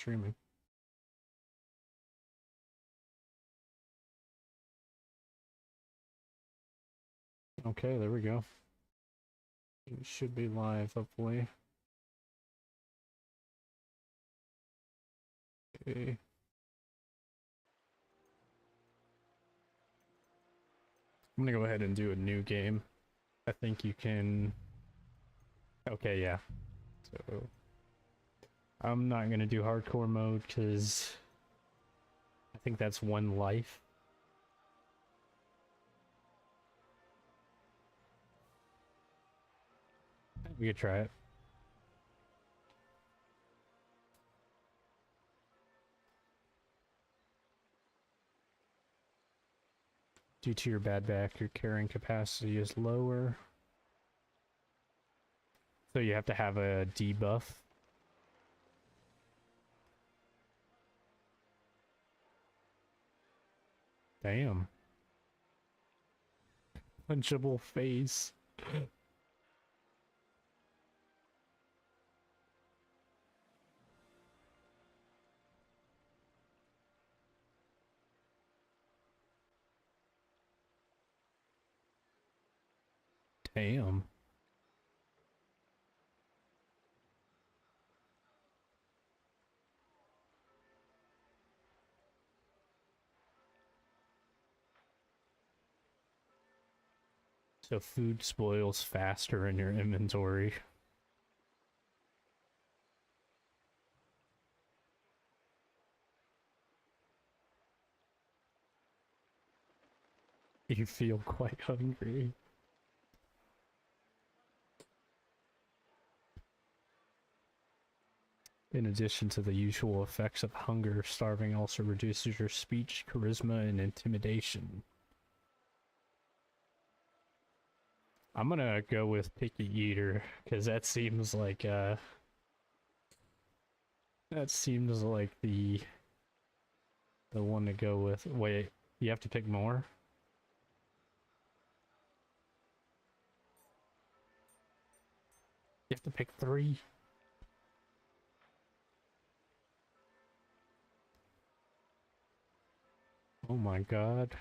streaming. Okay, there we go. It should be live, hopefully. Okay. I'm gonna go ahead and do a new game. I think you can... Okay, yeah. So... I'm not gonna do hardcore mode, because... I think that's one life. We could try it. Due to your bad back, your carrying capacity is lower. So you have to have a debuff. Damn. Punchable face. Damn. So food spoils faster in your inventory. You feel quite hungry. In addition to the usual effects of hunger, starving also reduces your speech, charisma, and intimidation. I'm gonna go with picky eater, because that seems like the one to go with. Wait, you have to pick more? You have to pick 3? Oh my god.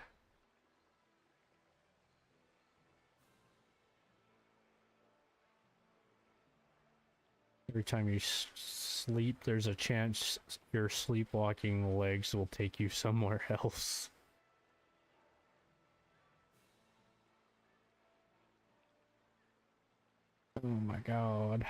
Every time you sleep, there's a chance your sleepwalking legs will take you somewhere else. Oh my god.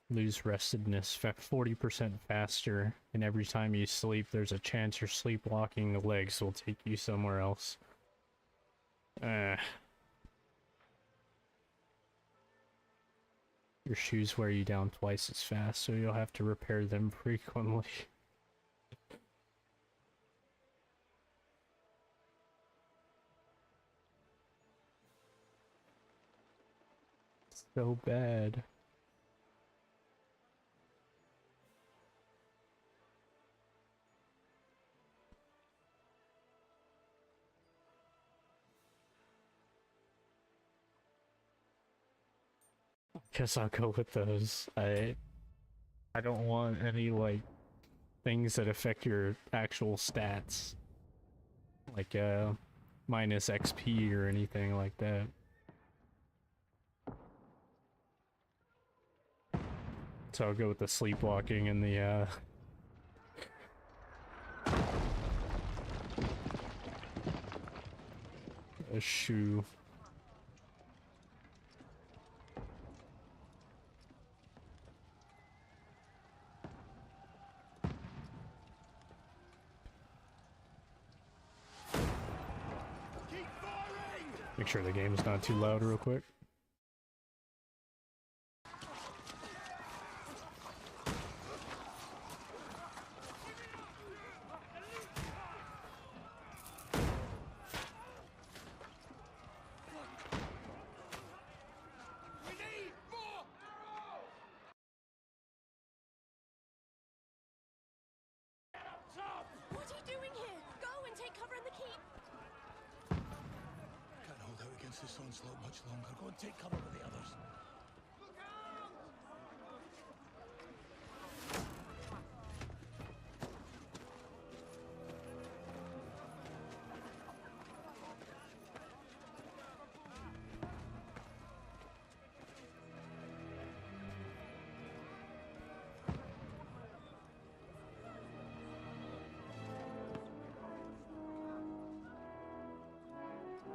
Lose restedness 40% faster, and every time you sleep, there's a chance your sleepwalking legs will take you somewhere else. Your shoes wear you down twice as fast, so you'll have to repair them frequently. So bad. Guess I'll go with those. I don't want any, like, things that affect your actual stats. Like, minus XP or anything like that. So I'll go with the sleepwalking and the, a shoe. Make sure the game's not too loud real quick. last this onslaught much longer. Go and take cover with the others.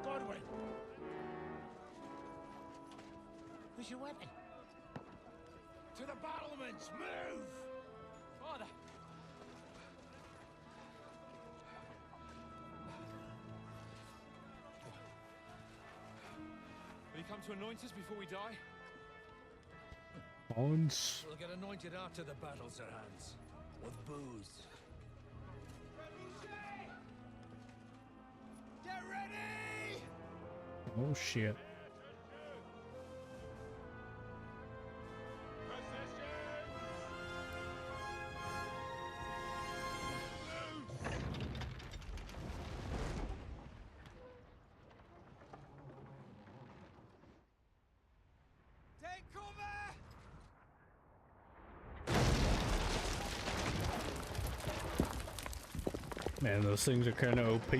Godwin! Where's your weapon? To the battlements! Move! Father! Will you come to anoint us before we die? Once. We'll get anointed after the battles are hands. With booze. Get ready! Oh shit. Take cover! Man, those things are kind of OP. A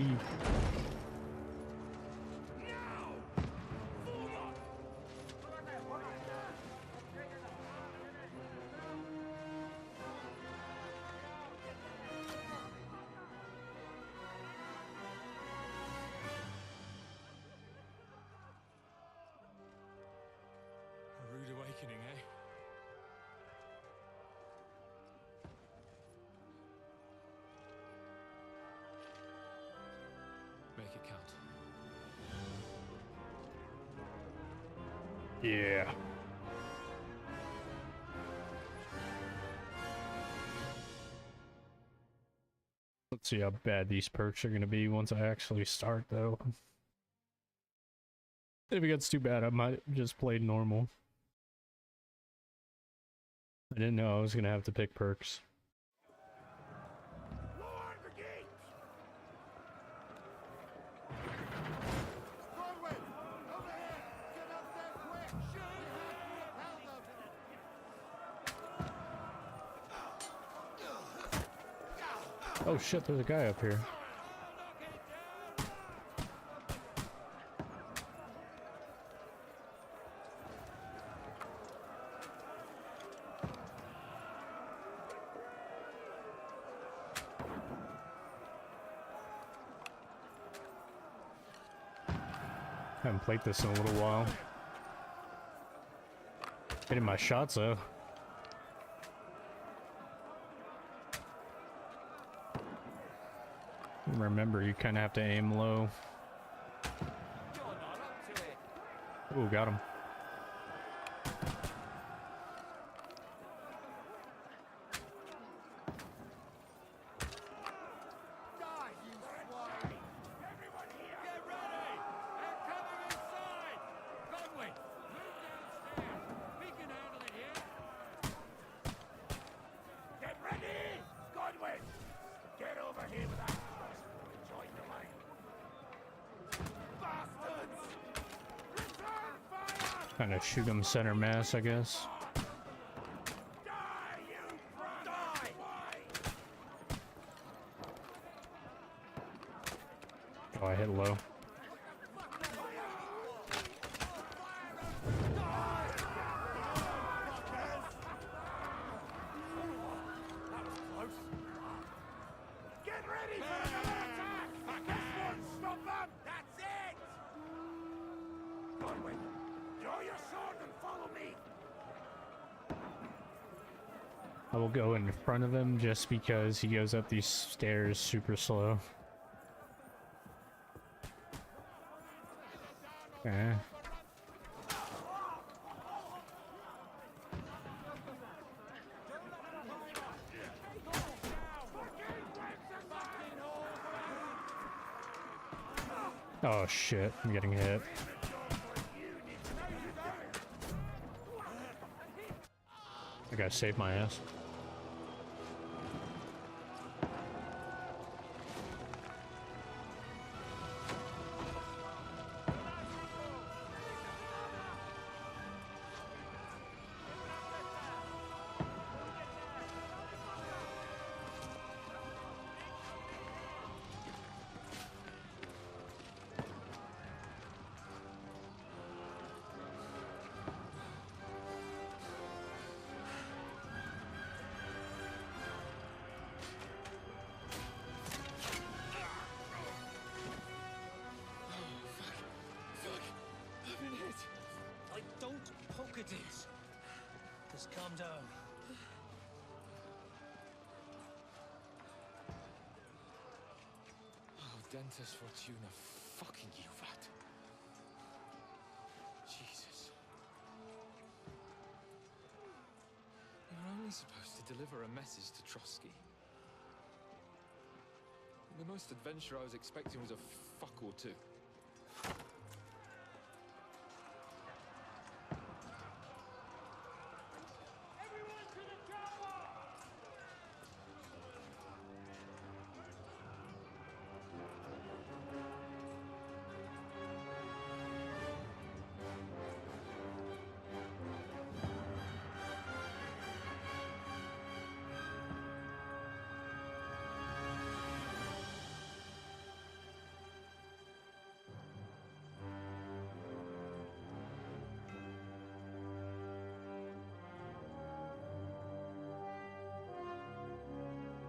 rude awakening, eh? Make it count. Yeah. Let's see how bad these perks are going to be once I actually start, though. If it gets too bad, I might just play normal. I didn't know I was going to have to pick perks. Lower the gate! Oh shit, there's a guy up here. Haven't played this in a little while. Hitting my shots though. Remember, you kind of have to aim low. Ooh, got him. Get over here with that crossbow and join the line. Bastards! Return fire! Kind of shoot him center mass, I guess. Die, you brat! Die! Oh, I hit low. Get ready for another attack! This won't stop them! That's it! Godwin, draw your sword and follow me! I will go in front of him just because he goes up these stairs super slow. Okay. Oh shit, I'm getting hit. I gotta save my ass. at this. Just calm down. Oh, Dentes Fortuna, fucking Juvat. Jesus. You're only supposed to deliver a message to Trotsky. The most adventure I was expecting was a fuck or two. Everyone to the chopper!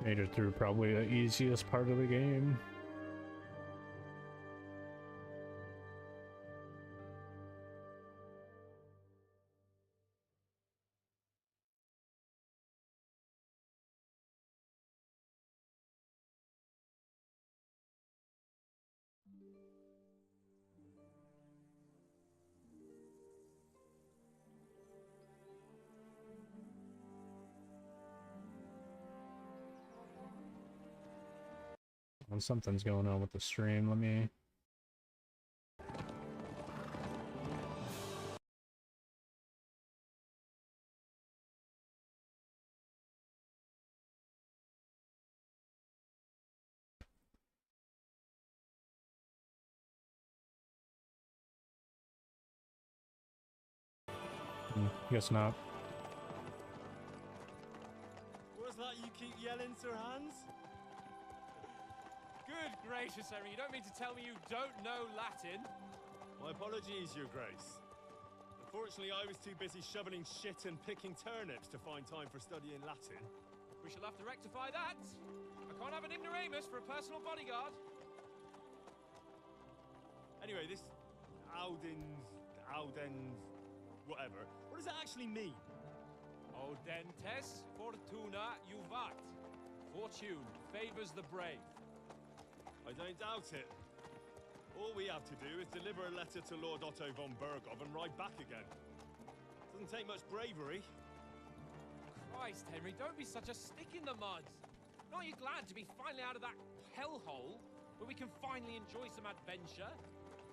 Made it through probably the easiest part of the game. And something's going on with the stream. Let me... Guess not. What's that you keep yelling, Sir Hans? Good gracious, Henry, you don't mean to tell me you don't know Latin? My apologies, Your Grace. Unfortunately, I was too busy shoveling shit and picking turnips to find time for studying Latin. We shall have to rectify that. I can't have an ignoramus for a personal bodyguard. Anyway, this Audens, whatever. What does that actually mean? Audentes fortuna juvat. Fortune favors the brave. I don't doubt it. All we have to do is deliver a letter to Lord Otto von Bergov and ride back again. Doesn't take much bravery. Christ, Henry, don't be such a stick in the mud. Aren't you glad to be finally out of that hellhole where we can finally enjoy some adventure?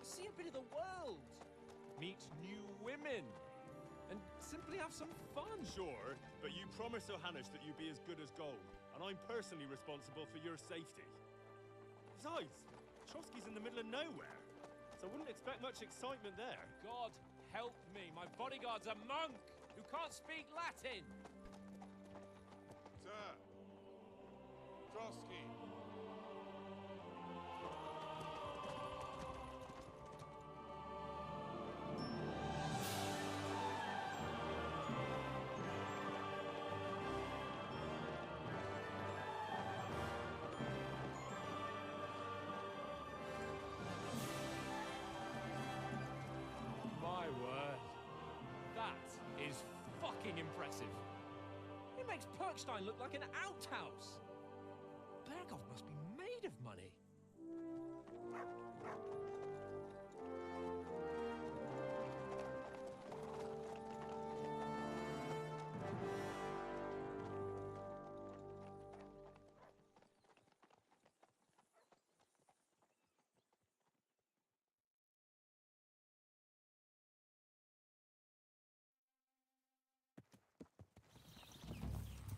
See a bit of the world. Meet new women. And simply have some fun. Sure, but you promised Johannes that you'd be as good as gold, and I'm personally responsible for your safety. Besides, Trotsky's in the middle of nowhere, so I wouldn't expect much excitement there. God help me, my bodyguard's a monk who can't speak Latin. Sir! Trotsky! My word. That is fucking impressive. It makes Perkstein look like an outhouse. Bergov must be made of money.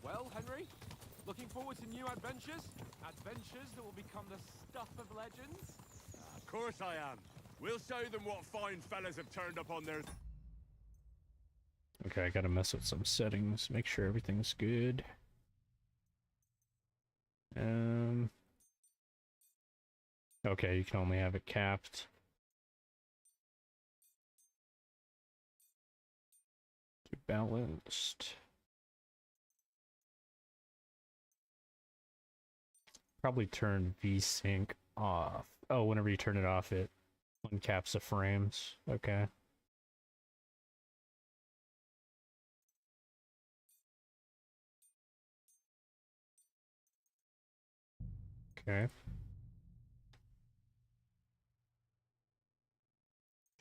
Well, Henry, looking forward to new adventures? Adventures that will become the stuff of legends? Of course I am. We'll show them what fine fellas have turned up on their... Okay, I gotta mess with some settings, make sure everything's good. Okay, you can only have it capped. Balanced. Probably turn VSync off. Oh, whenever you turn it off, it uncaps the frames. Okay. Okay.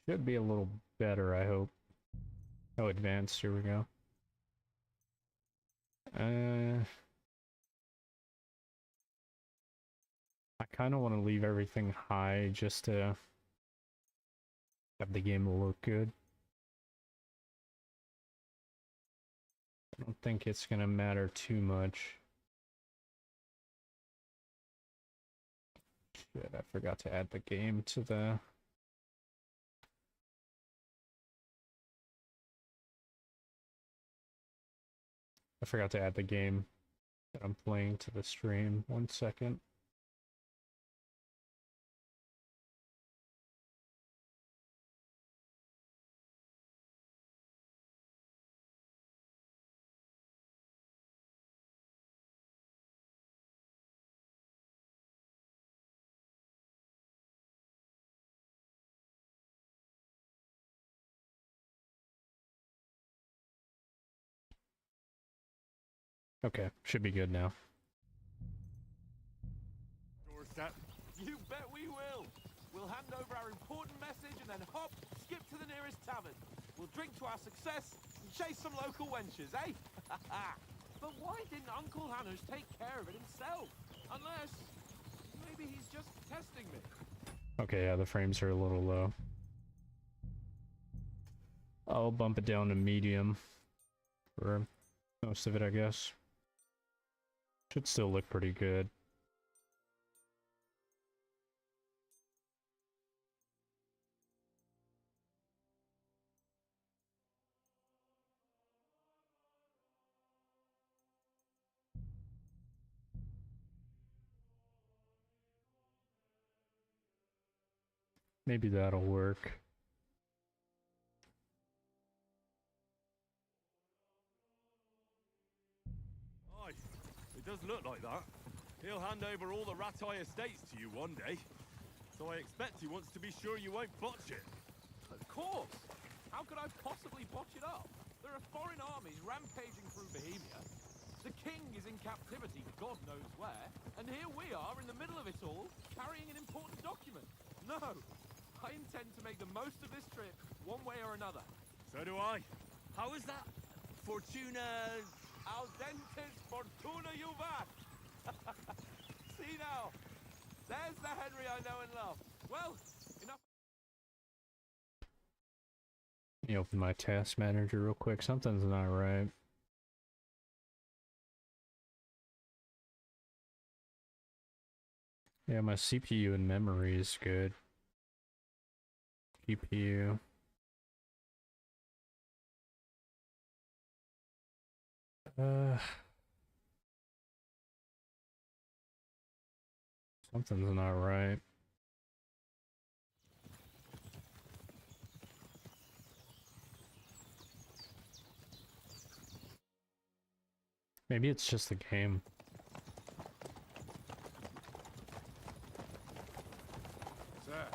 Should be a little better, I hope. Oh, advanced, here we go. I kind of want to leave everything high just to have the game look good. I don't think it's gonna matter too much. Shit, I forgot to add the game to the... I forgot to add the game that I'm playing to the stream. 1 second. Okay, should be good now. Doorstep. You bet we will. We'll hand over our important message and then hop, skip to the nearest tavern. We'll drink to our success and chase some local wenches, eh? But why didn't Uncle Hanush take care of it himself? Unless, maybe he's just testing me. Okay, yeah, the frames are a little low. I'll bump it down to medium for most of it, I guess. Should still look pretty good. Maybe that'll work. Aye, it does look like that. He'll hand over all the Ratai estates to you one day. So I expect he wants to be sure you won't botch it. Of course. How could I possibly botch it up? There are foreign armies rampaging through Bohemia. The king is in captivity, God knows where, and here we are in the middle of it all, carrying an important document. No, I intend to make the most of this trip, one way or another. So do I. How is that? Fortuna... Audentes fortuna juvat! See now, there's the Henry I know and love. Well, enough. Let me open my task manager real quick. Something's not right. Yeah, my CPU and memory is good. GPU. Something's not right. Maybe it's just the game. Sir.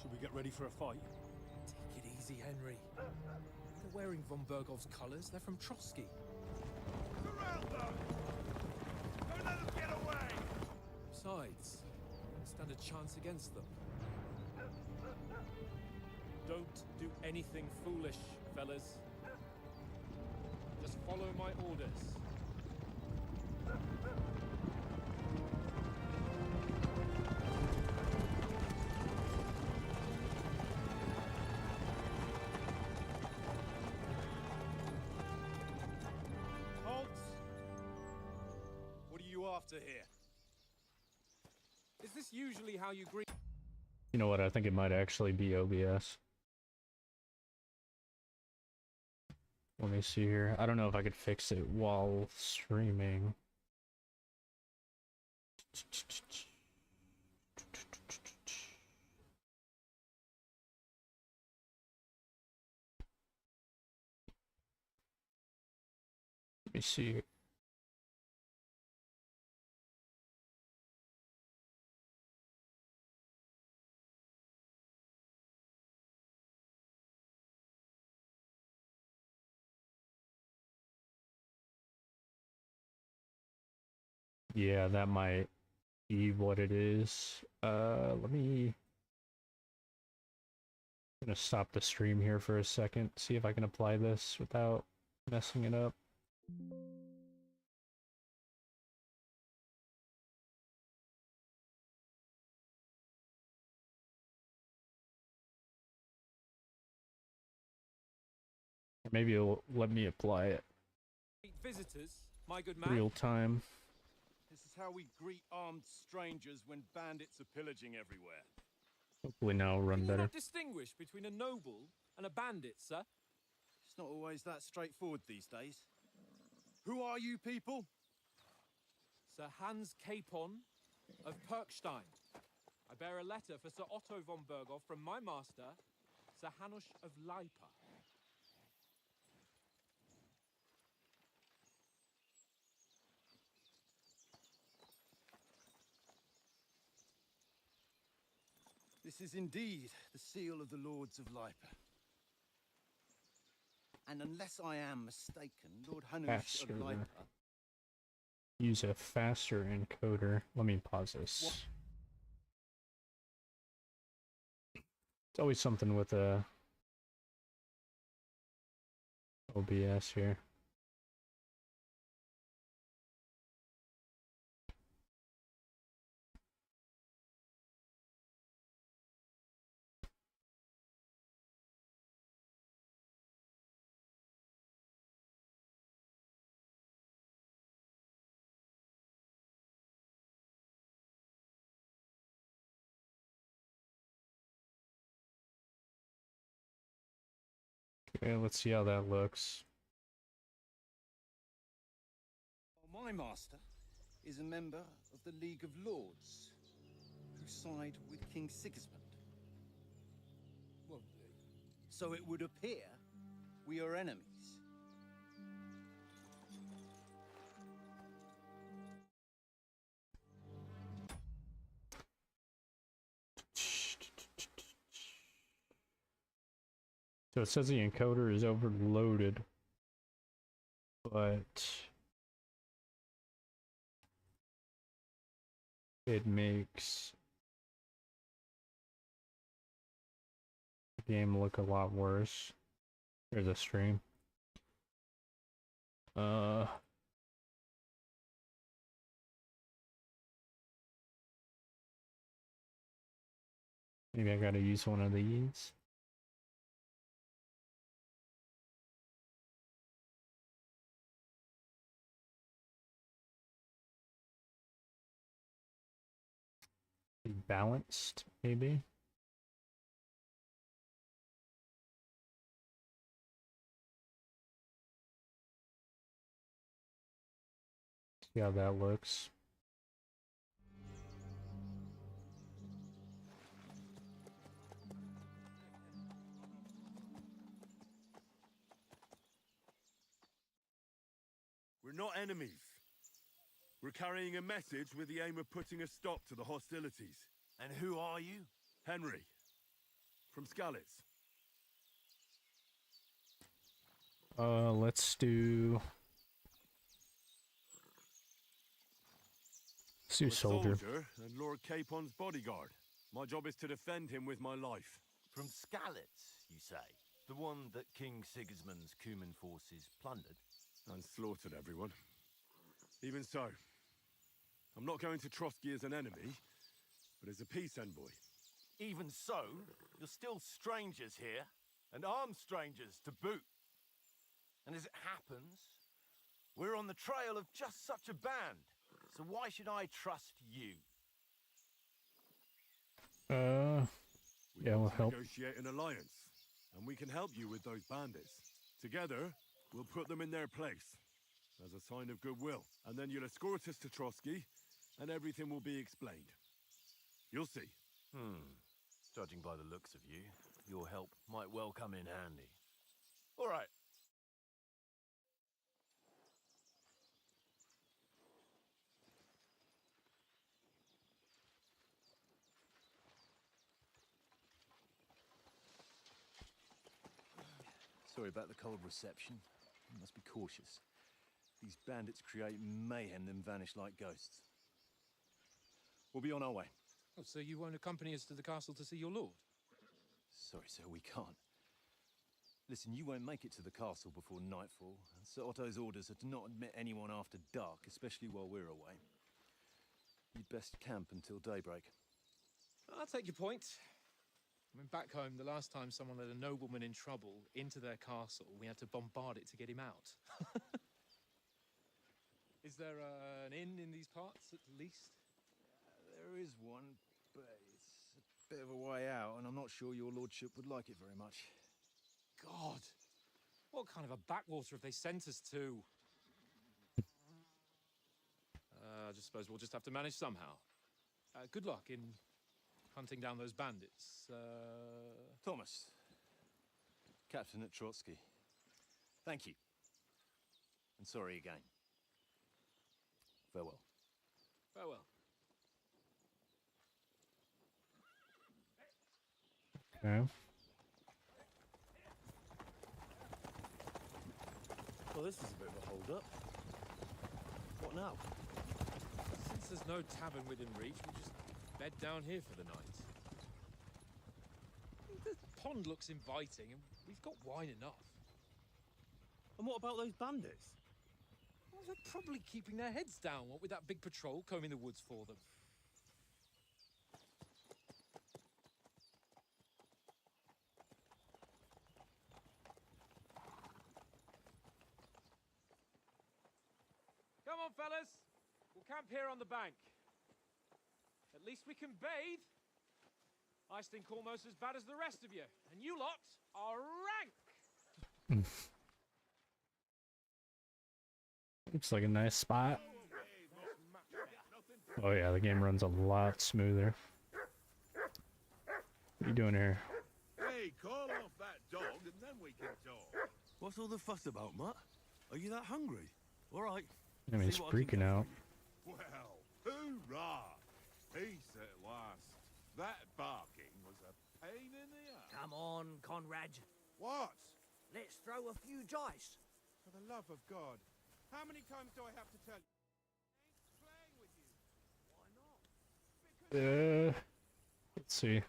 Should we get ready for a fight? Take it easy, Henry. They're wearing von Bergov's colors. They're from Trotsky. Surround them! Don't let them get away! Besides, stand a chance against them. Don't do anything foolish, fellas. Just follow my orders. Halt! What are you after here? Is this usually how you greet? You know what? I think it might actually be OBS. Let me see here. I don't know if I could fix it while streaming. Let me see. Yeah, that might be what it is. Let me... I'm gonna stop the stream here for a second, see if I can apply this without messing it up. Maybe it'll let me apply it Visitors, my good man. real time. This is how we greet armed strangers when bandits are pillaging everywhere. Hopefully now it'll run Can you better. not distinguish between a noble and a bandit, sir? It's not always that straightforward these days. Who are you people? Sir Hans Capon of Perkstein. I bear a letter for Sir Otto von Berghoff from my master, Sir Hanush of Leipa. This is indeed the seal of the Lords of Leipa. And unless I am mistaken, Lord Hanush of Faster. Leipa... Use a faster encoder. Let me pause this. What? It's always something with a OBS here. Okay, let's see how that looks. My master is a member of the League of Lords, who side with King Sigismund. Well, so it would appear we are enemies. So it says the encoder is overloaded, but it makes the game look a lot worse. Here's a stream. Maybe I gotta use one of these. Be balanced, maybe. See how that looks. We're not enemies. We're carrying a message with the aim of putting a stop to the hostilities. And who are you? Henry, from Skalitz. Let's do I'm a soldier. and Lord Capon's bodyguard. My job is to defend him with my life. From Skalitz, you say? The one that King Sigismund's Cuman forces plundered? And slaughtered everyone. Even so, I'm not going to Trotsky as an enemy, but as a peace envoy. Even so, you're still strangers here, and armed strangers to boot. And as it happens, we're on the trail of just such a band, so why should I trust you? Yeah, we'll help. Negotiate an alliance, and we can help you with those bandits. Together, we'll put them in their place, as a sign of goodwill. And then you'll escort us to Trotsky, and everything will be explained. You'll see. Judging by the looks of you, your help might well come in handy. All right. Sorry about the cold reception. You must be cautious. These bandits create mayhem, then vanish like ghosts. We'll be on our way. Oh, so you won't accompany us to the castle to see your lord? Sorry, sir, we can't. Listen, you won't make it to the castle before nightfall, and Sir Otto's orders are to not admit anyone after dark, especially while we're away. You'd best camp until daybreak. I'll take your point. I mean, back home, the last time someone let a nobleman in trouble into their castle, we had to bombard it to get him out. Is there an inn in these parts, at least? There is one, but it's a bit of a way out, and I'm not sure your lordship would like it very much. God! What kind of a backwater have they sent us to? I just suppose we'll just have to manage somehow. Good luck in hunting down those bandits. Thomas, Captain at Trotsky. Thank you. And sorry again. Farewell. Farewell. Okay. Well, this is a bit of a hold-up. What now? Since there's no tavern within reach, we just bed down here for the night. The pond looks inviting, and we've got wine enough. And what about those bandits? Well, they're probably keeping their heads down, what with that big patrol combing the woods for them. Come on, fellas. We'll camp here on the bank. At least we can bathe. I stink almost as bad as the rest of you, and you lot are rank. Looks like a nice spot. Oh yeah, the game runs a lot smoother. What are you doing here? Hey, call off that dog and then we can talk. What's all the fuss about, Mutt? Are you that hungry? All right. I mean, it's See what I can freaking do out. Well, hoorah! Peace at last. That barking was a pain in the ass. Come on, Conrad. What? Let's throw a few dice. For the love of God. How many times do I have to tell you? I ain't playing with you. Why not? Let's see. Huh?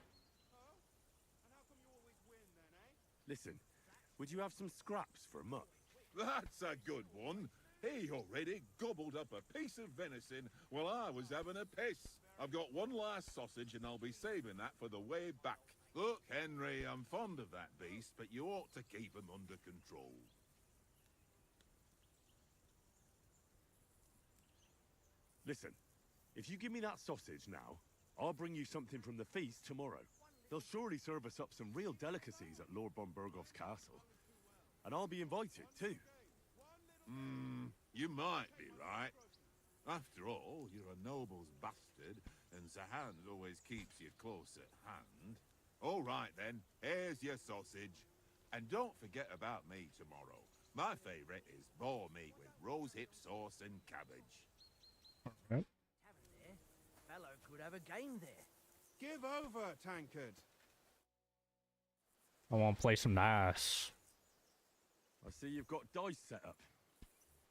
And how come you always win then, eh? Listen, would you have some scraps for a Mutt? That's a good one. He already gobbled up a piece of venison while I was having a piss. I've got one last sausage and I'll be saving that for the way back. Look, Henry, I'm fond of that beast, but you ought to keep him under control. Listen, if you give me that sausage now, I'll bring you something from the feast tomorrow. They'll surely serve us up some real delicacies at Lord von Bergov's castle. And I'll be invited, too. You might be right. After all, you're a noble's bastard, and Sir Hans always keeps you close at hand. All right, then. Here's your sausage. And don't forget about me tomorrow. My favourite is boar meat with rosehip sauce and cabbage. Alright. Tavern there. Fellow could have a game there. Give over, Tankard. I want to play some dice. I see you've got dice set up.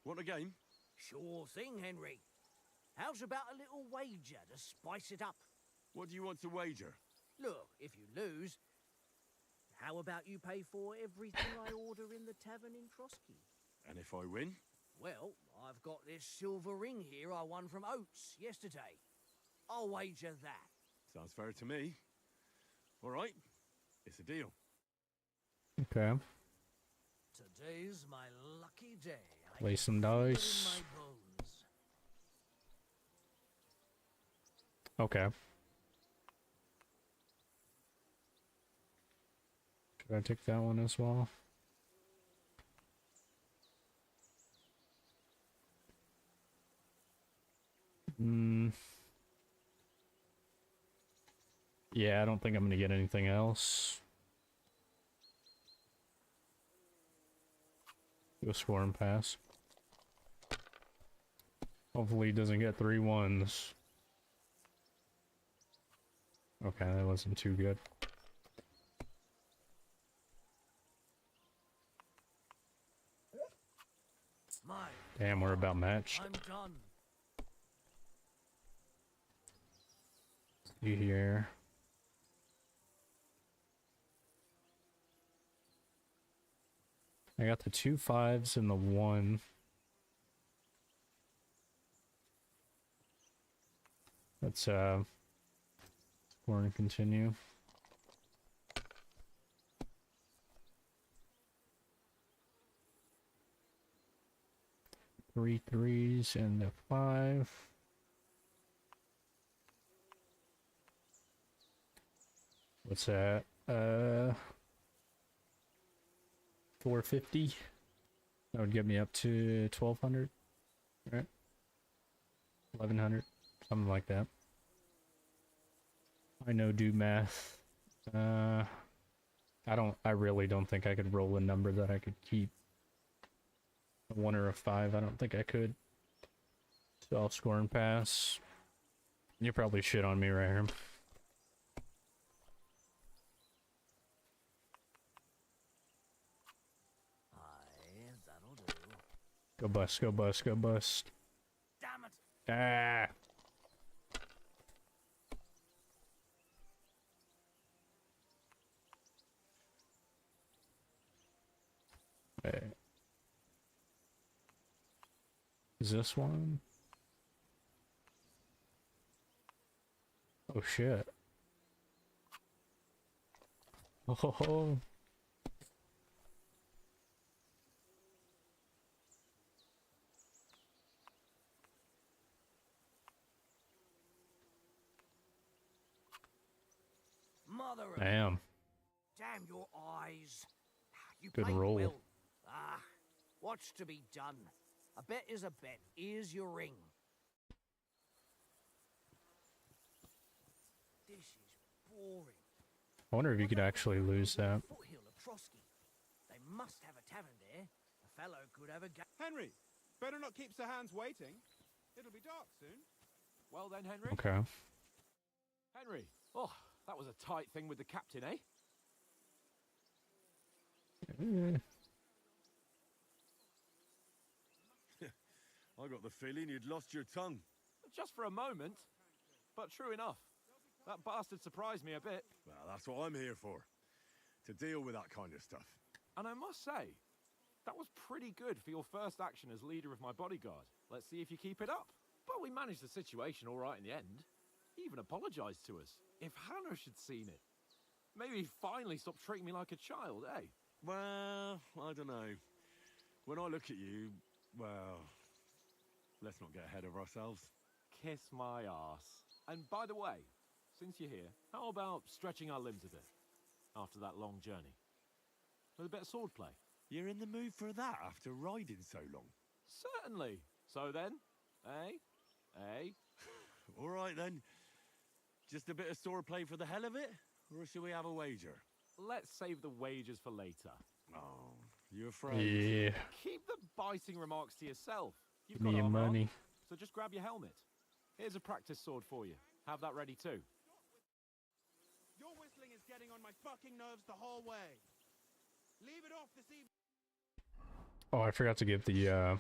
Want a game? Sure thing, Henry. How's about a little wager to spice it up? What do you want to wager? Look, if you lose, how about you pay for everything I order in the tavern in Trotsky? And if I win? Well, I've got this silver ring here I won from Oates yesterday. I'll wager that. Sounds fair to me. All right, it's a deal. Okay. Today's my lucky day. I Play can some feel it in dice. my bones. Okay. Should I take that one as well? Yeah, I don't think I'm gonna get anything else. Go score and pass. Hopefully he doesn't get 3 1s. Okay, that wasn't too good. My Damn, we're about matched. I'm done. see here. I got the 2 5s and the 1. Let's score and continue. 3 3s and the 5. What's that? 450. That would get me up to 1200, right? 1100, something like that. I know do math. I really don't think I could roll a number that I could keep. A 1 or a 5, I don't think I could. So I'll score and pass. You probably shit on me right here. Aye, that'll do. Go bust, go bust, go bust. Damn it! Ah! Wait. Is this one? Oh shit. Oh ho ho. Mother of Damn. damn your eyes. You Good played roll. well. Ah, what's to be done? A bet is a bet. Here's your ring. This is boring. I wonder if you could actually lose that. Foothill of Trotsky. They must have a tavern there. A fellow could have a ga- Henry, better not keep Sir Hans waiting. It'll be dark soon. Well then, Henry. Okay. Henry. Oh, that was a tight thing with the captain, eh? I got the feeling you'd lost your tongue. Just for a moment. But true enough. That bastard surprised me a bit. Well, that's what I'm here for. To deal with that kind of stuff. And I must say, that was pretty good for your first action as leader of my bodyguard. Let's see if you keep it up. But we managed the situation all right in the end. He even apologized to us. If Hanosh had seen it, maybe he'd finally stop treating me like a child, eh? Well, I don't know. When I look at you, well, let's not get ahead of ourselves. Kiss my arse. And by the way, since you're here, how about stretching our limbs a bit after that long journey? With a bit of swordplay? You're in the mood for that after riding so long? Certainly. So then, eh? Eh? All right then. Just a bit of swordplay for the hell of it? Or should we have a wager? Let's save the wagers for later. Oh, you afraid? Yeah. Keep the biting remarks to yourself. You've Give me got your armor on, money. so just grab your helmet. Here's a practice sword for you. Have that ready too. Your whistling is getting on my fucking nerves the whole way. Leave it off this evening. Oh, I forgot to give the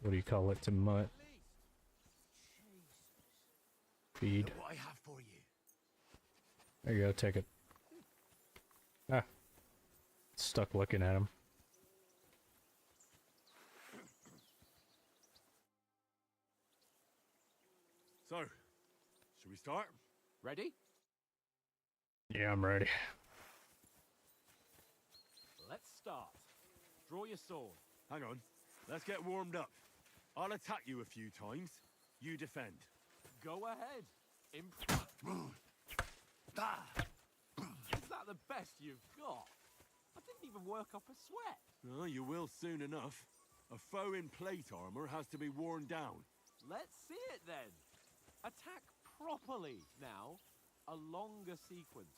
what do you call it, to Mutt feed. Look what I have for you. There you go, take it. Ah. Stuck looking at him. So, should we start? Ready? Yeah, I'm ready. Let's start. Draw your sword. Hang on. Let's get warmed up. I'll attack you a few times. You defend. Go ahead. Ah! Is that the best you've got? I didn't even work up a sweat. Oh, you will soon enough. A foe in plate armor has to be worn down. Let's see it then. Attack properly now. A longer sequence.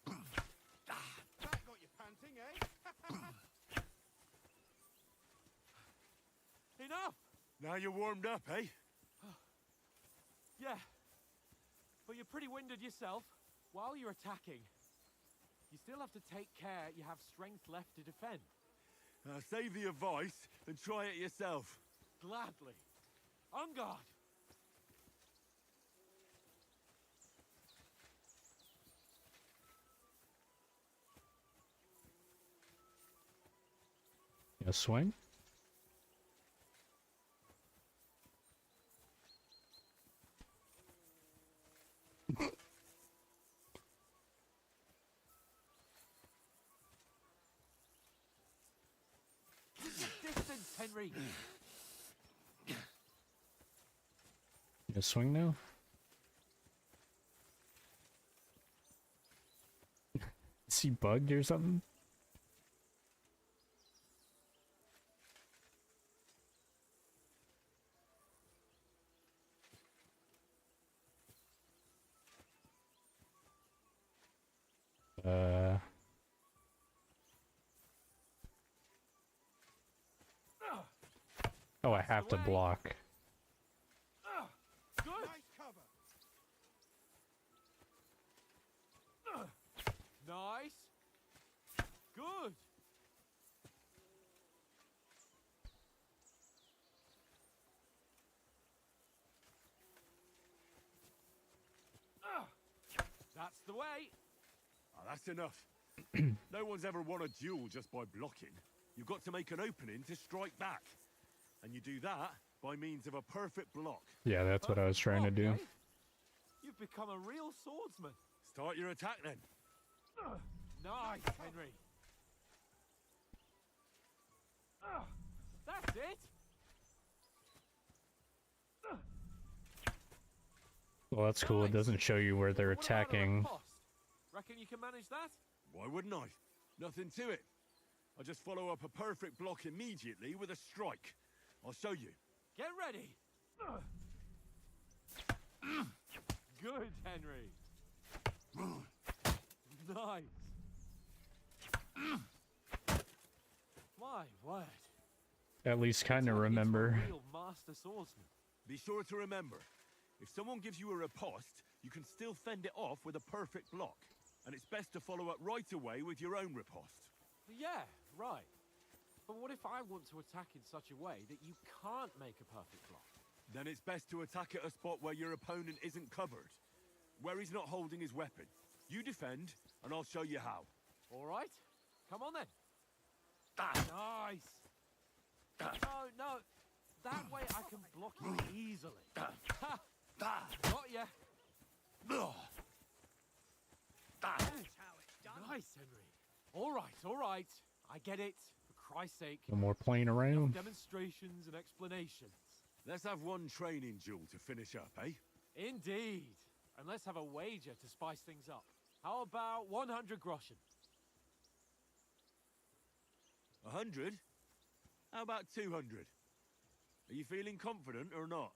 That got you panting, eh? Enough! Now you're warmed up, eh? Yeah. But you're pretty winded yourself. While you're attacking, you still have to take care you have strength left to defend. Save the advice and try it yourself. Gladly. On guard. A swing? Distance, Henry. A swing now? Is he bugged or something? Oh, I have to block. Good. Nice cover. Nice. Good. That's the way. Ah, that's enough. No one's ever won a duel just by blocking. You've got to make an opening to strike back. And you do that by means of a perfect block. Yeah, that's what I was trying to do. Okay. You've become a real swordsman. Start your attack then. Nice, Henry. That's it. Well, that's cool. It doesn't show you where they're What about a attacking. riposte? Reckon you can manage that? Why wouldn't I? Nothing to it. I just follow up a perfect block immediately with a strike. I'll show you. Get ready. Good, Henry. Nice. My word. At least kind of Turning into a remember. real master swordsman. Be sure to remember, if someone gives you a riposte, you can still fend it off with a perfect block. And it's best to follow up right away with your own riposte. Yeah, right. But what if I want to attack in such a way that you can't make a perfect block? Then it's best to attack at a spot where your opponent isn't covered. Where he's not holding his weapon. You defend, and I'll show you how. All right. Come on then. Nice. No, no. That way I can block you easily. Ha! Got ya. Nice, Henry. All right. I get it. For Christ's sake. No more playing Enough around. demonstrations and explanations. Let's have one training duel to finish up, eh? Indeed. And let's have a wager to spice things up. How about 100 groschen? 100? How about 200? Are you feeling confident or not?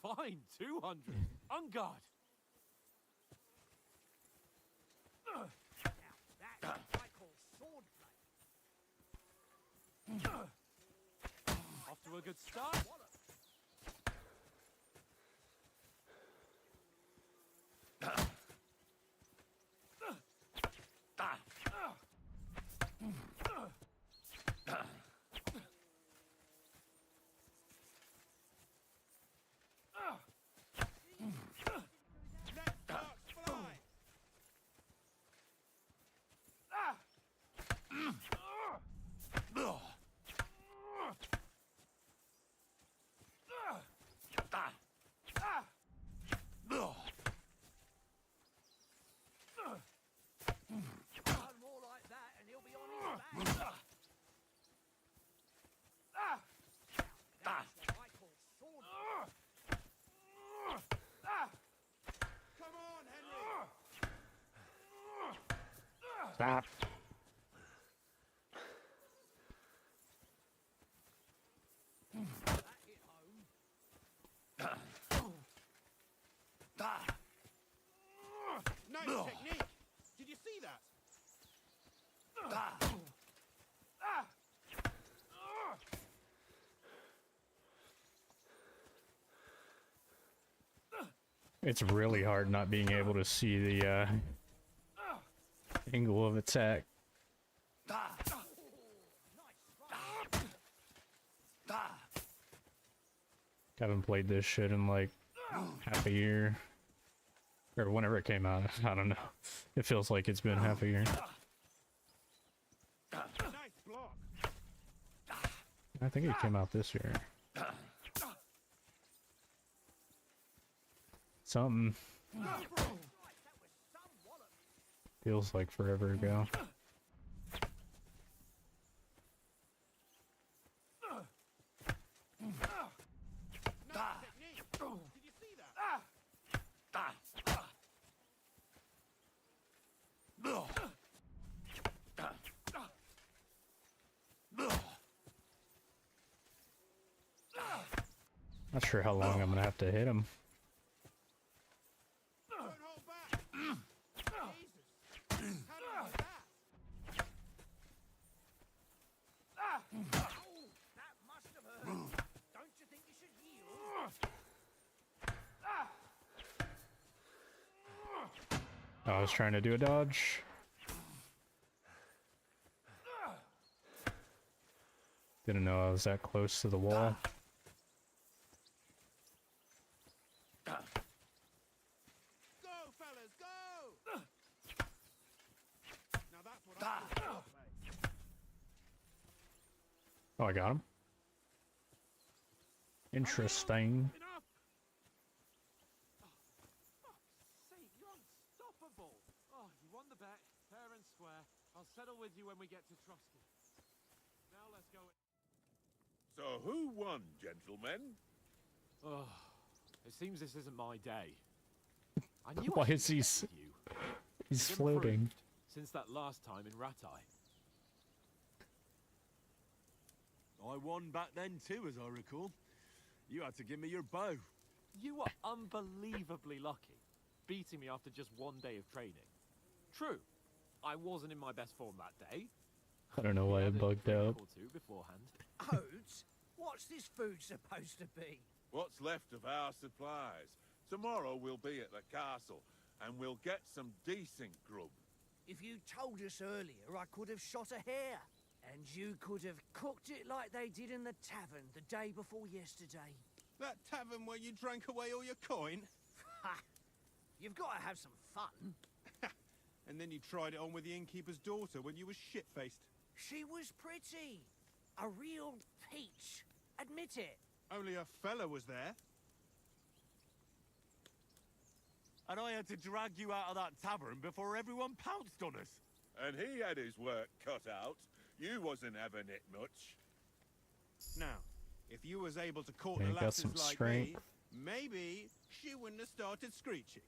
Fine, 200. On guard. Now, that's what I call swordplay. Off to a good start. Let sparks fly. One more like that and he'll be on his back. That's what I call swordplay. Come on, Henry. Stop. That hit home. Nice technique. Did you see that? It's really hard not being able to see the angle of attack. Haven't played this shit in like half a year. Or whenever it came out, I don't know. It feels like it's been half a year. Nice block. I think it came out this year. Something. Feels like forever ago. Nice technique. Did you see that? Not sure how long I'm gonna have to hit him. Don't hold back. Jesus. How do you do that? Oh, that must have hurt. Don't you think you should yield? I was trying to do a dodge. Didn't know I was that close to the wall. Go, fellas, go! Now that's what I call play. Oh, I got him. Interesting. Enough! Oh, fuck's sake, you're unstoppable! Oh, you won the bet, fair and square. I'll settle with you when we get to Trusky. Now let's go. So who won, gentlemen? Oh, it seems this isn't my day. I knew Why I is should he bet s- with you. He's It's floating. improved since that last time in Ratai. I won back then too, as I recall. You had to give me your bow. You were unbelievably lucky, beating me after just one day of training. True, I wasn't in my best form that day. I don't know why We it had a bugged drink out. or two beforehand. Oats? What's this food supposed to be? What's left of our supplies. Tomorrow we'll be at the castle, and we'll get some decent grub. If you told us earlier, I could have shot a hare. And you could have cooked it like they did in the tavern the day before yesterday. That tavern where you drank away all your coin? Ha! You've got to have some fun. And then you tried it on with the innkeeper's daughter when you were shit-faced. She was pretty. A real peach. Admit it. Only a fella was there. And I had to drag you out of that tavern before everyone pounced on us. And he had his work cut out. You wasn't having it much. Now, if you was able to court Yeah, the you got lasses some like me, strength. maybe she wouldn't have started screeching.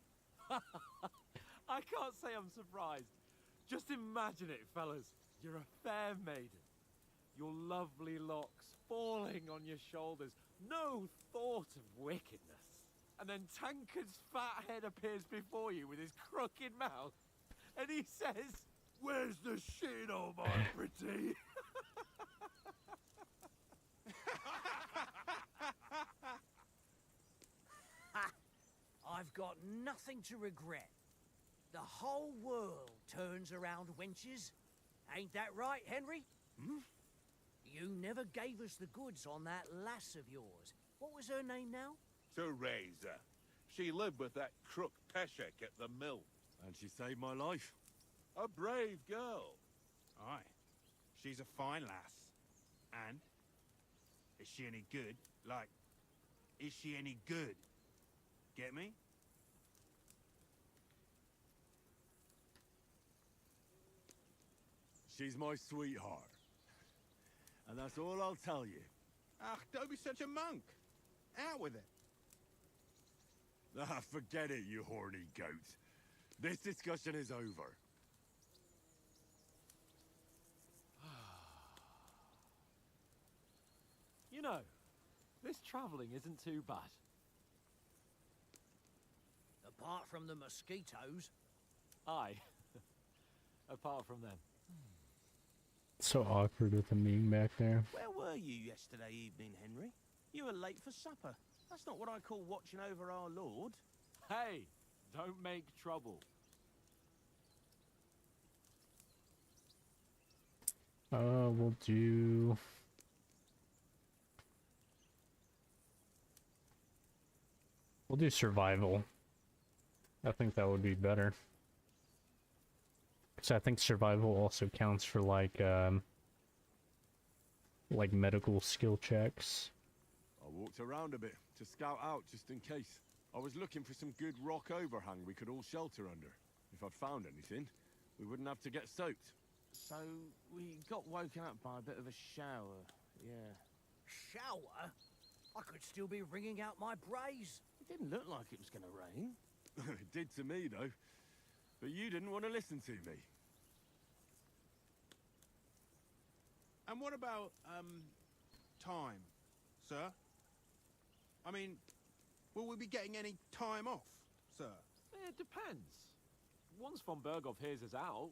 I can't say I'm surprised. Just imagine it, fellas. You're a fair maiden. Your lovely locks falling on your shoulders. No thought of wickedness. And then Tankard's fat head appears before you with his crooked mouth. And he says, "Where's the shit, oh my pretty?" I've got nothing to regret. The whole world turns around wenches. Ain't that right, Henry? Hmm? You never gave us the goods on that lass of yours. What was her name now? Teresa. She lived with that crook Peshek at the mill. And she saved my life. A brave girl. Aye. She's a fine lass. And? Is she any good? Like, is she any good? Get me? She's my sweetheart. And that's all I'll tell you. Ach, don't be such a monk. Out with it. Ah, forget it, you horny goat. This discussion is over. You know, this travelling isn't too bad. Apart from the mosquitoes. Aye. Apart from them. So awkward with him being back there. Where were you yesterday evening, Henry? You were late for supper. That's not what I call watching over our Lord. Hey, don't make trouble. We'll do... We'll do survival. I think that would be better. Because I think survival also counts for, like, like medical skill checks. I walked around a bit to scout out just in case. I was looking for some good rock overhang we could all shelter under. If I'd found anything, we wouldn't have to get soaked. So, we got woken up by a bit of a shower, yeah. Shower? I could still be wringing out my brace. It didn't look like it was gonna rain. It did to me, though. But you didn't want to listen to me. And what about, time, sir? I mean, will we be getting any time off, sir? It depends. Once von Berghoff hears us out,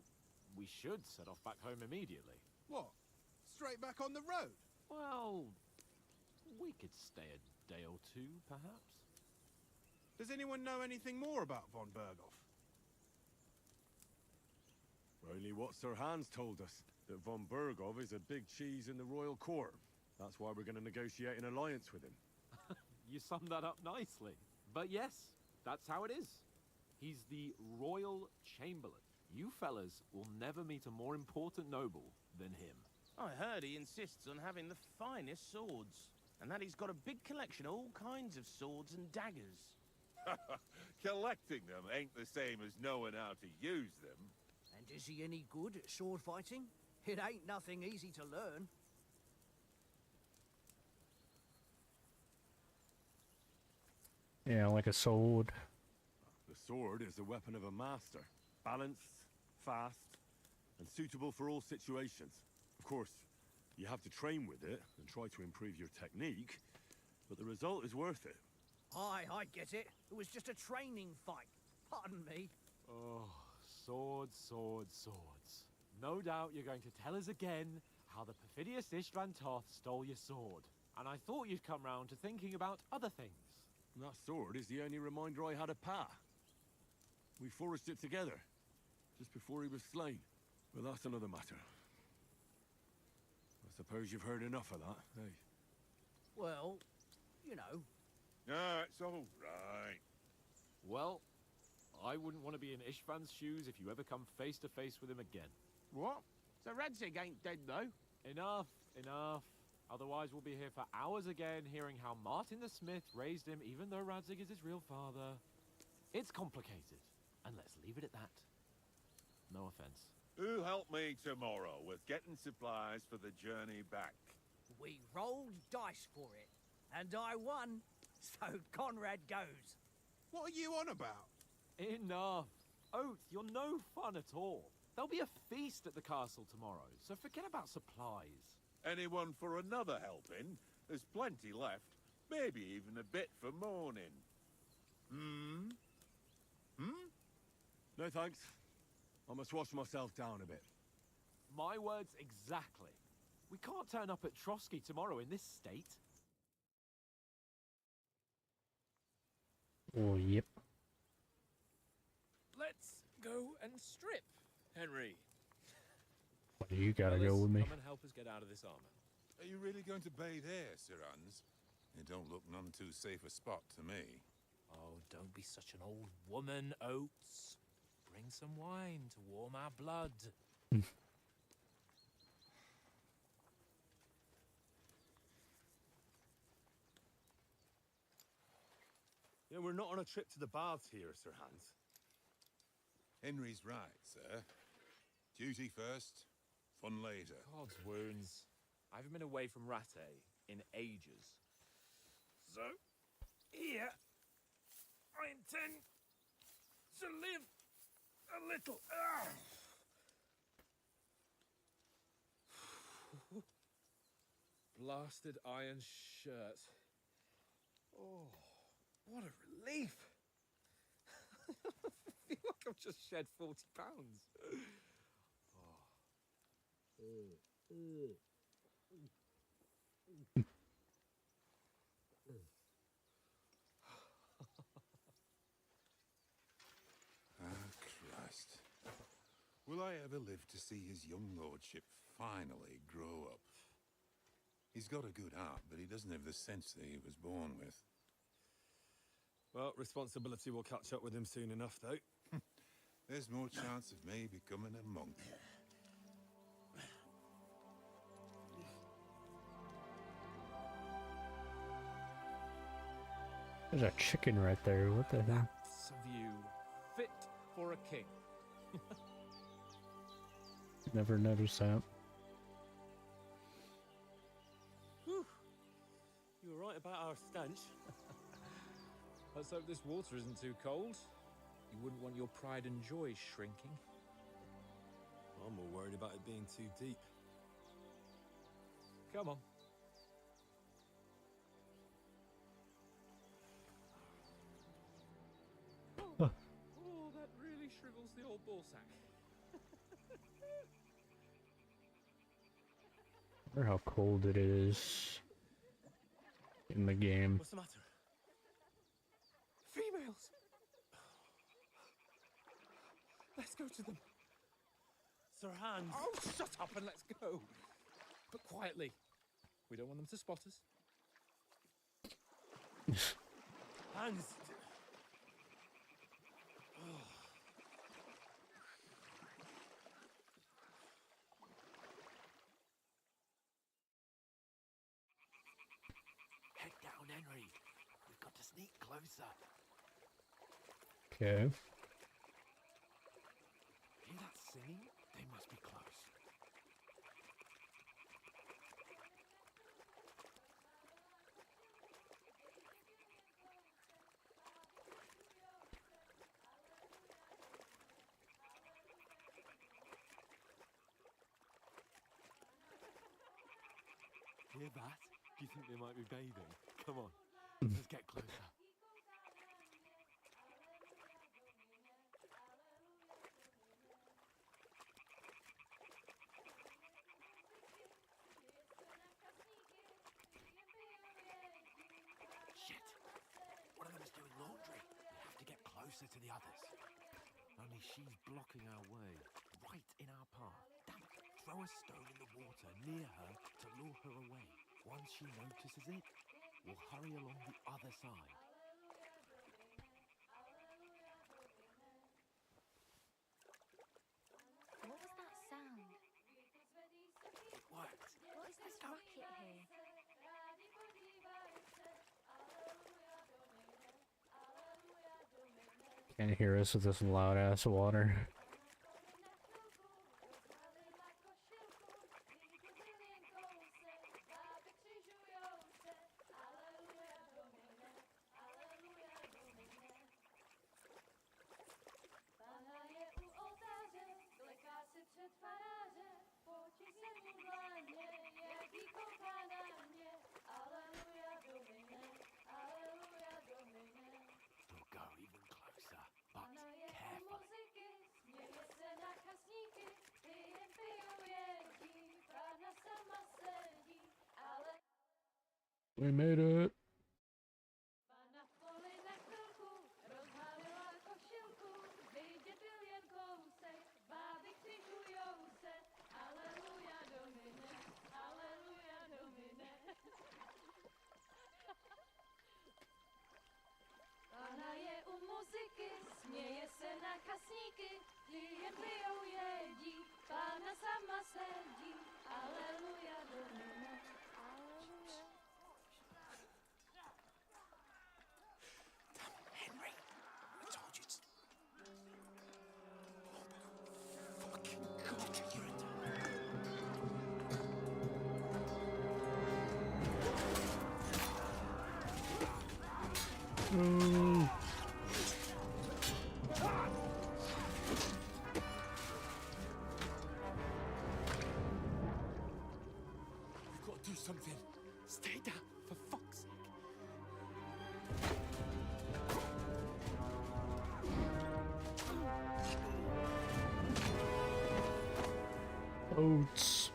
we should set off back home immediately. What? Straight back on the road? Well, we could stay a day or two, perhaps. Does anyone know anything more about von Berghoff? Only what Sir Hans told us, that von Berghoff is a big cheese in the royal court. That's why we're going to negotiate an alliance with him. You summed that up nicely. But yes, that's how it is. He's the Royal Chamberlain. You fellas will never meet a more important noble than him. I heard he insists on having the finest swords, and that he's got a big collection of all kinds of swords and daggers. Collecting them ain't the same as knowing how to use them. And is he any good at sword fighting? It ain't nothing easy to learn. Yeah, like a sword. The sword is the weapon of a master. Balanced, fast, and suitable for all situations. Of course, you have to train with it and try to improve your technique, but the result is worth it. Aye, I get it. It was just a training fight. Pardon me. Oh, swords, swords, swords. No doubt you're going to tell us again how the perfidious Istvan Toth stole your sword. And I thought you'd come round to thinking about other things. And that sword is the only reminder I had of Pa. We forged it together, just before he was slain. But that's another matter. I suppose you've heard enough of that, eh? Well, you know. No, it's all right. Well, I wouldn't want to be in Istvan's shoes if you ever come face to face with him again. What? So Radzig ain't dead, though? Enough, enough. Otherwise we'll be here for hours again hearing how Martin the Smith raised him even though Radzig is his real father. It's complicated, and let's leave it at that. No offense. Who'll help me tomorrow with getting supplies for the journey back? We rolled dice for it, and I won, so Conrad goes. What are you on about? Enough. Oath, you're no fun at all. There'll be a feast at the castle tomorrow, so forget about supplies. Anyone for another helping? There's plenty left. Maybe even a bit for morning. No thanks. I must wash myself down a bit. My words exactly. We can't turn up at Trotsky tomorrow in this state. Oh, yep. Let's go and strip, Henry. What do you gotta Fellas, go with me? Come and help us get out of this armor. Are you really going to bathe here, Sir Hans? It don't look none too safe a spot to me. Oh, don't be such an old woman, Oates. Bring some wine to warm our blood. Yeah, we're not on a trip to the baths here, Sir Hans. Henry's right, sir. Duty first, fun later. God's wounds. I haven't been away from Rattay in ages. So, here, I intend to live a little. Blasted iron shirt. Oh, what a relief. I feel like I've just shed 40 pounds. Christ. Will I ever live to see his young lordship finally grow up? He's got a good heart, but he doesn't have the sense that he was born with. Well, responsibility will catch up with him soon enough, though. There's more chance of me becoming a monk. There's a chicken right there. What the hell? That's a view fit for a king. Never noticed that. Whew. You were right about our stench. Let's hope this water isn't too cold. You wouldn't want your pride and joy shrinking. I'm more worried about it being too deep. Come on. Oh, that really shrivels the old ball sack. I wonder how cold it is in the game. What's the matter? Females! Let's go to them. Sir Hans! Oh, shut up and let's go. But quietly. We don't want them to spot us. Hans! Head down, Henry. We've got to sneak closer. Okay. Hear that singing? They must be close. Hear that? Do you think they might be bathing? Come on, let's get closer. Shit! One of them is doing laundry. We have to get closer to the others. Only she's blocking our way, right in our path. Damn it! Throw a stone in the water near her to lure her away. Once she notices it, we'll hurry along the other side. What was that sound? It worked. What is this racket here? Can't hear us with this loud ass water. We'll go even closer, but carefully. We made it. Pána je u muziky, směje se na kasníky, ti jen pijou jedí, Pána sama sedí, aleluja domine, aleluja. Henry, I told you to... We've got to do something. Stay down, for fuck's sake. Oats.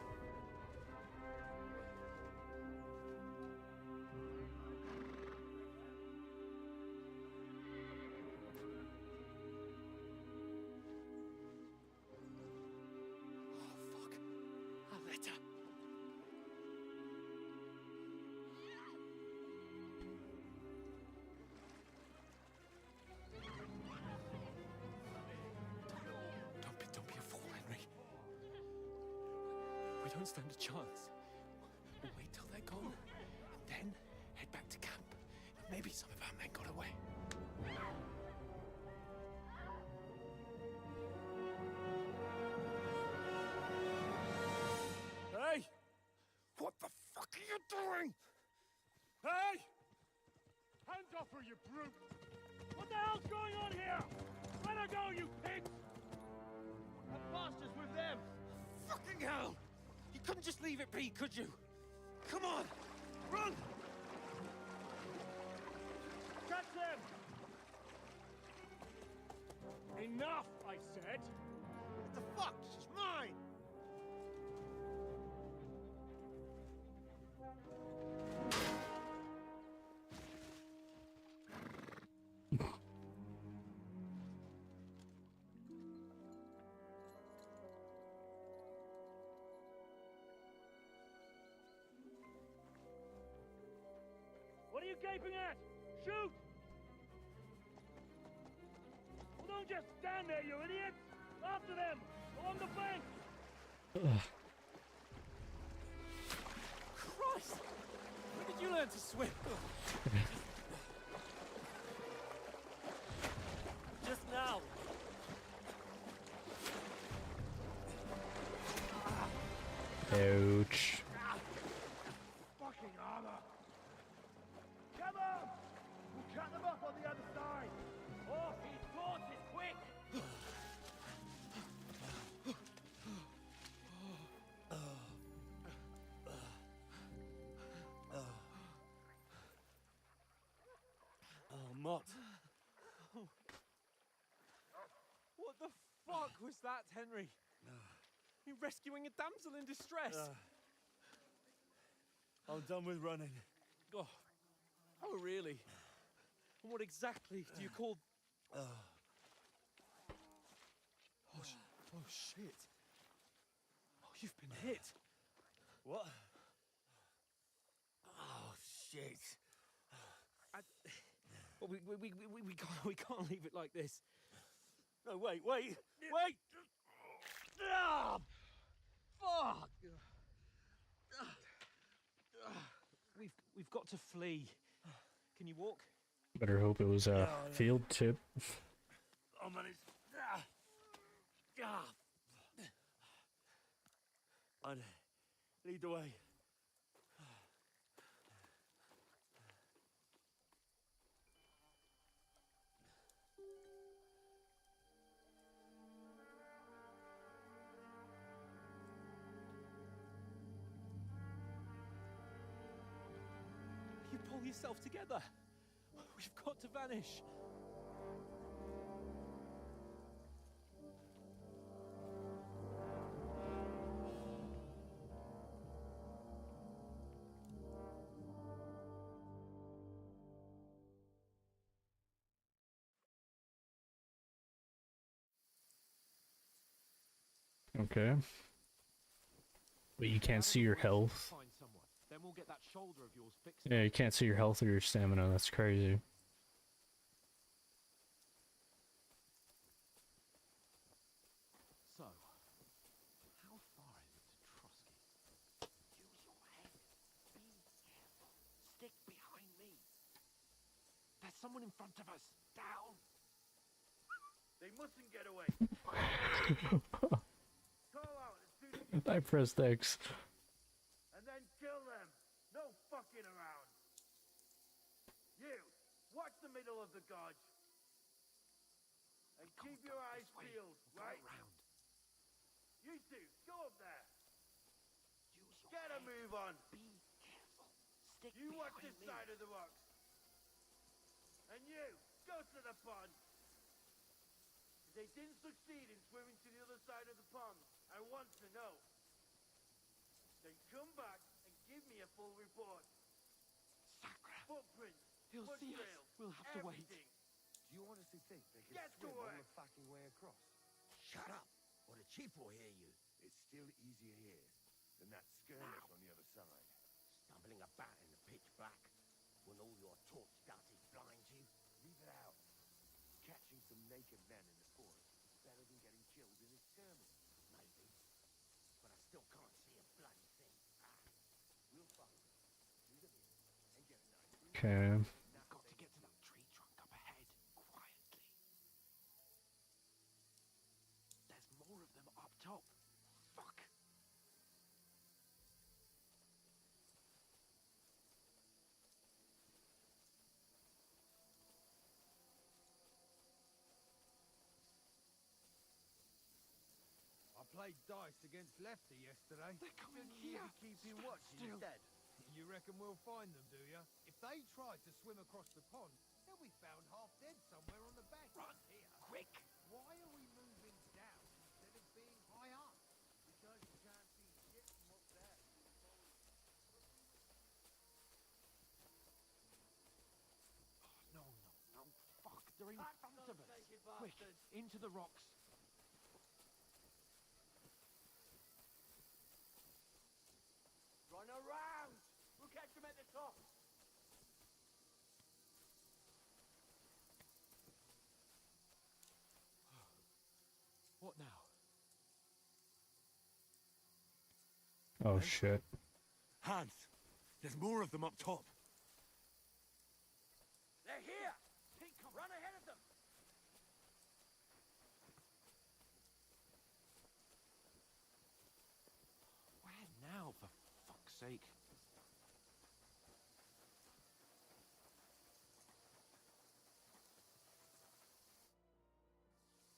Oh, fuck. A letter. Don't be a fool, Henry. We don't stand a chance. We'll wait till they're gone, and then head back to camp and Maybe some of our men got away. Hey! What the fuck are you doing? Hey! Hands off her, you brute! What the hell's going on here? Let her go, you pigs! That bastard's with them! Fucking hell! You couldn't just leave it be, could you? Come on! Run! Catch them! Enough, I said! What the fuck? She's mine! What are you gaping at? Shoot! Well, don't just stand there, you idiot! After them! Along the bank! Christ! When did you learn to swim? Just now! Ouch. Fucking armor! Come on! We'll cut them off on the other side! Off his horses, quick! Oh, Mott. What the fuck was that, Henry? You rescuing a damsel in distress? I'm done with running. Oh, really? And what exactly do you call... Oh, shit. Oh, you've been hit. What? Oh, shit. Well, we can't leave it like this. No, wait! Ah, fuck! We've got to flee. Can you walk? Better hope it was a field tip. I'll manage. I'd lead the way. You pull yourself together. We've got to vanish. Okay. But you can't see your health. Find someone. Then we'll get that shoulder of yours fixed. Yeah, you can't see your health or your stamina. That's crazy. So, how far is it to Trotsky? Use your head. Be careful. Stick behind me. There's someone in front of us. Down. They mustn't get away. Call out as soon as you I pressed X. and then kill them. No fucking around. You, watch the middle of the gorge. And keep your eyes peeled, right? You two, go up there. Get a move on. Be careful. Stick You watch behind this me. side of the rocks. And you, go to the pond. If they didn't succeed in swimming to the other side of the pond, I want to know. Then come back and give me a full report. Footprints, He'll foot see us. trails, We'll have to wait. everything. Do you honestly think they can Get to swim all work. the fucking way across? Shut up, or the chief will hear you. It's still easier here than that skirmish on the other side. Stumbling about in the pitch black when all your torch darted blind you. Leave it out. Catching some naked men in the forest is better than getting killed in a skirmish. Maybe. But I still can't see a bloody thing. We'll follow them to the middle and get a nice Okay. Got played dice against Lefty yesterday. They're coming Shouldn't you here. be keeping Stand watch still. instead? You reckon we'll find them, do you? If they tried to swim across the pond, they'll be found half dead somewhere on the bank. Run, here. quick. Why are we moving down instead of being high up? Because you can't see shit from up there. No. Fuck, they're in front of us. Quick, into the rocks. Run around! We'll catch them at the top. What now? Oh shit. Hans, there's more of them up top. They're here! Run ahead of them! Where now, for fuck's sake?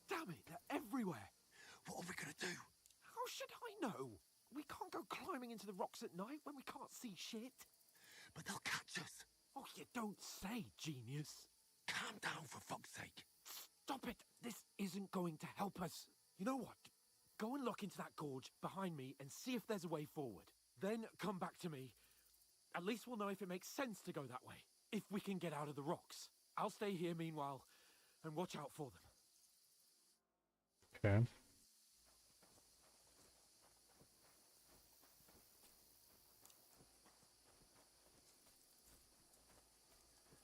Damn it, they're everywhere. What are we gonna do? How should I know? We can't go climbing into the rocks at night when we can't see shit. But they'll catch us. Oh, you don't say, genius. Calm down, for fuck's sake. Stop it. This isn't going to help us. You know what? Go and look into that gorge behind me and see if there's a way forward. Then come back to me. At least we'll know if it makes sense to go that way. If we can get out of the rocks. I'll stay here meanwhile and watch out for them. Okay.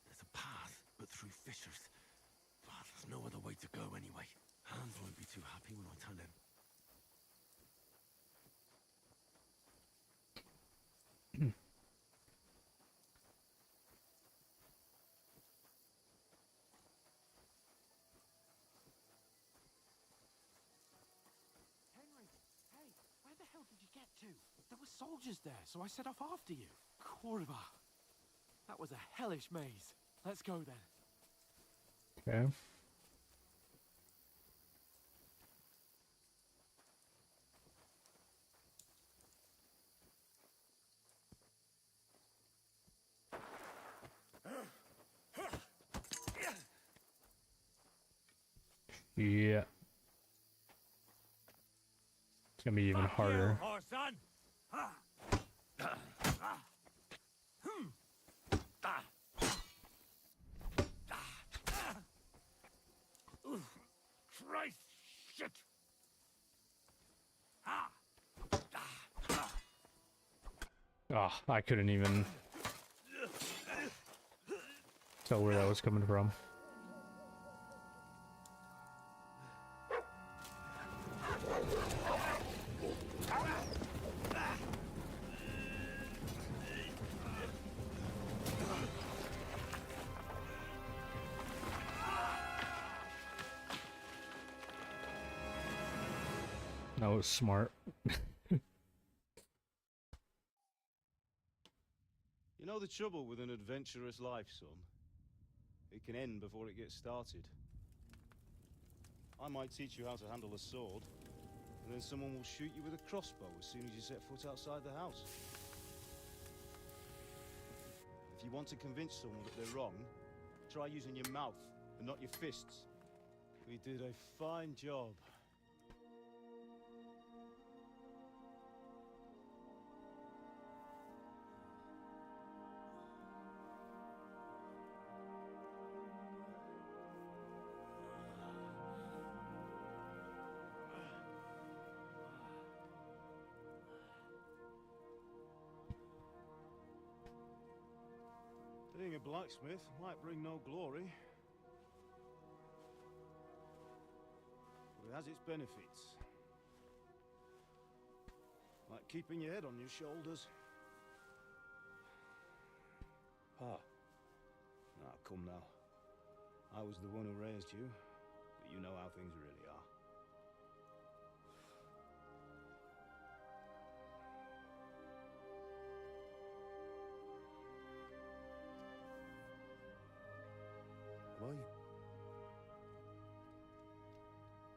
There's a path, but through fissures. Well, there's no other way to go anyway. Hans won't be too happy when I tell him. Henry, hey, where the hell did you get to? There were soldiers there, so I set off after you. Kurva. That was a hellish maze. Let's go then. Okay. Yeah. It's gonna be even harder. Horson! Christ, shit! Oh, I couldn't even tell where that was coming from. That was smart. You know the trouble with an adventurous life, son? It can end before it gets started. I might teach you how to handle a sword, and then someone will shoot you with a crossbow as soon as you set foot outside the house. If you want to convince someone that they're wrong, try using your mouth and not your fists. We did a fine job. Being a blacksmith might bring no glory, but it has its benefits. Like keeping your head on your shoulders. Ah. Ah, come now. I was the one who raised you, but you know how things really are.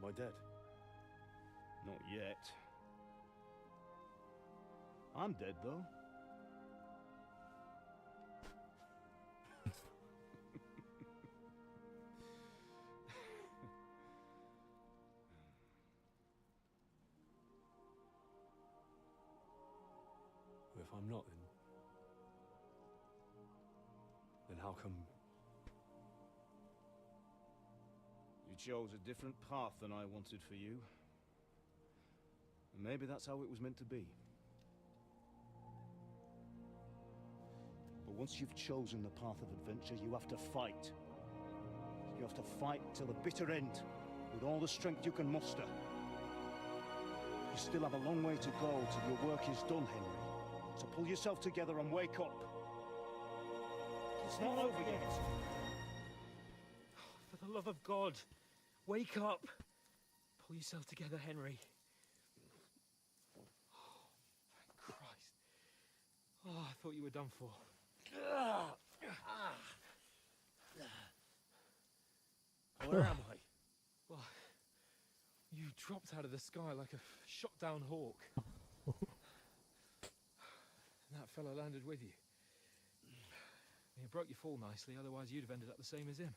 Am I dead? Not yet. I'm dead, though. If I'm not, then how come... You chose a different path than I wanted for you. And maybe that's how it was meant to be. But once you've chosen the path of adventure, you have to fight. You have to fight till the bitter end, with all the strength you can muster. You still have a long way to go till your work is done, Henry. So pull yourself together and wake up. It's not over yet. For the love of God, wake up. Pull yourself together, Henry. Oh, thank Christ. Oh, I thought you were done for. Where am I? Well, you dropped out of the sky like a shot-down hawk. And that fellow landed with you. He broke your fall nicely, otherwise you'd have ended up the same as him.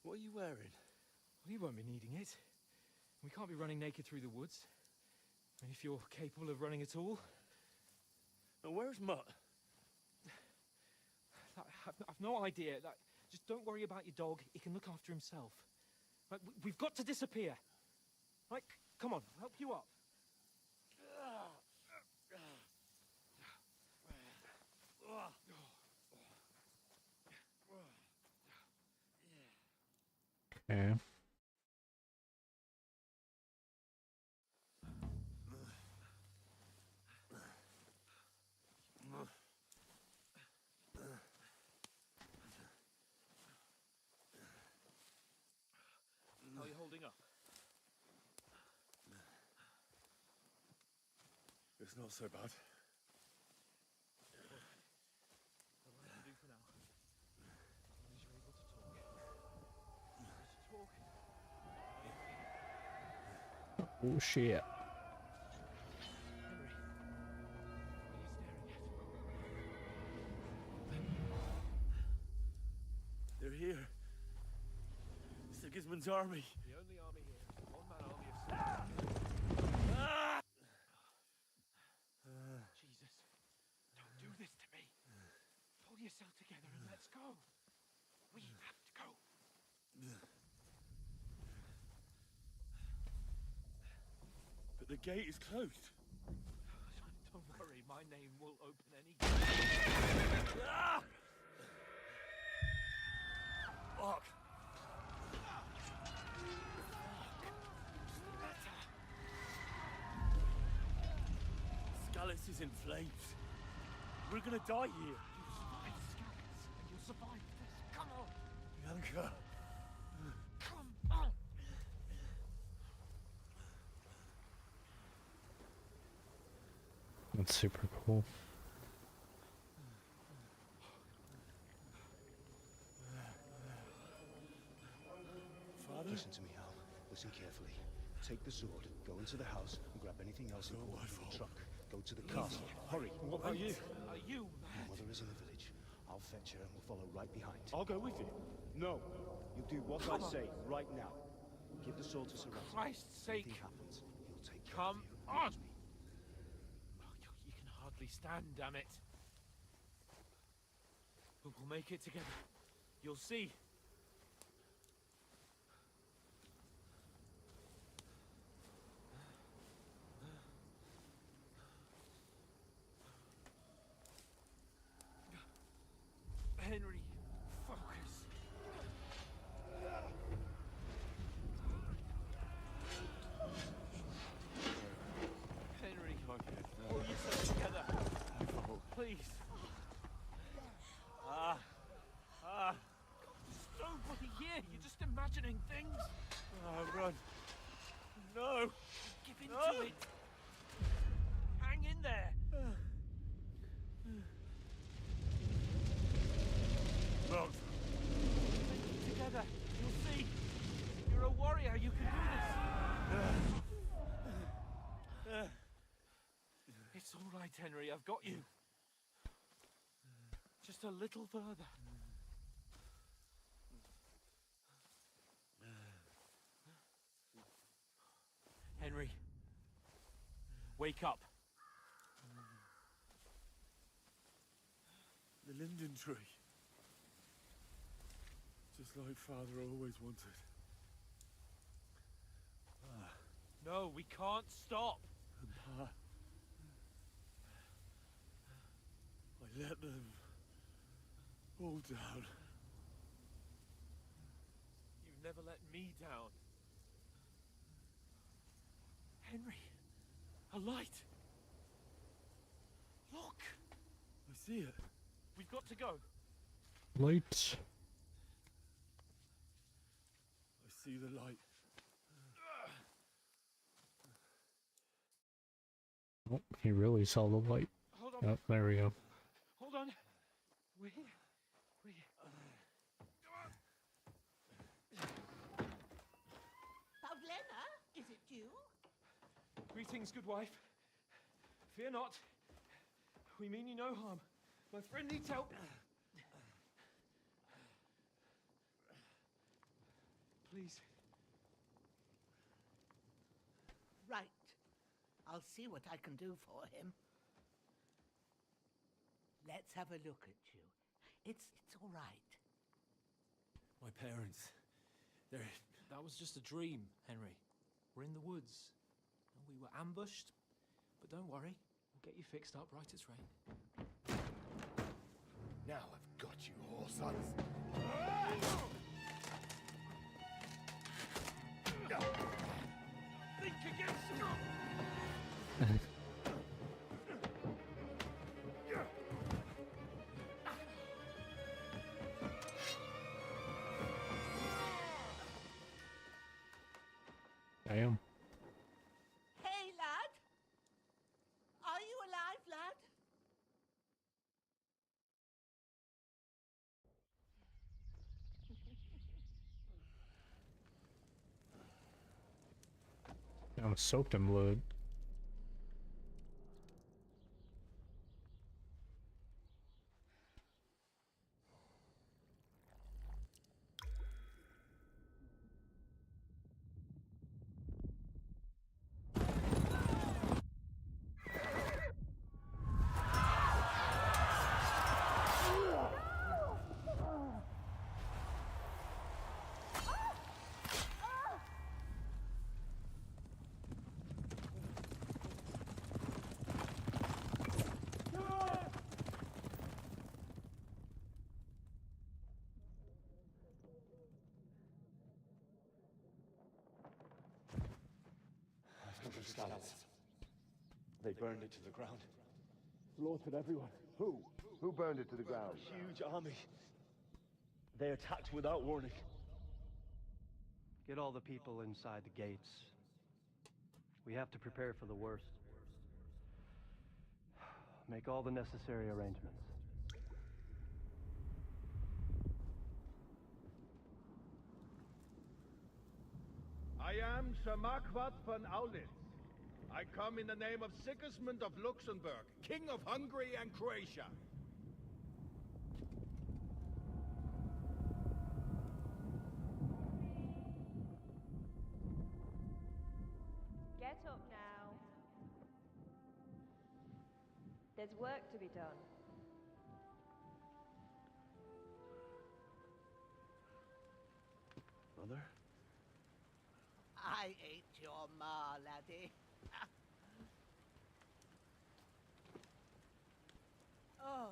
What are you wearing? Well, you won't be needing it. We can't be running naked through the woods. And if you're capable of running at all... And where's Mutt? I've no idea. Just don't worry about your dog. He can look after himself. Right, we've got to disappear. Right, come on, I'll help you up. Okay. How are you holding up? It's not so bad. What I can do for now, as long as you're able to talk. Oh shit. They're here. Sigismund's army. The only army here is a one-man army of soldiers. Jesus, don't do this to me. Pull yourself together and let's go. We have to go. But the gate is closed. Don't worry, my name will open any gate. Fuck. Scallis is in flames. We're gonna die here. You'll survive Scallis, and you'll survive this. Come on. Bianca. Come on. That's super cool. Father? Listen to me, Hal. Listen carefully. Take the sword, go into the house, and grab anything else important in the truck. Go to the castle. Hurry. What about you? Are you My mad? mother is in the village. I'll fetch her and we'll follow right behind. I'll go with you. No. You do what Come I on. say right now. Give the sword to Sarasa. Christ's sake. If anything happens, he'll take care Come of you. on. Promise me. Oh, you can hardly stand, damn it. But we'll make it together. You'll see. Henry, focus. Henry, pull yourself together. Please. There's nobody here. You're just imagining things. Run. No. Give in to it. Hang in there. Mount. Together. You'll see. You're a warrior. You can do It's all right, Henry. I've got you. Just a little further. Henry, wake up. The linden tree. Just like Father always wanted. No, we can't stop. And Pa, I let them all down. You've never let me down. Henry, a light. Look. I see it. We've got to go. Light. I see the light. Oh, he really saw the light. Hold on. Oh, there we go. Hold on. We're here. We're here. Pavlena, is it you? Greetings, good wife. Fear not. We mean you no harm. My friend needs help. Please. Right. I'll see what I can do for him. Let's have a look at you. It's all right. My parents. That was just a dream, Henry. We're in the woods. We were ambushed, but don't worry. We'll get you fixed up right as rain. Now I've got you, whore sons. Think again, son. I am. Hey, lad! Are you alive, lad? I'm soaked in blood. They burned it to the ground. Slaughtered everyone. Who? Who burned it to the ground? A huge army. They attacked without warning. Get all the people inside the gates. We have to prepare for the worst. Make all the necessary arrangements. I am Sir Marquardt von Aulitz. I come in the name of Sigismund of Luxembourg, King of Hungary and Croatia. Get up now. There's work to be done. Mother? I ain't your ma, laddie. Oh,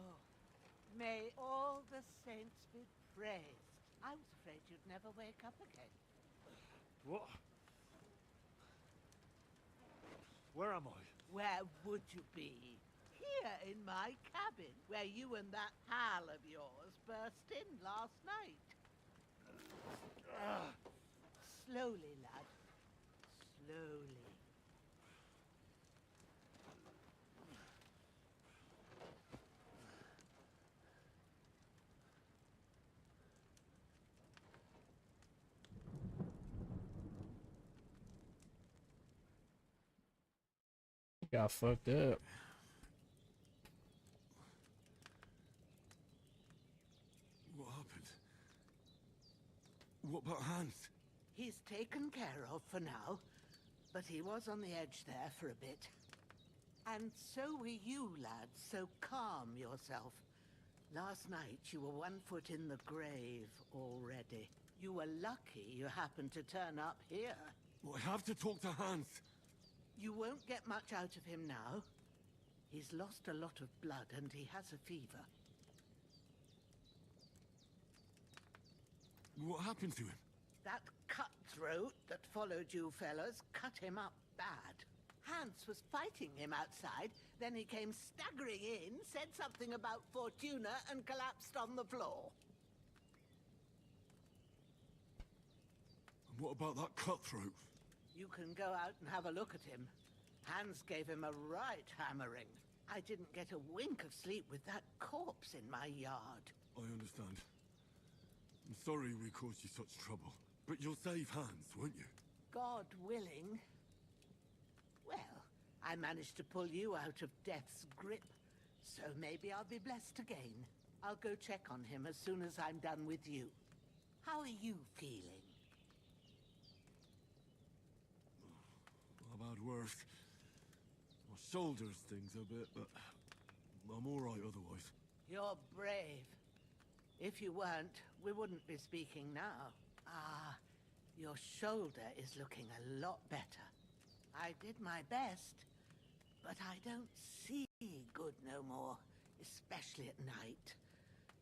may all the saints be praised. I was afraid you'd never wake up again. What? Where am I? Where would you be? Here in my cabin, where you and that pal of yours burst in last night. Slowly, lad. Slowly. Got fucked up. What about Hans? He's taken care of for now, but he was on the edge there for a bit. And so were you, lad, so calm yourself. Last night you were 1 foot in the grave already. You were lucky you happened to turn up here. Well, I have to talk to Hans. You won't get much out of him now. He's lost a lot of blood and he has a fever. What happened to him? That cutthroat that followed you fellas cut him up bad. Hans was fighting him outside, then he came staggering in, said something about Fortuna, and collapsed on the floor. And what about that cutthroat? You can go out and have a look at him. Hans gave him a right hammering. I didn't get a wink of sleep with that corpse in my yard. I understand. I'm sorry we caused you such trouble. But you'll save Hans, won't you? God willing. Well, I managed to pull you out of death's grip, so maybe I'll be blessed again. I'll go check on him as soon as I'm done with you. How are you feeling? I've had worse. My shoulder stings a bit, but I'm all right otherwise. You're brave. If you weren't, we wouldn't be speaking now. Ah, your shoulder is looking a lot better. I did my best, but I don't see good no more, especially at night.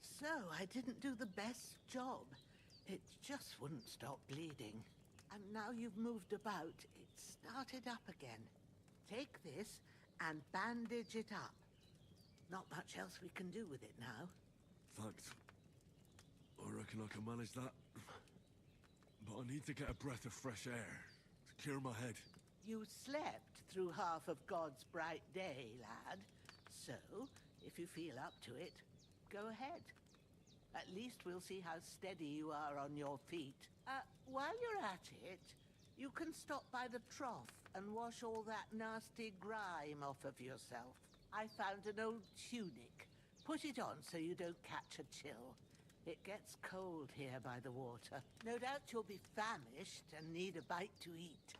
So I didn't do the best job. It just wouldn't stop bleeding. And now you've moved about, it started up again. Take this and bandage it up. Not much else we can do with it now. Thanks. I reckon I can manage that. But I need to get a breath of fresh air to clear my head. You slept through half of God's bright day, lad. So, if you feel up to it, go ahead. At least we'll see how steady you are on your feet. While you're at it, you can stop by the trough and wash all that nasty grime off of yourself. I found an old tunic. Put it on so you don't catch a chill. It gets cold here by the water. No doubt you'll be famished and need a bite to eat.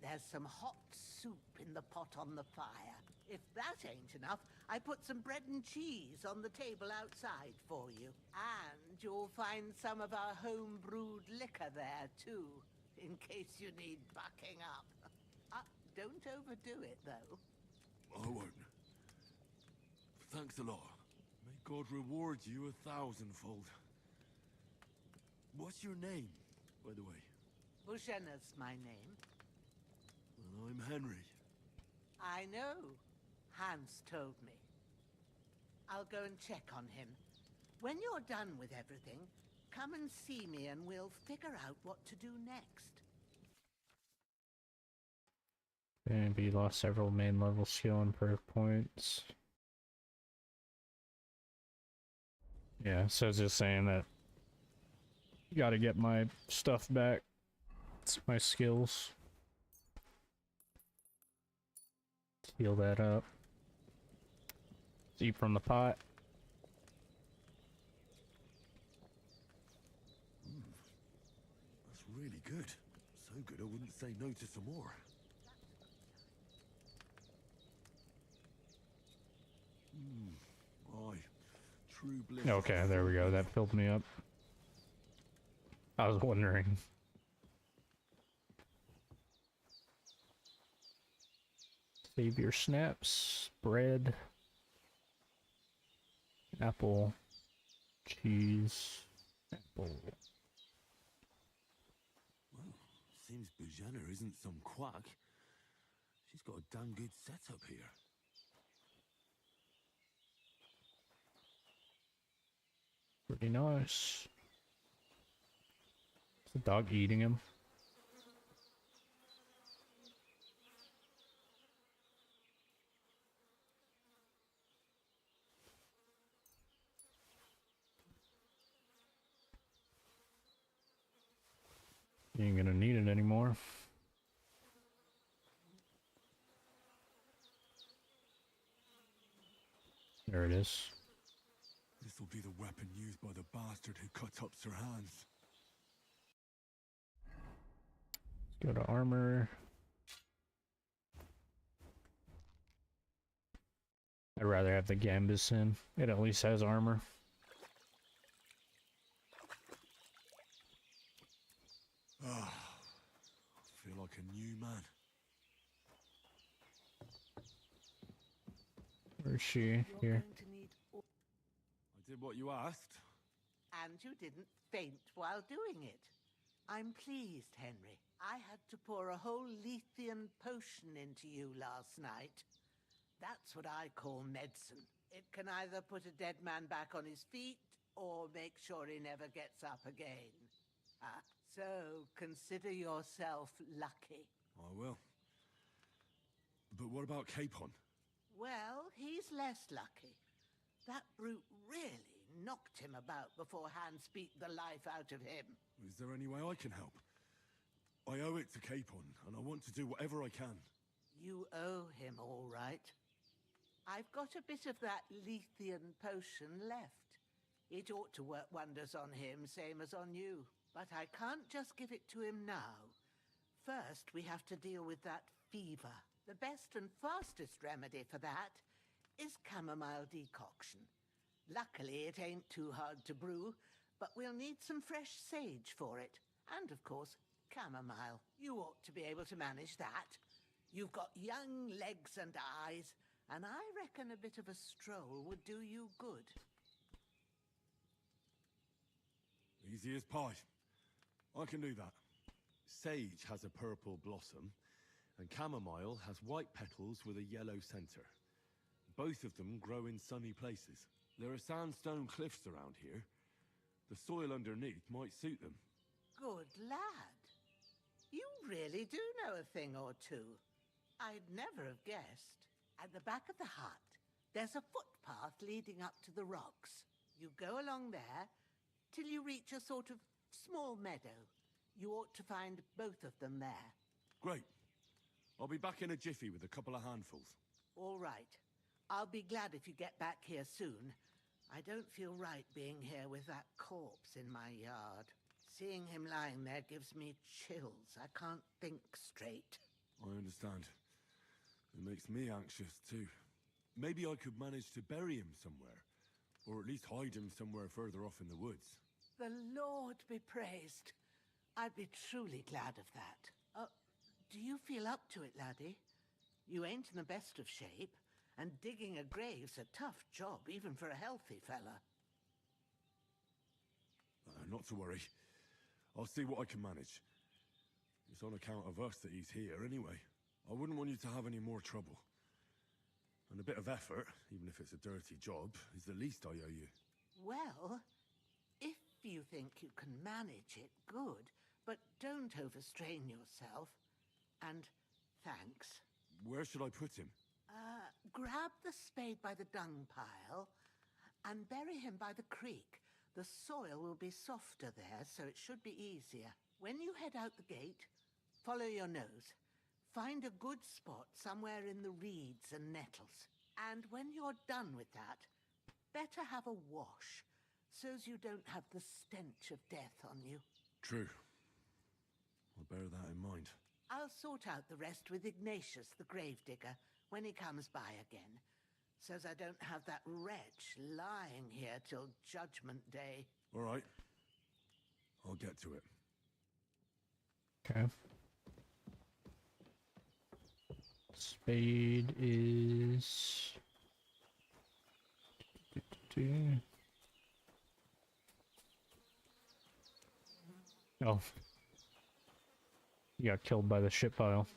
There's some hot soup in the pot on the fire. If that ain't enough, I put some bread and cheese on the table outside for you. And you'll find some of our home-brewed liquor there, too, in case you need bucking up. Don't overdo it, though. I won't. Thanks a lot. May God reward you 1,000-fold. What's your name, by the way? Bushenna's my name. Well, I'm Henry. I know. Hans told me. I'll go and check on him. When you're done with everything, come and see me and we'll figure out what to do next. Maybe you lost several main level skill and perk points. Yeah, so it's just saying that you gotta get my stuff back. It's my skills. Heal that up. Eat from the pot. That's really good. So good I wouldn't say no to some more. Aye. True bliss. Okay, there we go. That filled me up. I was wondering. Save your snaps. Bread. Apple. Cheese. Apple. Well, seems Bujana isn't some quack. She's got a damn good setup here. Pretty nice. Is the dog eating him? You ain't gonna need it anymore. There it is. This will be the weapon used by the bastard who cut up Sir Hans. Go to armor. I'd rather have the Gambus in. It at least has armor. Ah, I feel like a new man. Where's she? You're Here. going to need all... I did what you asked. And you didn't faint while doing it. I'm pleased, Henry. I had to pour a whole Lethean potion into you last night. That's what I call medicine. It can either put a dead man back on his feet, or make sure he never gets up again. So consider yourself lucky. I will. But what about Capon? Well, he's less lucky. That brute really knocked him about before Hans beat the life out of him. Is there any way I can help? I owe it to Capon, and I want to do whatever I can. You owe him, all right. I've got a bit of that Lethean potion left. It ought to work wonders on him, same as on you. But I can't just give it to him now. First, we have to deal with that fever. The best and fastest remedy for that is chamomile decoction. Luckily, it ain't too hard to brew, but we'll need some fresh sage for it. And, of course, chamomile. You ought to be able to manage that. You've got young legs and eyes, and I reckon a bit of a stroll would do you good. Easy as pie. I can do that. Sage has a purple blossom, and chamomile has white petals with a yellow center. Both of them grow in sunny places. There are sandstone cliffs around here. The soil underneath might suit them. Good lad. You really do know a thing or two. I'd never have guessed. At the back of the hut, there's a footpath leading up to the rocks. You go along there till you reach a sort of small meadow. You ought to find both of them there. Great. I'll be back in a jiffy with a couple of handfuls. All right. I'll be glad if you get back here soon. I don't feel right being here with that corpse in my yard. Seeing him lying there gives me chills. I can't think straight. I understand. It makes me anxious, too. Maybe I could manage to bury him somewhere. Or at least hide him somewhere further off in the woods. The Lord be praised. I'd be truly glad of that. Do you feel up to it, laddie? You ain't in the best of shape, and digging a grave's a tough job, even for a healthy fella. Not to worry. I'll see what I can manage. It's on account of us that he's here, anyway. I wouldn't want you to have any more trouble. And a bit of effort, even if it's a dirty job, is the least I owe you. Well, if you think you can manage it, good. But don't overstrain yourself. And thanks. Where should I put him? Grab the spade by the dung pile and bury him by the creek. The soil will be softer there, so it should be easier. When you head out the gate, follow your nose. Find a good spot somewhere in the reeds and nettles. And when you're done with that, better have a wash, so's you don't have the stench of death on you. True. I'll bear that in mind. I'll sort out the rest with Ignatius, the gravedigger, when he comes by again, so's I don't have that wretch lying here till Judgment Day. All right. I'll get to it. Okay. Spade is... Oh. You got killed by the ship pile.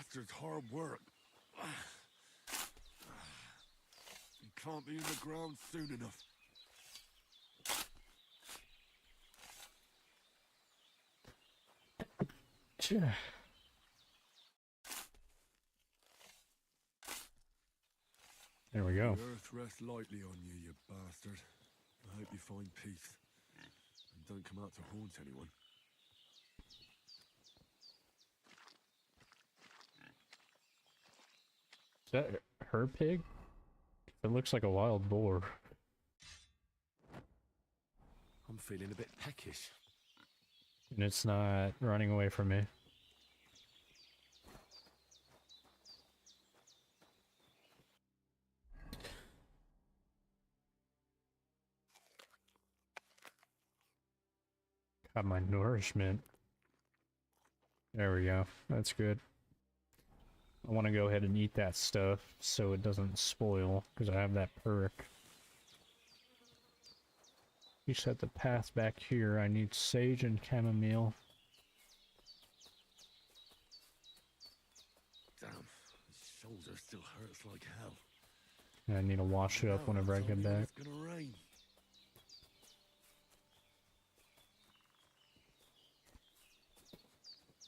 bastard's hard work. He can't be in the ground soon enough. There we go. The earth rests lightly on you, you bastard. I hope you find peace. And don't come out to haunt anyone. Is that her pig? It looks like a wild boar. I'm feeling a bit peckish. And it's not running away from me. Got my nourishment. There we go. That's good. I want to go ahead and eat that stuff so it doesn't spoil, because I have that perk. You set the path back here. I need sage and chamomile. Damn, his shoulder still hurts like hell. And I need to wash it up whenever I get back. It's gonna rain.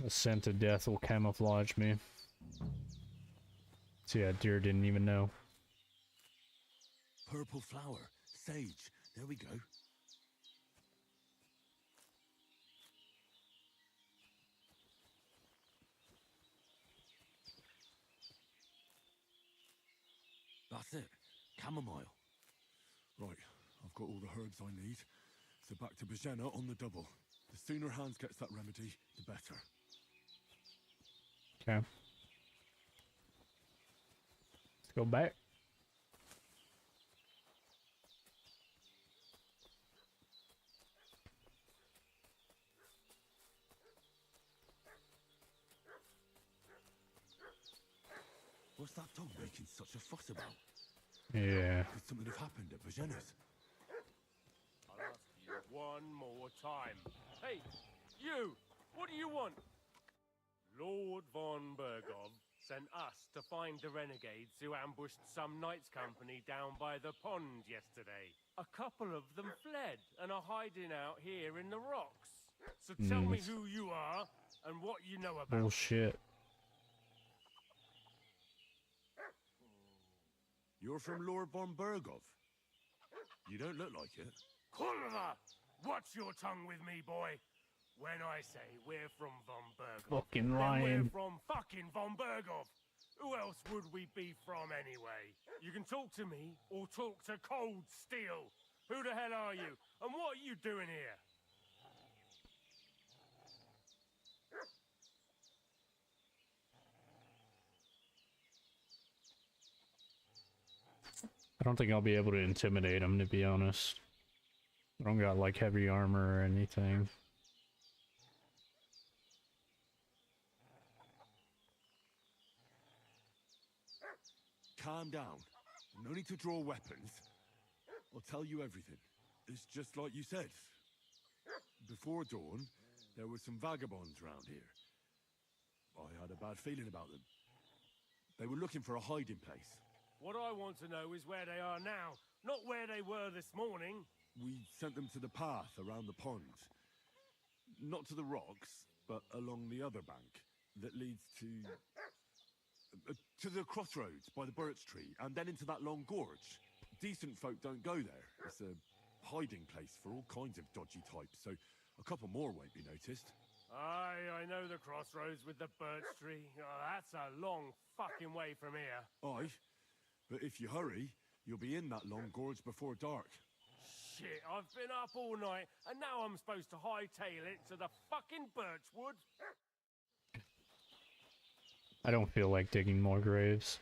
The scent of death will camouflage me. See, that deer didn't even know. Purple flower, sage. There we go. That's it. Chamomile. Right, I've got all the herbs I need. So back to Bajena on the double. The sooner Hans gets that remedy, the better. Okay. Let's go back. What's that dog making such a fuss about? Yeah. Could something have happened at Bajena's? I'll ask you one more time. Hey, you! What do you want? Lord von Bergov sent us to find the renegades who ambushed some knights' company down by the pond yesterday. A couple of them fled and are hiding out here in the rocks. So tell me who you are and what you know about. Bullshit. You're from Lord von Bergov. You don't look like it. Kurva! Watch your tongue with me, boy. When I say we're from von Bergov, Fucking then lying. we're from fucking von Bergov. Who else would we be from anyway? You can talk to me or talk to Cold Steel. Who the hell are you? And what are you doing here? I don't think I'll be able to intimidate him, to be honest. I don't got, like, heavy armor or anything. Calm down. No need to draw weapons. I'll tell you everything. It's just like you said. Before dawn, there were some vagabonds round here. I had a bad feeling about them. They were looking for a hiding place. What I want to know is where they are now, not where they were this morning. We sent them to the path around the pond. Not to the rocks, but along the other bank that leads to the crossroads by the birch tree, and then into that long gorge. Decent folk don't go there. It's a hiding place for all kinds of dodgy types, so a couple more won't be noticed. Aye, I know the crossroads with the birch tree. Oh, that's a long fucking way from here. Aye, but if you hurry, you'll be in that long gorge before dark. Shit, I've been up all night, and now I'm supposed to hightail it to the fucking birchwood? I don't feel like digging more graves.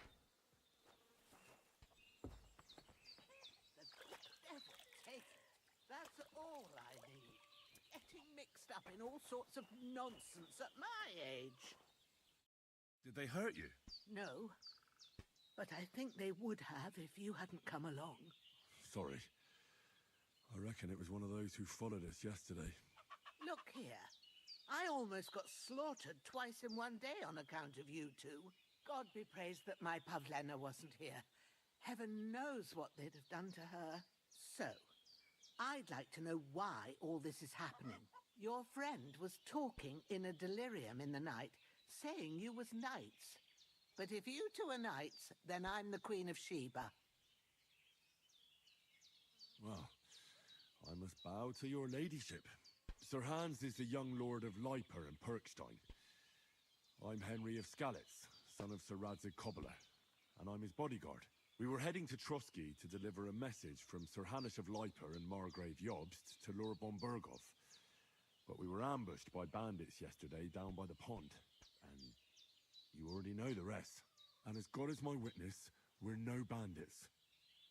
Take it. That's all I need. Getting mixed up in all sorts of nonsense at my age. Did they hurt you? No, but I think they would have if you hadn't come along. Sorry. I reckon it was one of those who followed us yesterday. Look here. I almost got slaughtered twice in one day on account of you two. God be praised that my Pavlena wasn't here. Heaven knows what they'd have done to her. So, I'd like to know why all this is happening. Your friend was talking in a delirium in the night, saying you was knights. But if you two are knights, then I'm the Queen of Sheba. Well, I must bow to your ladyship. Sir Hans is the young lord of Leiper and Perkstein. I'm Henry of Skalitz, son of Sir Radzig Kobyla, and I'm his bodyguard. We were heading to Trotsky to deliver a message from Sir Hanush of Leiper and Margrave Jobst to Lord Bombergov. But we were ambushed by bandits yesterday down by the pond, and you already know the rest. And as God is my witness, we're no bandits.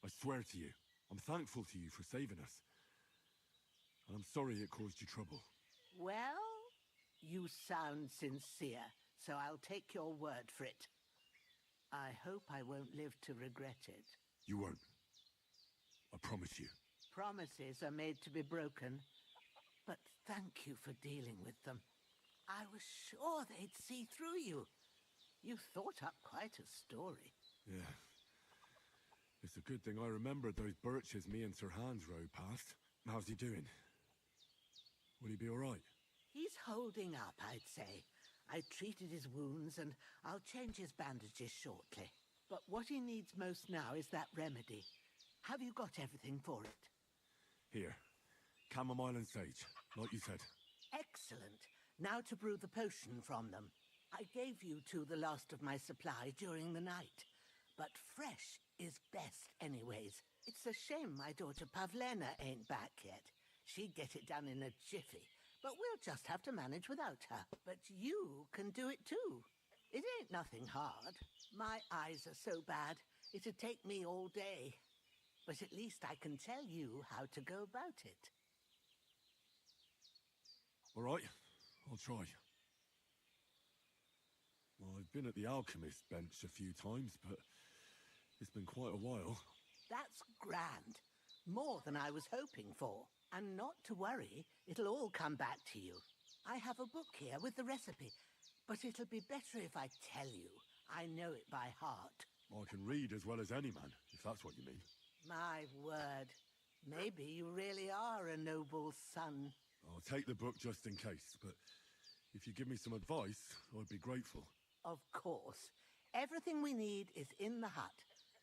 I swear to you, I'm thankful to you for saving us. And I'm sorry it caused you trouble. Well, you sound sincere, so I'll take your word for it. I hope I won't live to regret it. You won't. I promise you. Promises are made to be broken, but thank you for dealing with them. I was sure they'd see through you. You thought up quite a story. Yeah. It's a good thing I remembered those birches me and Sir Hans rode past. How's he doing? Will he be all right? He's holding up, I'd say. I treated his wounds and I'll change his bandages shortly. But what he needs most now is that remedy. Have you got everything for it? Here. Chamomile and sage, like you said. Excellent. Now to brew the potion from them. I gave you two the last of my supply during the night. But fresh is best anyways. It's a shame my daughter Pavlena ain't back yet. She'd get it done in a jiffy. But we'll just have to manage without her. But you can do it too. It ain't nothing hard. My eyes are so bad, it'd take me all day. But at least I can tell you how to go about it. All right, I'll try. Well, I've been at the alchemist bench a few times, but it's been quite a while. That's grand. More than I was hoping for. And not to worry, it'll all come back to you. I have a book here with the recipe, but it'll be better if I tell you. I know it by heart. I can read as well as any man, if that's what you mean. My word. Maybe you really are a noble son. I'll take the book just in case, but if you give me some advice, I'd be grateful. Of course. Everything we need is in the hut.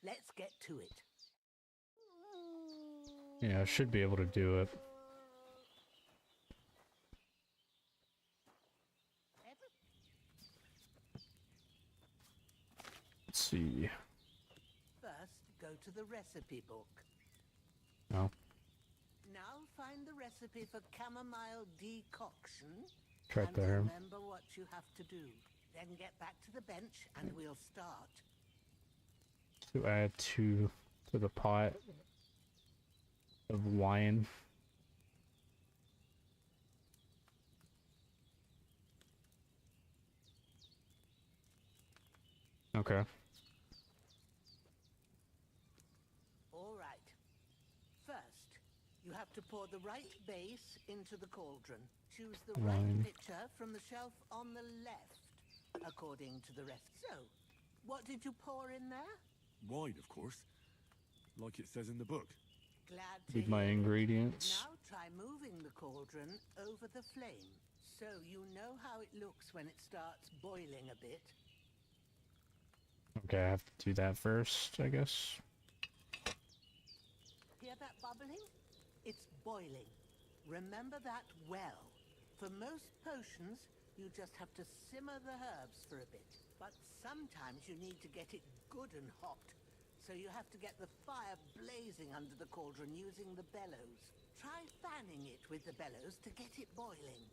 Let's get to it. Yeah, I should be able to do it. Let's see. First, go to the recipe book. No. Now find the recipe for chamomile decoction. It's right and there. Remember what you have to do. Then get back to the bench and we'll start. To add to the pot of wine. Okay. All right. First, you have to pour the right base into the cauldron. Choose the right Wine. pitcher from the shelf on the left, according to the rest. So, what did you pour in there? Wine, of course. Like it says in the book. Glad to Need my hear it. ingredients. Now try moving the cauldron over the flame, so you know how it looks when it starts boiling a bit. Okay, I have to do that first, I guess. Hear that bubbling? It's boiling. Remember that well. For most potions, you just have to simmer the herbs for a bit. But sometimes you need to get it good and hot. So you have to get the fire blazing under the cauldron using the bellows. Try fanning it with the bellows to get it boiling.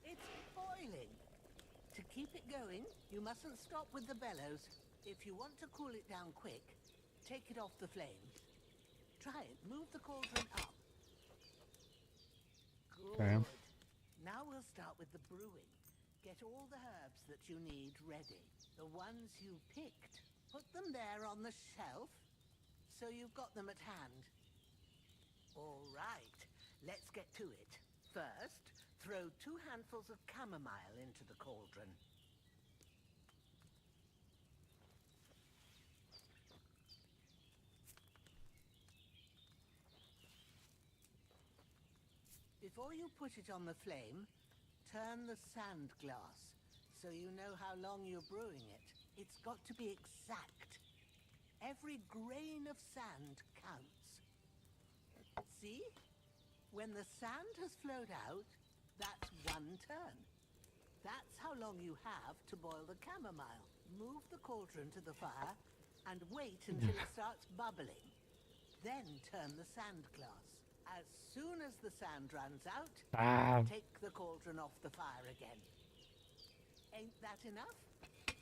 It's boiling. To keep it going, you mustn't stop with the bellows. If you want to cool it down quick, take it off the flames. Try it. Move the cauldron up. Good. Okay. Now we'll start with the brewing. Get all the herbs that you need ready. The ones you picked. Put them there on the shelf, so you've got them at hand. All right, let's get to it. First, Throw 2 handfuls of chamomile into the cauldron. Before you put it on the flame, turn the sand glass so you know how long you're brewing it. It's got to be exact. Every grain of sand counts. See? When the sand has flowed out, that's 1 turn. That's how long you have to boil the chamomile. Move the cauldron to the fire and wait until it starts bubbling. Then turn the sand glass. As soon as the sand runs out, take the cauldron off the fire again. Ain't that enough?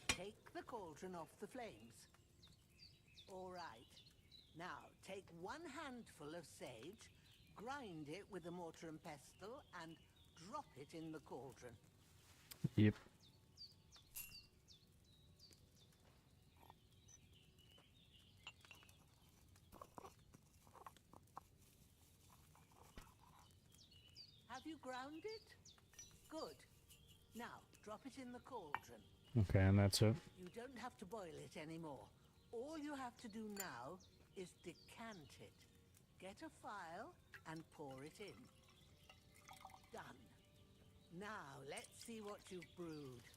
Take the cauldron off the flames. All right. Now, take 1 handful of sage, grind it with a mortar and pestle, and drop it in the cauldron. Yep. Have you ground it? Good. Now, drop it in the cauldron. Okay, and that's it. You don't have to boil it anymore. All you have to do now is decant it. Get a file and pour it in. Done. Now, let's see what you've brewed.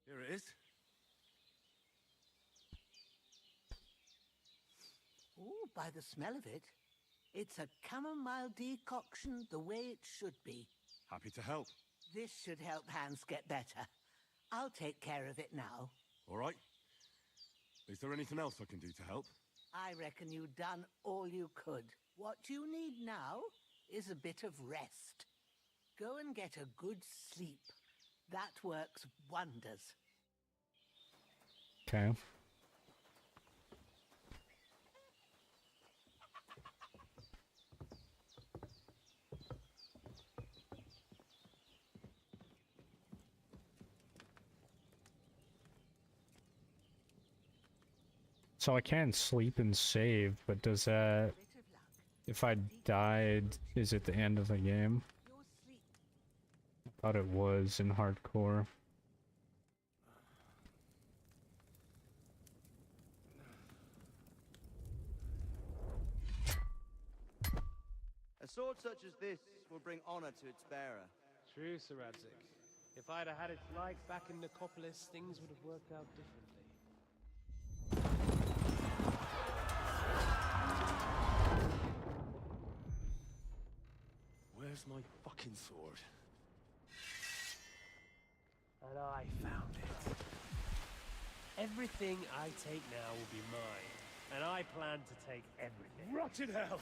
Here it is. Ooh, by the smell of it, it's a chamomile decoction the way it should be. Happy to help. This should help Hans get better. I'll take care of it now. All right. Is there anything else I can do to help? I reckon you've done all you could. What you need now is a bit of rest. Go and get a good sleep. That works wonders. Okay. So I can sleep and save, but does that... If I died, is it the end of the game? I thought it was in hardcore. A sword such as this will bring honor to its bearer. True, Sir Radzik. If I'd have had its like back in Nicopolis, things would have worked out differently. Where's my fucking sword? And I found it. Everything I take now will be mine, and I plan to take everything. Rotted hell!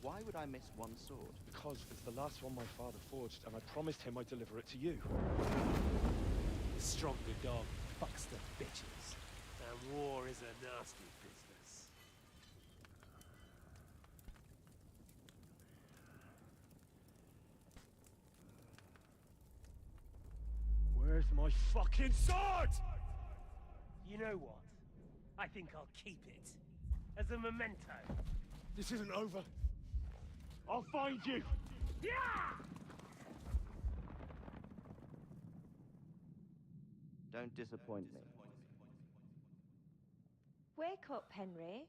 Why would I miss one sword? Because it's the last one my father forged, and I promised him I'd deliver it to you. The stronger dog fucks the bitches, and war is a nasty business. Where's my fucking sword? You know what? I think I'll keep it. As a memento. This isn't over. I'll find you! Yeah! Don't disappoint me. Wake up, Henry.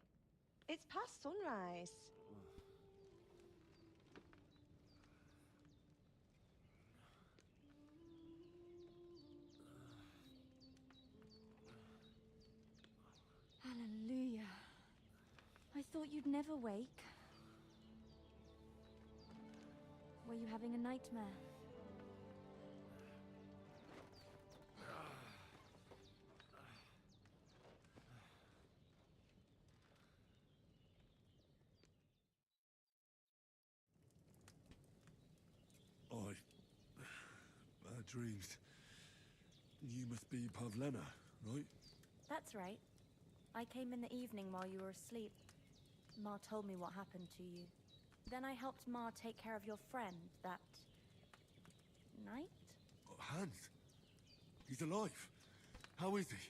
It's past sunrise. Hallelujah. I thought you'd never wake. Were you having a nightmare? I dreamed. You must be Pavlena, right? That's right. I came in the evening while you were asleep. Ma told me what happened to you. Then I helped Ma take care of your friend that night? Hans. He's alive. How is he?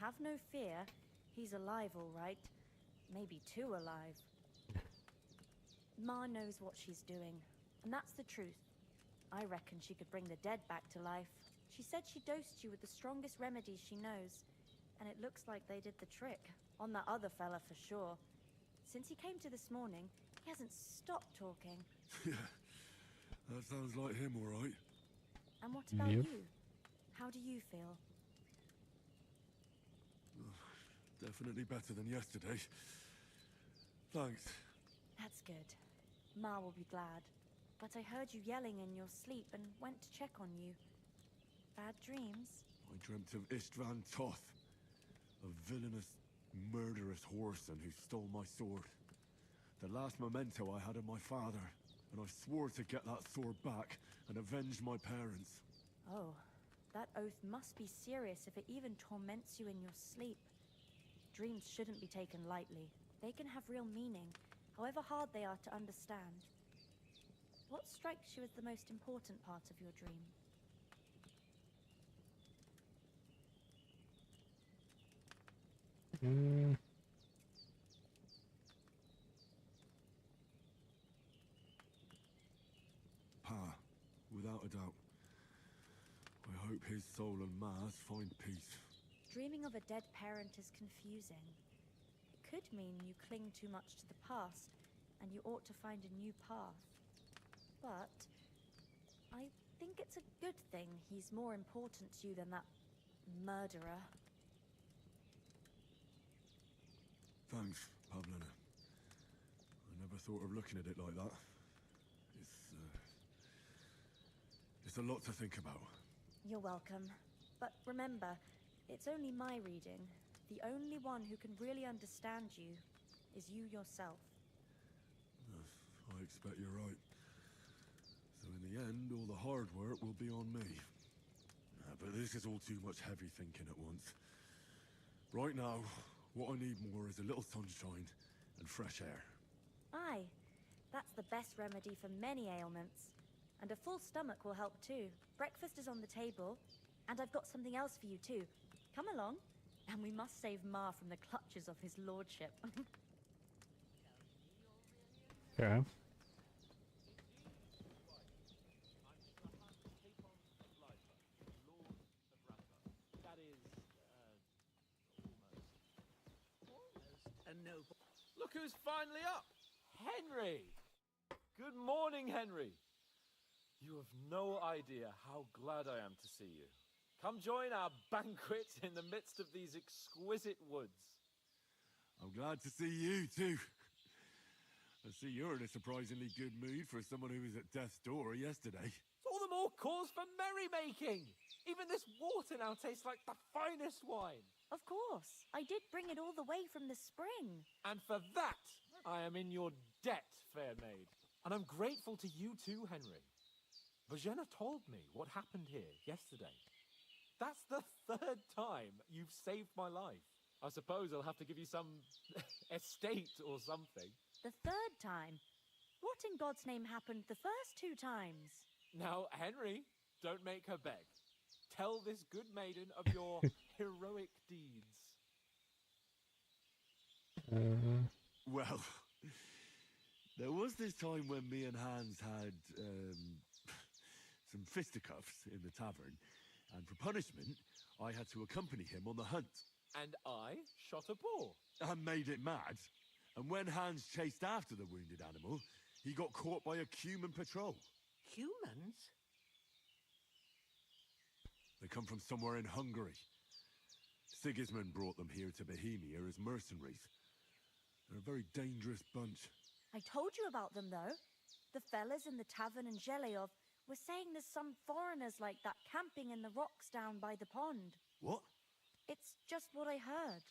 Have no fear. He's alive, all right. Maybe too alive. Ma knows what she's doing, and that's the truth. I reckon she could bring the dead back to life. She said she dosed you with the strongest remedies she knows, and it looks like they did the trick. On that other fella for sure. Since he came to this morning, he hasn't stopped talking. Yeah, that sounds like him, all right. And what about Yep. you? How do you feel? Definitely better than yesterday. Thanks. That's good. Ma will be glad. But I heard you yelling in your sleep and went to check on you. Bad dreams? I dreamt of Istvan Toth, a villainous, murderous whoreson who stole my sword. The last memento I had of my father, and I swore to get that sword back and avenge my parents. Oh, that oath must be serious if it even torments you in your sleep. Dreams shouldn't be taken lightly. They can have real meaning, however hard they are to understand. What strikes you as the most important part of your dream? Pa, without a doubt. I hope his soul and Ma's find peace. Dreaming of a dead parent is confusing. It could mean you cling too much to the past, and you ought to find a new path. But I think it's a good thing he's more important to you than that murderer. Thanks, Pavlina. I never thought of looking at it like that. It's a lot to think about. You're welcome. But remember, it's only my reading. The only one who can really understand you is you yourself. I expect you're right. So in the end, all the hard work will be on me. But this is all too much heavy thinking at once. Right now, what I need more is a little sunshine and fresh air. Aye, that's the best remedy for many ailments. And a full stomach will help too. Breakfast is on the table, and I've got something else for you too. Come along, and we must save Ma from the clutches of his lordship. Okay. A noble. Look who's finally up! Henry! Good morning, Henry! You have no idea how glad I am to see you. Come join our banquet in the midst of these exquisite woods. I'm glad to see you too. I see you're in a surprisingly good mood for someone who was at death's door yesterday. It's all the more cause for merrymaking! Even this water now tastes like the finest wine. Of course, I did bring it all the way from the spring. And for that, I am in your debt, fair maid. And I'm grateful to you too, Henry. Bojena told me what happened here yesterday. That's the third time you've saved my life. I suppose I'll have to give you some estate or something. The third time? What in God's name happened the first two times? Now, Henry, don't make her beg. Tell this good maiden of your heroic deeds. Well, there was this time when me and Hans had some fisticuffs in the tavern, and for punishment, I had to accompany him on the hunt. And I shot a boar. And made it mad. And when Hans chased after the wounded animal, he got caught by a human patrol. Humans? They come from somewhere in Hungary. Sigismund brought them here to Bohemia as mercenaries. They're a very dangerous bunch. I told you about them, though. The fellas in the tavern in Zheleyov were saying there's some foreigners like that camping in the rocks down by the pond. What? It's just what I heard.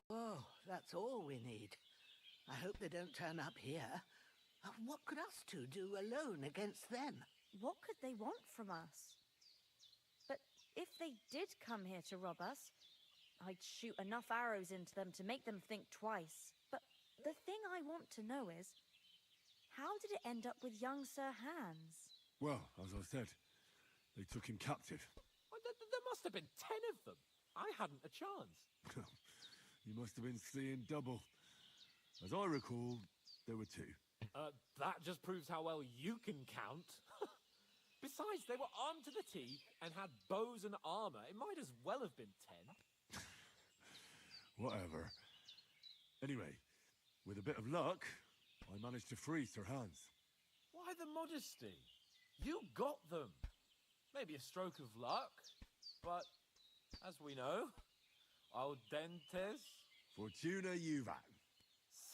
Whoa, that's all we need. I hope they don't turn up here. What could us two do alone against them? What could they want from us? But if they did come here to rob us, I'd shoot enough arrows into them to make them think twice. But the thing I want to know is, how did it end up with young Sir Hans? Well, as I said, They took him captive. Well, there must have been 10 of them. I hadn't a chance. You must have been seeing double. As I recall, there were 2. That just proves how well you can count. Besides, they were armed to the teeth and had bows and armor. It might as well have been 10. Whatever. Anyway, with a bit of luck, I managed to free Sir Hans. Why the modesty? You got them. Maybe a stroke of luck, but as we know, al dentes. Fortuna juvat.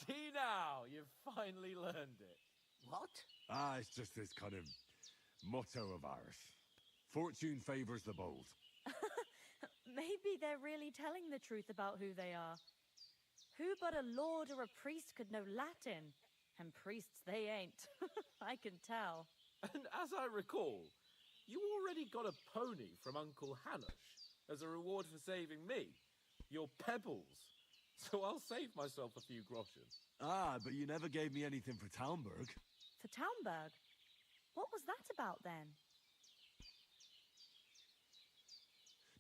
See now, you've finally learned it. What? It's just this kind of motto of ours. Fortune favors the bold. Maybe they're really telling the truth about who they are. Who but a lord or a priest could know Latin? And priests they ain't. I can tell. And as I recall, you already got a pony from Uncle Hanush as a reward for saving me. Your pebbles. So I'll save myself a few groschen. But you never gave me anything for Talmberg. For Talmberg? What was that about then?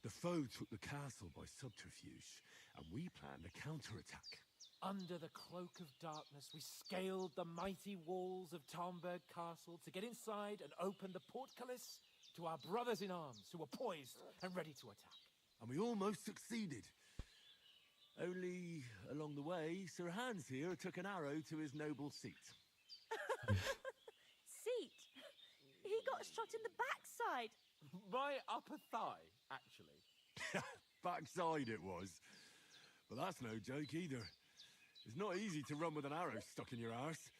The foe took the castle by subterfuge, and we planned a counterattack. Under the cloak of darkness, we scaled the mighty walls of Talmberg Castle to get inside and open the portcullis to our brothers in arms who were poised and ready to attack. And we almost succeeded. Only, along the way, Sir Hans here took an arrow to his noble seat. Seat? He got shot in the backside. My upper thigh, actually. Backside it was. But that's no joke either. It's not easy to run with an arrow stuck in your arse.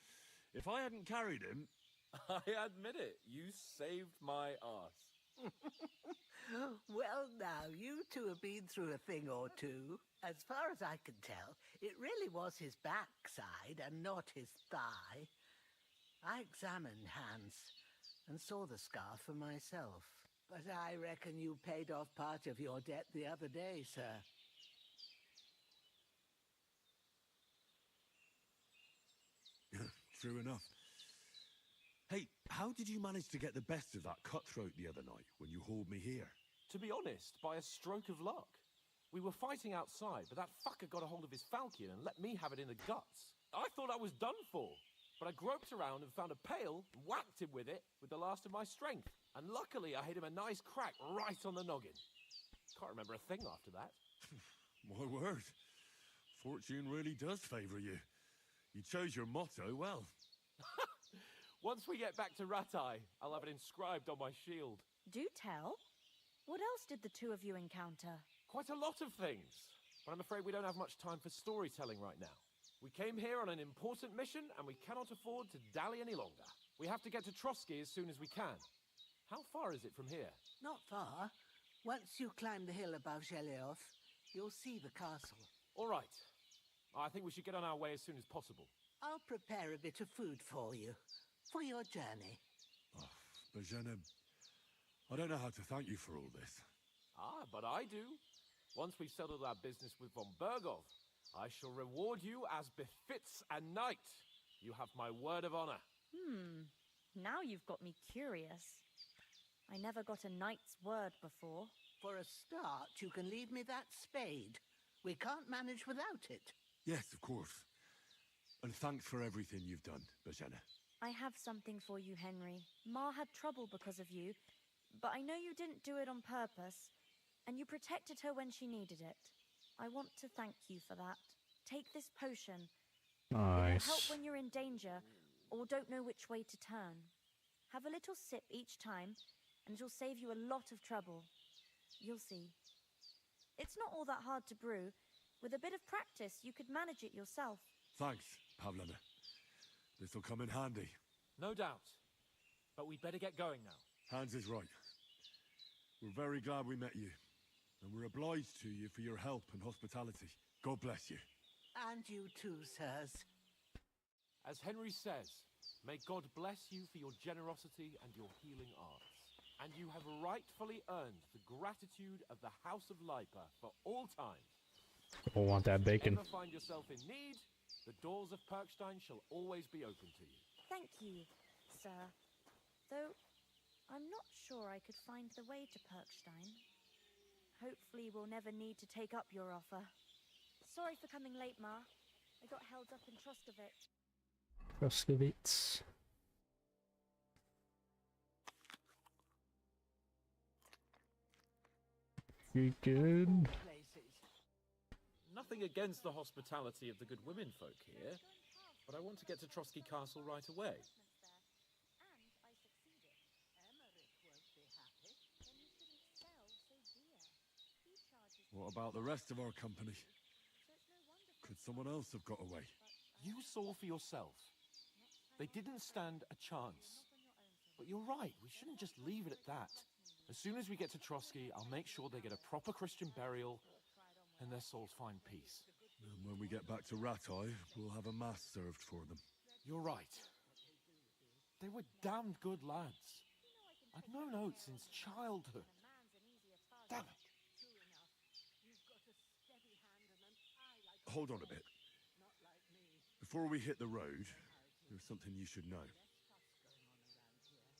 If I hadn't carried him... I admit it, you saved my arse. Well, now, you two have been through a thing or two. As far as I can tell, it really was his backside and not his thigh. I examined Hans and saw the scar for myself. But I reckon you paid off part of your debt the other day, sir. True enough. Hey, how did you manage to get the best of that cutthroat the other night when you hauled me here? To be honest, by a stroke of luck. We were fighting outside, but that fucker got a hold of his falchion and let me have it in the guts. I thought I was done for, but I groped around and found a pail and whacked him with it with the last of my strength. And luckily, I hit him a nice crack right on the noggin. Can't remember a thing after that. My word. Fortune really does favour you. You chose your motto well. Once we get back to Ratai, I'll have it inscribed on my shield. Do tell. What else did the two of you encounter? Quite a lot of things, but I'm afraid we don't have much time for storytelling right now. We came here on an important mission, and we cannot afford to dally any longer. We have to get to Trotsky as soon as we can. How far is it from here? Not far. Once you climb the hill above Zhelioth, you'll see the castle. All right. I think we should get on our way as soon as possible. I'll prepare a bit of food for you, for your journey. Oh, Bozhena, I don't know how to thank you for all this. But I do. Once we've settled our business with von Bergov, I shall reward you as befits a knight. You have my word of honor. Now you've got me curious. I never got a knight's word before. For a start, you can leave me that spade. We can't manage without it. Yes, of course. And thanks for everything you've done, Bozhena. I have something for you, Henry. Ma had trouble because of you, but I know you didn't do it on purpose, and you protected her when she needed it. I want to thank you for that. Take this potion. Nice. It'll help when you're in danger or don't know which way to turn. Have a little sip each time, and it'll save you a lot of trouble. You'll see. It's not all that hard to brew. With a bit of practice, you could manage it yourself. Thanks, Pavlena. This'll come in handy. No doubt. But we'd better get going now. Hans is right. We're very glad we met you. And we're obliged to you for your help and hospitality. God bless you. And you too, sirs. As Henry says, may God bless you for your generosity and your healing arts. And you have rightfully earned the gratitude of the House of Lipa for all time. I want that bacon. If you ever find yourself in need, the doors of Perkstein shall always be open to you. Thank you, sir. Though, I'm not sure I could find the way to Perkstein. Hopefully we'll never need to take up your offer. Sorry for coming late, Ma. I got held up in Troskovich. Troskovitz. You good? Nothing against the hospitality of the good women folk here, but I want to get to Trotsky Castle right away. What about the rest of our company? Could someone else have got away? You saw for yourself. They didn't stand a chance. But you're right, we shouldn't just leave it at that. As soon as we get to Trotsky, I'll make sure they get a proper Christian burial and their souls find peace. And when we get back to Ratai, we'll have a mass served for them. You're right. They were damned good lads. I've known Oates since childhood. Damn it. Hold on a bit. Before we hit the road, there's something you should know.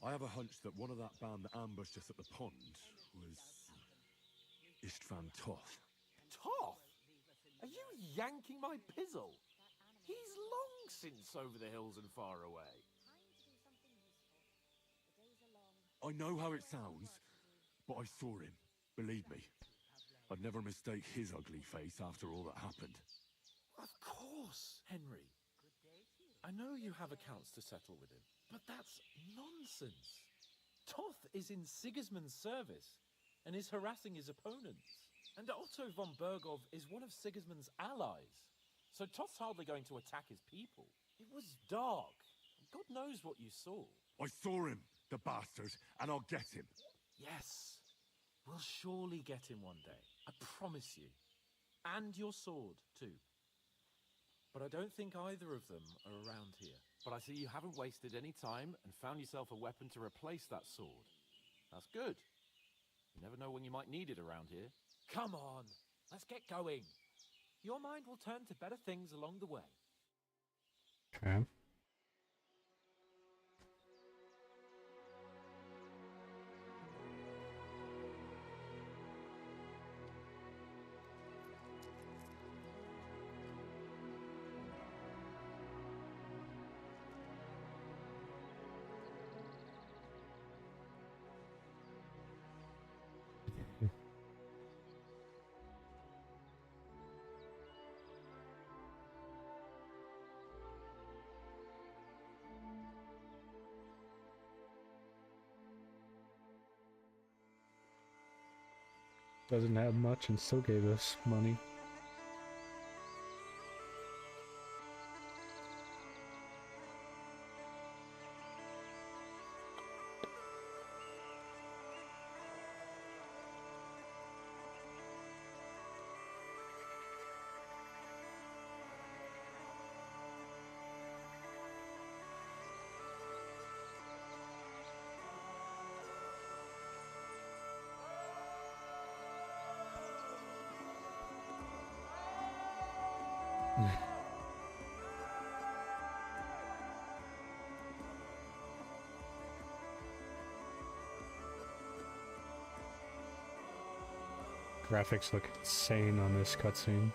I have a hunch that one of that band that ambushed us at the pond was Istvan Toth. Toth? Are you yanking my pizzle? He's long since over the hills and far away. I know how it sounds, but I saw him. Believe me. I'd never mistake his ugly face after all that happened. Of course, Henry. I know you have accounts to settle with him, but that's nonsense. Toth is in Sigismund's service and is harassing his opponents. And Otto von Bergov is one of Sigismund's allies. So Toth's hardly going to attack his people. It was dark. God knows what you saw. I saw him, the bastard, and I'll get him. Yes. We'll surely get him one day. I promise you. And your sword, too. But I don't think either of them are around here. But I see you haven't wasted any time and found yourself a weapon to replace that sword. That's good. You never know when you might need it around here. Come on, let's get going. Your mind will turn to better things along the way. Okay. Doesn't have much and still gave us money. Graphics look insane on this cutscene.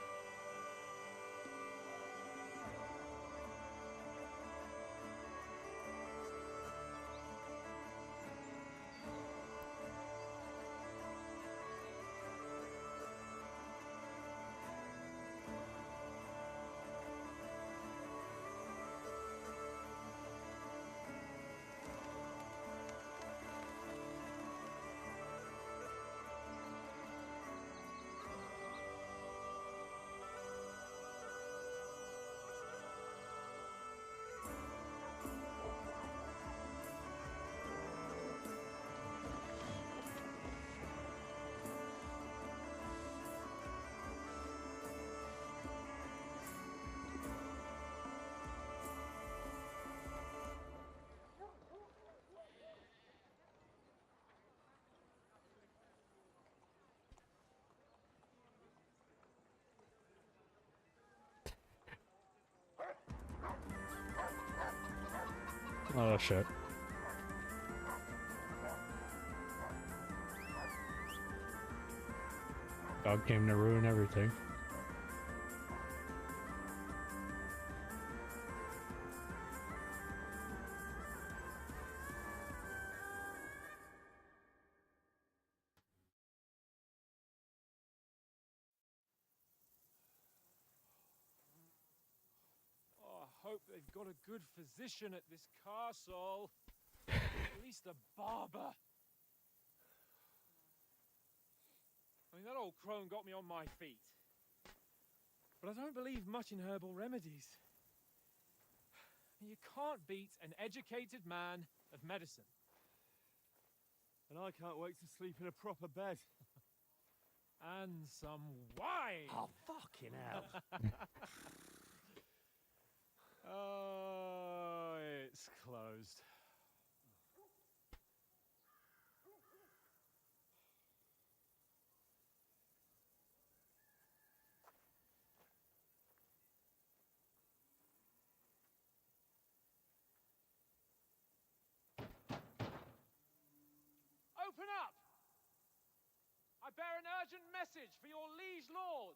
Oh shit. dog came to ruin everything. Oh, I hope they've got a good physician at this castle. At least a barber. I mean, that old crone got me on my feet. But I don't believe much in herbal remedies. You can't beat an educated man of medicine. And I can't wait to sleep in a proper bed. And some wine! Oh, fucking hell. Oh, it's closed. Open up! I bear an urgent message for your liege lord.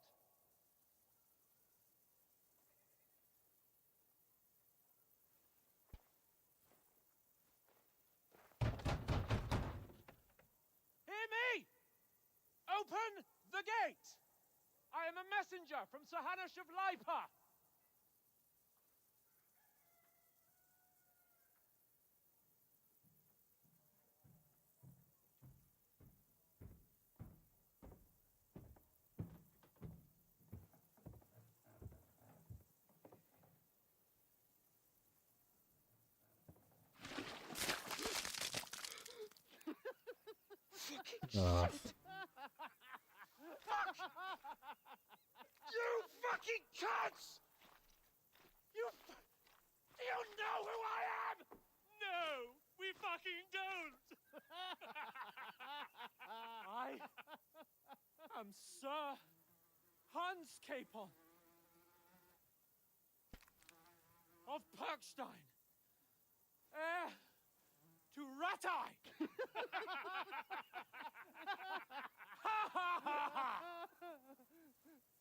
Hear me! Open the gate! I am a messenger from Sir Hanush of Lipa. Uh, You fucking cunts! Do you know who I am? No, we fucking don't. I am Sir Hans Capon of Perkstein, heir to Ratai.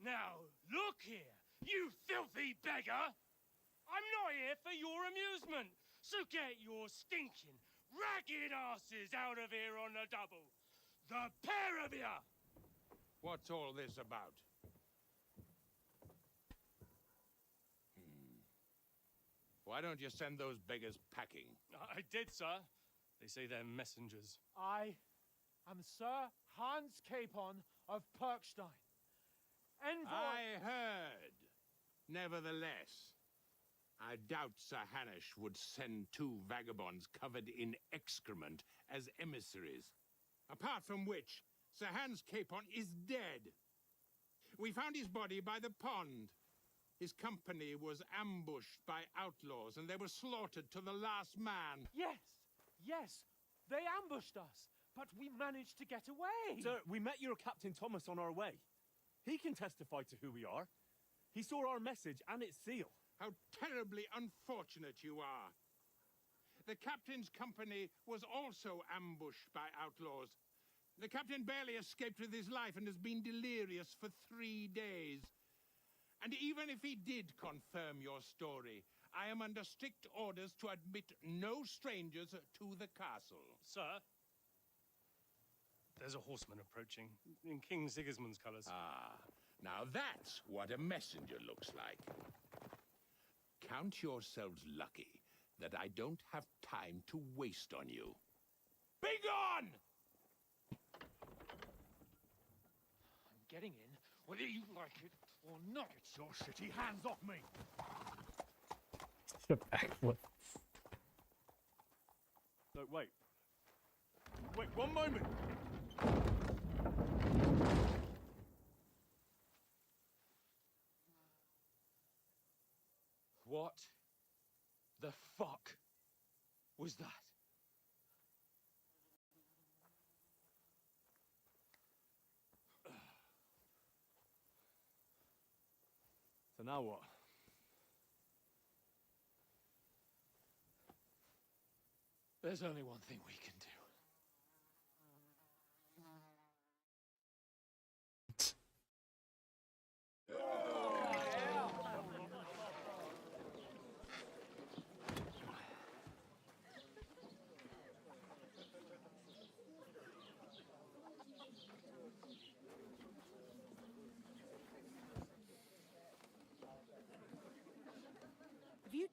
Now, look here, you filthy beggar! I'm not here for your amusement, so get your stinking, ragged asses out of here on the double. The pair of you! What's all this about? Why don't you send those beggars packing? I did, sir. They say they're messengers. I am Sir Hans Capon of Perkstein. Envoy... I heard. Nevertheless, I doubt Sir Hanush would send two vagabonds covered in excrement as emissaries. Apart from which, Sir Hans Capon is dead. We found his body by the pond. His company was ambushed by outlaws, and they were slaughtered to the last man. Yes, they ambushed us, but we managed to get away. Sir, we met your Captain Thomas on our way. He can testify to who we are. He saw our message and its seal. How terribly unfortunate you are. The captain's company was also ambushed by outlaws. The captain barely escaped with his life and has been delirious for 3 days. And even if he did confirm your story, I am under strict orders to admit no strangers to the castle. Sir, there's a horseman approaching in King Sigismund's colours. Ah, now that's what a messenger looks like. Count yourselves lucky that I don't have time to waste on you. Be gone! I'm getting in, whether you like it or not. Get your shitty hands off me! the backflip. No, wait. Wait, one moment! What the fuck was that? So now what? There's only one thing we can do.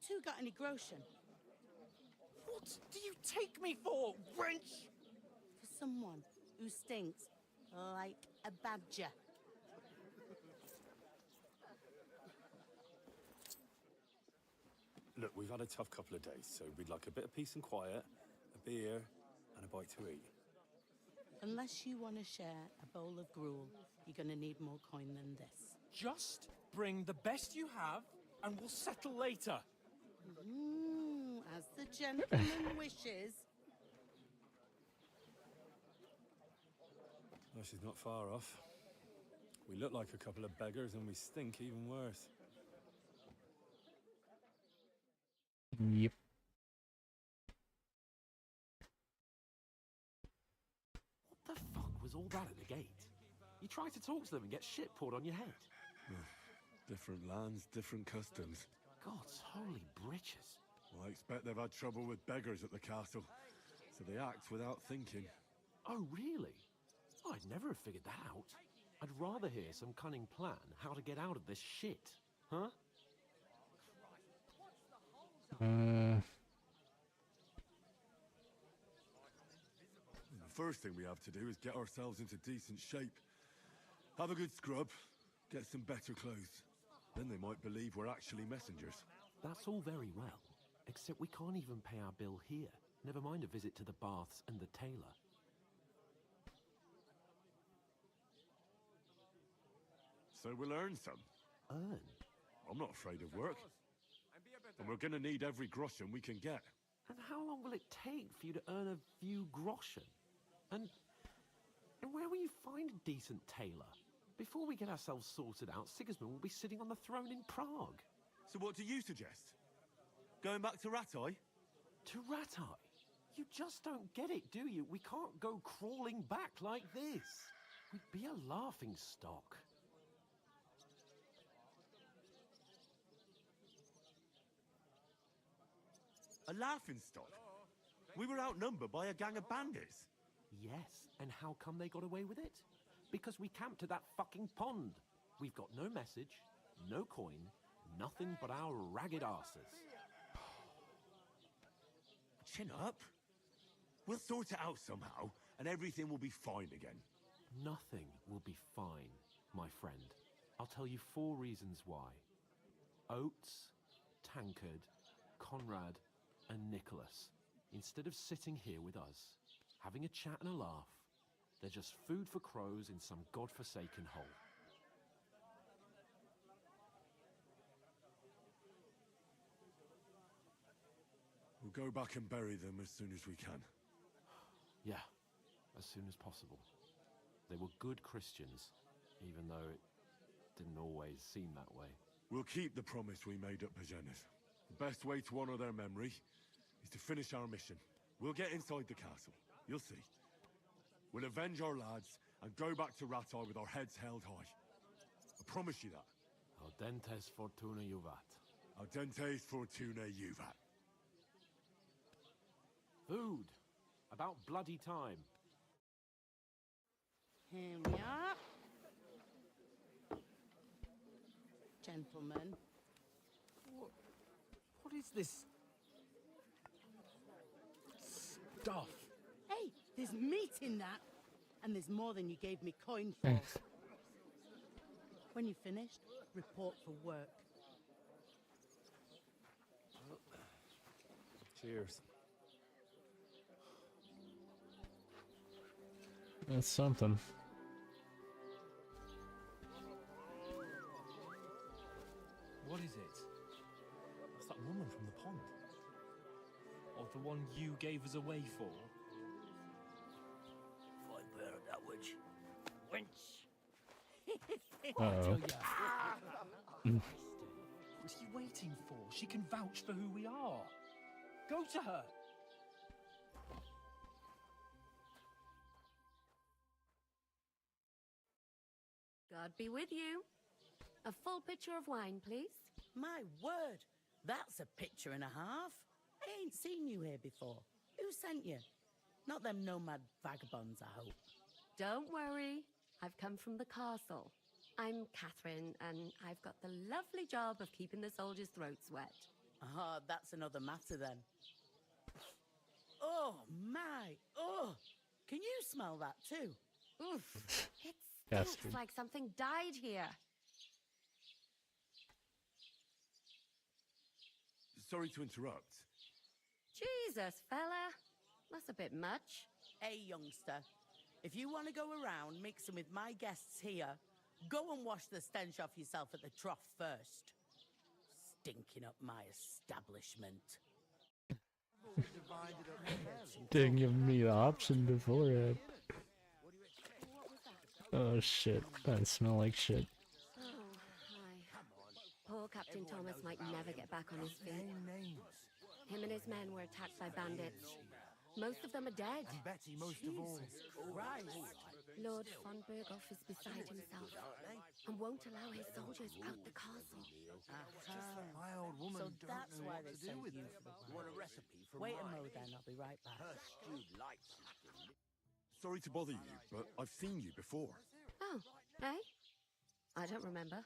two got any groschen? What do you take me for, wench? For someone who stinks like a badger. Look, we've had a tough couple of days, so we'd like a bit of peace and quiet, a beer, and a bite to eat. Unless you want to share a bowl of gruel, you're going to need more coin than this. Just bring the best you have, and we'll settle later. As the gentleman wishes. Well, she's not far off. We look like a couple of beggars, and we stink even worse. Yep. What the fuck was all that at the gate? You try to talk to them and get shit poured on your head. Different lands, different customs. God's holy britches. Well, I expect they've had trouble with beggars at the castle, so they act without thinking. Oh, really? I'd never have figured that out. I'd rather hear some cunning plan how to get out of this shit. Huh? The first thing we have to do is get ourselves into decent shape. Have a good scrub, get some better clothes. Then they might believe we're actually messengers. That's all very well, except we can't even pay our bill here. Never mind a visit to the baths and the tailor. So we'll earn some. Earn? I'm not afraid of work. And we're gonna need every groschen we can get. And how long will it take for you to earn a few groschen? And where will you find a decent tailor? Before we get ourselves sorted out, Sigismund will be sitting on the throne in Prague. So what do you suggest? Going back to Ratai? To Ratai? You just don't get it, do you? We can't go crawling back like this. We'd be a laughing stock. A laughing stock? We were outnumbered by a gang of bandits. Yes, and how come they got away with it? Because we camped at that fucking pond. We've got no message, no coin, nothing but our ragged arses. Chin up. We'll sort it out somehow, and everything will be fine again. Nothing will be fine, my friend. I'll tell you 4 reasons why. Oates, Tankard, Conrad, and Nicholas, instead of sitting here with us, having a chat and a laugh, they're just food for crows in some godforsaken hole. We'll go back and bury them as soon as we can. Yeah, as soon as possible. They were good Christians, even though it didn't always seem that way. We'll keep the promise we made at Pagenes. The best way to honor their memory is to finish our mission. We'll get inside the castle. You'll see. We'll avenge our lads and go back to Ratai with our heads held high. I promise you that. Audentes fortuna juvat. Audentes fortuna juvat. Food. About bloody time. Here we are. Gentlemen. What is this stuff? Hey, there's meat in that. And there's more than you gave me coin for. When you're finished, report for work. Cheers. That's something. What is it? It's that woman from the pond. Or the one you gave us away for? Fine bear that witch. Wench. Uh-oh. What are you waiting for? She can vouch for who we are. Go to her. God be with you. A full pitcher of wine, please. My word, that's a picture and a half. I ain't seen you here before. Who sent you? Not them nomad vagabonds, I hope. Don't worry. I've come from the castle. I'm Catherine, and I've got the lovely job of keeping the soldiers' throats wet. Ah, that's another matter then. Oh, my. Oh, can you smell that too? Oof. It Yes, stinks dude. like something died here. Sorry to interrupt. Jesus, fella. That's a bit much. Hey, youngster. If you want to go around mixing with my guests here, go and wash the stench off yourself at the trough first. Stinking up my establishment. Didn't give me the option beforehand. Oh shit, that smell like shit. Oh, hi. Poor Captain Thomas might never get back on his feet. Him and his men were attacked by bandits. Most of them are dead. And Betty most of all. Christ. Lord von Berghoff is beside himself and won't allow his soldiers out the castle. My old woman So don't that's know why what they to do sent with you it. for the You want a recipe from Wait a mine? mo then, I'll be right back. Her stewed lights. Sorry to bother you, but I've seen you before. Oh, eh? I don't remember.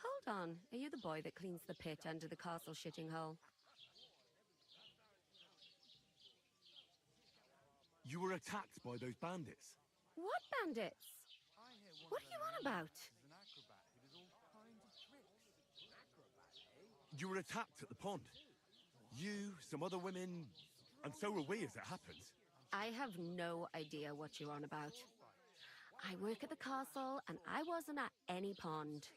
Hold on, are you the boy that cleans the pit under the castle shitting hole? You were attacked by those bandits. What bandits? What are you on about? You were attacked at the pond. You, some other women, and so were we as it happened. I have no idea what you're on about. I work at the castle and I wasn't at any pond.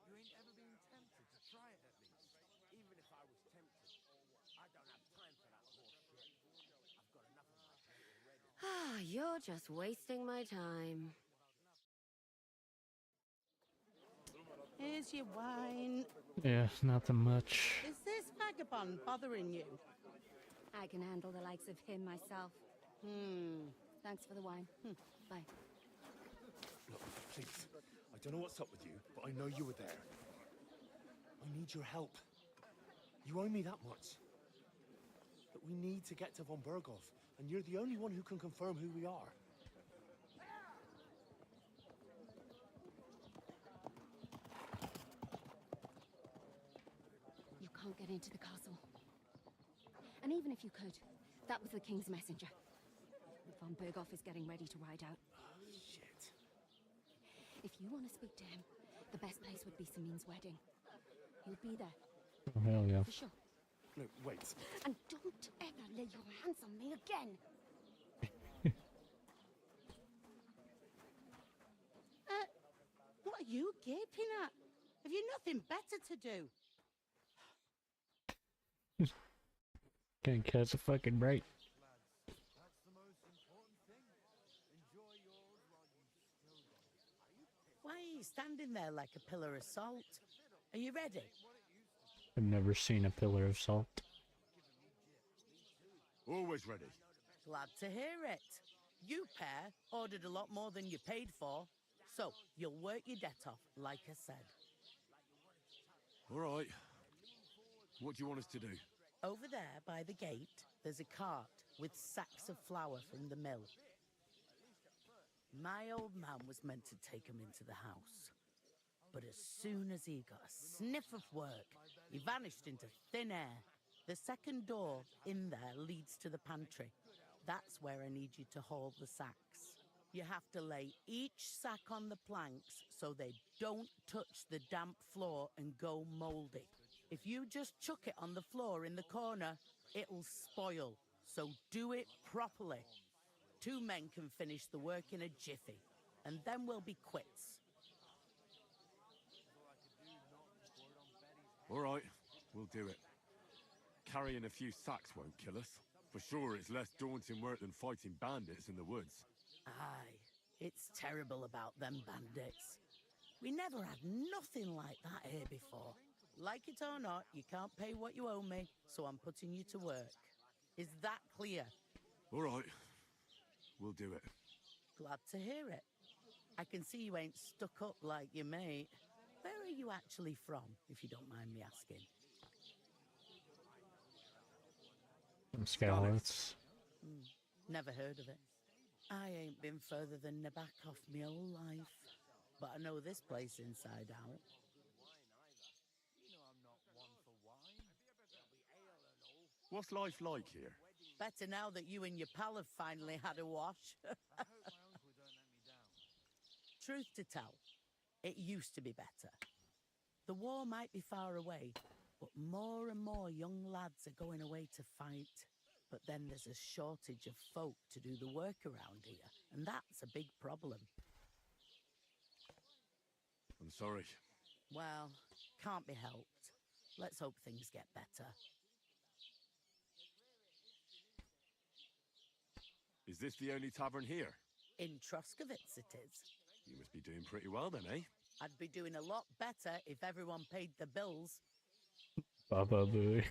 You ain't ever been tempted to try it at least. Even if I was tempted, I don't have time for that horse shit. I've got enough on my plate already. Ah, you're just wasting my time. Here's your wine. Yeah, nothing much. Is this vagabond bothering you? I can handle the likes of him myself. Thanks for the wine. Bye. Look, please. I don't know what's up with you, but I know you were there. I need your help. You owe me that much. But we need to get to von Berghoff, and you're the only one who can confirm who we are. You can't get into the castle. And even if you could, that was the king's messenger. Von Berghoff is getting ready to ride out. Shit. If you want to speak to him, the best place would be Samin's wedding. He'll be there. Oh, hell yeah. For sure. No, wait. And don't ever lay your hands on me again. What are you gaping at? Have you nothing better to do? Can't catch a fucking break. That's the most important thing. Enjoy yours while you still got it. Why are you standing there like a pillar of salt? Are you ready? I've never seen a pillar of salt. Always ready. Glad to hear it. You pair ordered a lot more than you paid for, so you'll work your debt off, like I said. All right. What do you want us to do? Over there by the gate, there's a cart with sacks of flour from the mill. My old man was meant to take 'em into the house. But as soon as he got a sniff of work, he vanished into thin air. The second door in there leads to the pantry. That's where I need you to haul the sacks. You have to lay each sack on the planks so they don't touch the damp floor and go mouldy. If you just chuck it on the floor in the corner, it'll spoil. So do it properly. 2 men can finish the work in a jiffy, and then we'll be quits. All right, we'll do it. Carrying a few sacks won't kill us. For sure, it's less daunting work than fighting bandits in the woods. Aye, it's terrible about them bandits. We never had nothing like that here before. Like it or not, you can't pay what you owe me, so I'm putting you to work. Is that clear? All right, we'll do it. Glad to hear it. I can see you ain't stuck up like your mate. Where are you actually from, if you don't mind me asking? From Skyward's. Never heard of it. I ain't been further than Nabakov my whole life, but I know this place inside out. What's life like here? Better now that you and your pal have finally had a wash. Truth to tell, it used to be better. The war might be far away, but more and more young lads are going away to fight. But then there's a shortage of folk to do the work around here, and that's a big problem. I'm sorry. Well, can't be helped. Let's hope things get better. Is this the only tavern here? In Troskovitz it is. You must be doing pretty well then, eh? I'd be doing a lot better if everyone paid the bills. Baba Booey.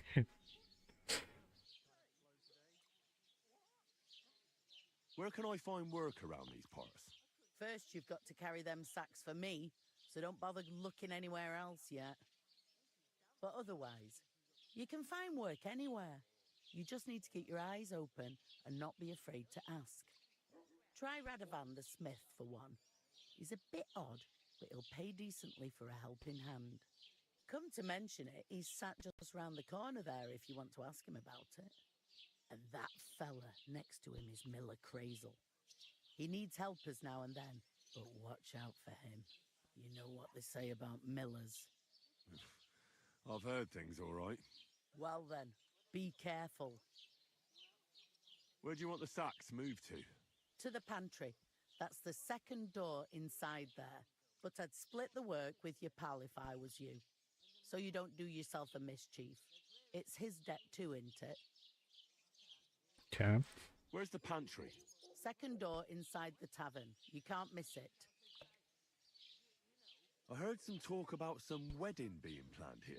Where can I find work around these parts? First, you've got to carry them sacks for me, so don't bother looking anywhere else yet. But otherwise, you can find work anywhere. You just need to keep your eyes open and not be afraid to ask. Try Radovan the smith for one. He's a bit odd, but he'll pay decently for a helping hand. Come to mention it, he's sat just round the corner there if you want to ask him about it. And that fella next to him is Miller Crazel. He needs helpers now and then, but watch out for him. You know what they say about Millers. I've heard things all right. Well then, be careful. Where do you want the sacks moved to? To the pantry. That's the second door inside there. But I'd split the work with your pal if I was you. So you don't do yourself a mischief. It's his debt too, isn't it? Okay. Where's the pantry? Second door inside the tavern. You can't miss it. I heard some talk about some wedding being planned here.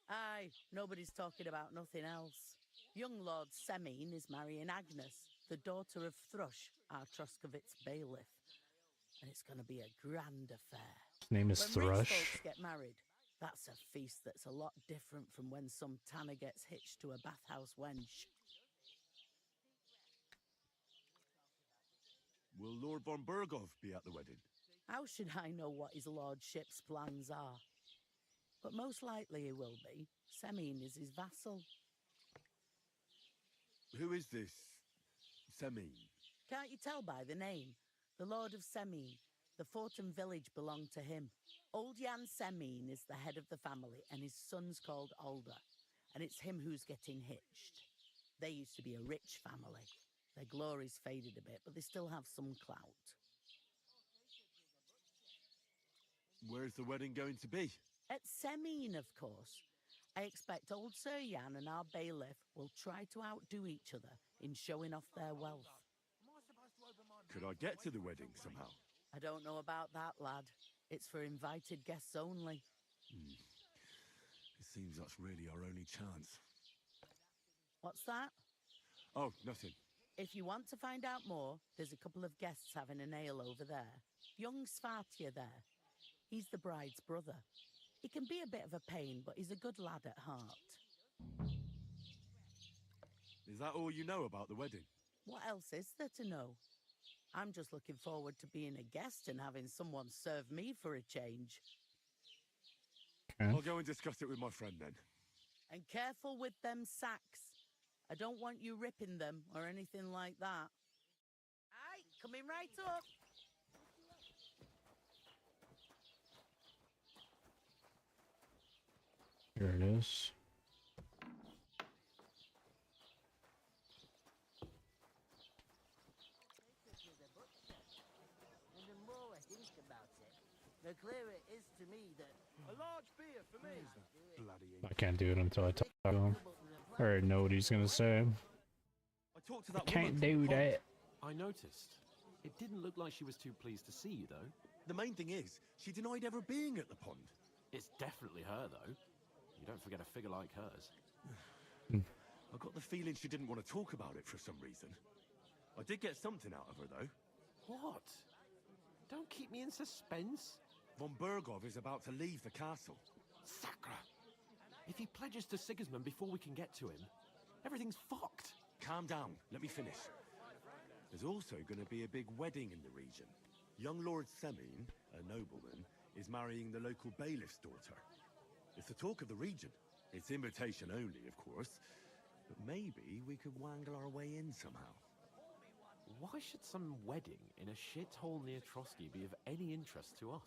Aye, nobody's talking about nothing else. Young Lord Semine is marrying Agnes, the daughter of Thrush, our Troskovitz bailiff. And it's going to be a grand affair. His name is When rich Thrush. folks get married, that's a feast that's a lot different from when some tanner gets hitched to a bathhouse wench. Will Lord von Bergov be at the wedding? How should I know what his lordship's plans are? But most likely he will be. Semine is his vassal. Who is this Semine? Can't you tell by the name? The Lord of Semine. The fort and village belong to him. Old Jan Semine is the head of the family, and his son's called Alder. And it's him who's getting hitched. They used to be a rich family. Their glory's faded a bit, but they still have some clout. Where's the wedding going to be? At Semine, of course. I expect old Sir Jan and our bailiff will try to outdo each other in showing off their wealth. Could I get to the wedding somehow? I don't know about that, lad. It's for invited guests only. It seems that's really our only chance. What's that? Oh, nothing. If you want to find out more, there's a couple of guests having an ale over there. Young Svartje there. He's the bride's brother. He can be a bit of a pain, but he's a good lad at heart. Is that all you know about the wedding? What else is there to know? I'm just looking forward to being a guest and having someone serve me for a change. Okay. I'll go and discuss it with my friend then. And careful with them sacks. I don't want you ripping them or anything like that. Aye, coming right up. Here it is. And the more I think about it, the clearer it is to me that a large beer for me. I can't do it until I talk to him. I already know what he's gonna say. I talked to I that can't woman. do that. I noticed. It didn't look like she was too pleased to see you, though. The main thing is, she denied ever being at the pond. It's definitely her, though. You don't forget a figure like hers. I got the feeling she didn't want to talk about it for some reason. I did get something out of her, though. What? Don't keep me in suspense. Von Bergov is about to leave the castle. Sacre! If he pledges to Sigismund before we can get to him, everything's fucked. Calm down. Let me finish. There's also going to be a big wedding in the region. Young Lord Semine, a nobleman, is marrying the local bailiff's daughter. It's the talk of the region. It's invitation only, of course. But maybe we could wangle our way in somehow. Why should some wedding in a shithole near Trotsky be of any interest to us?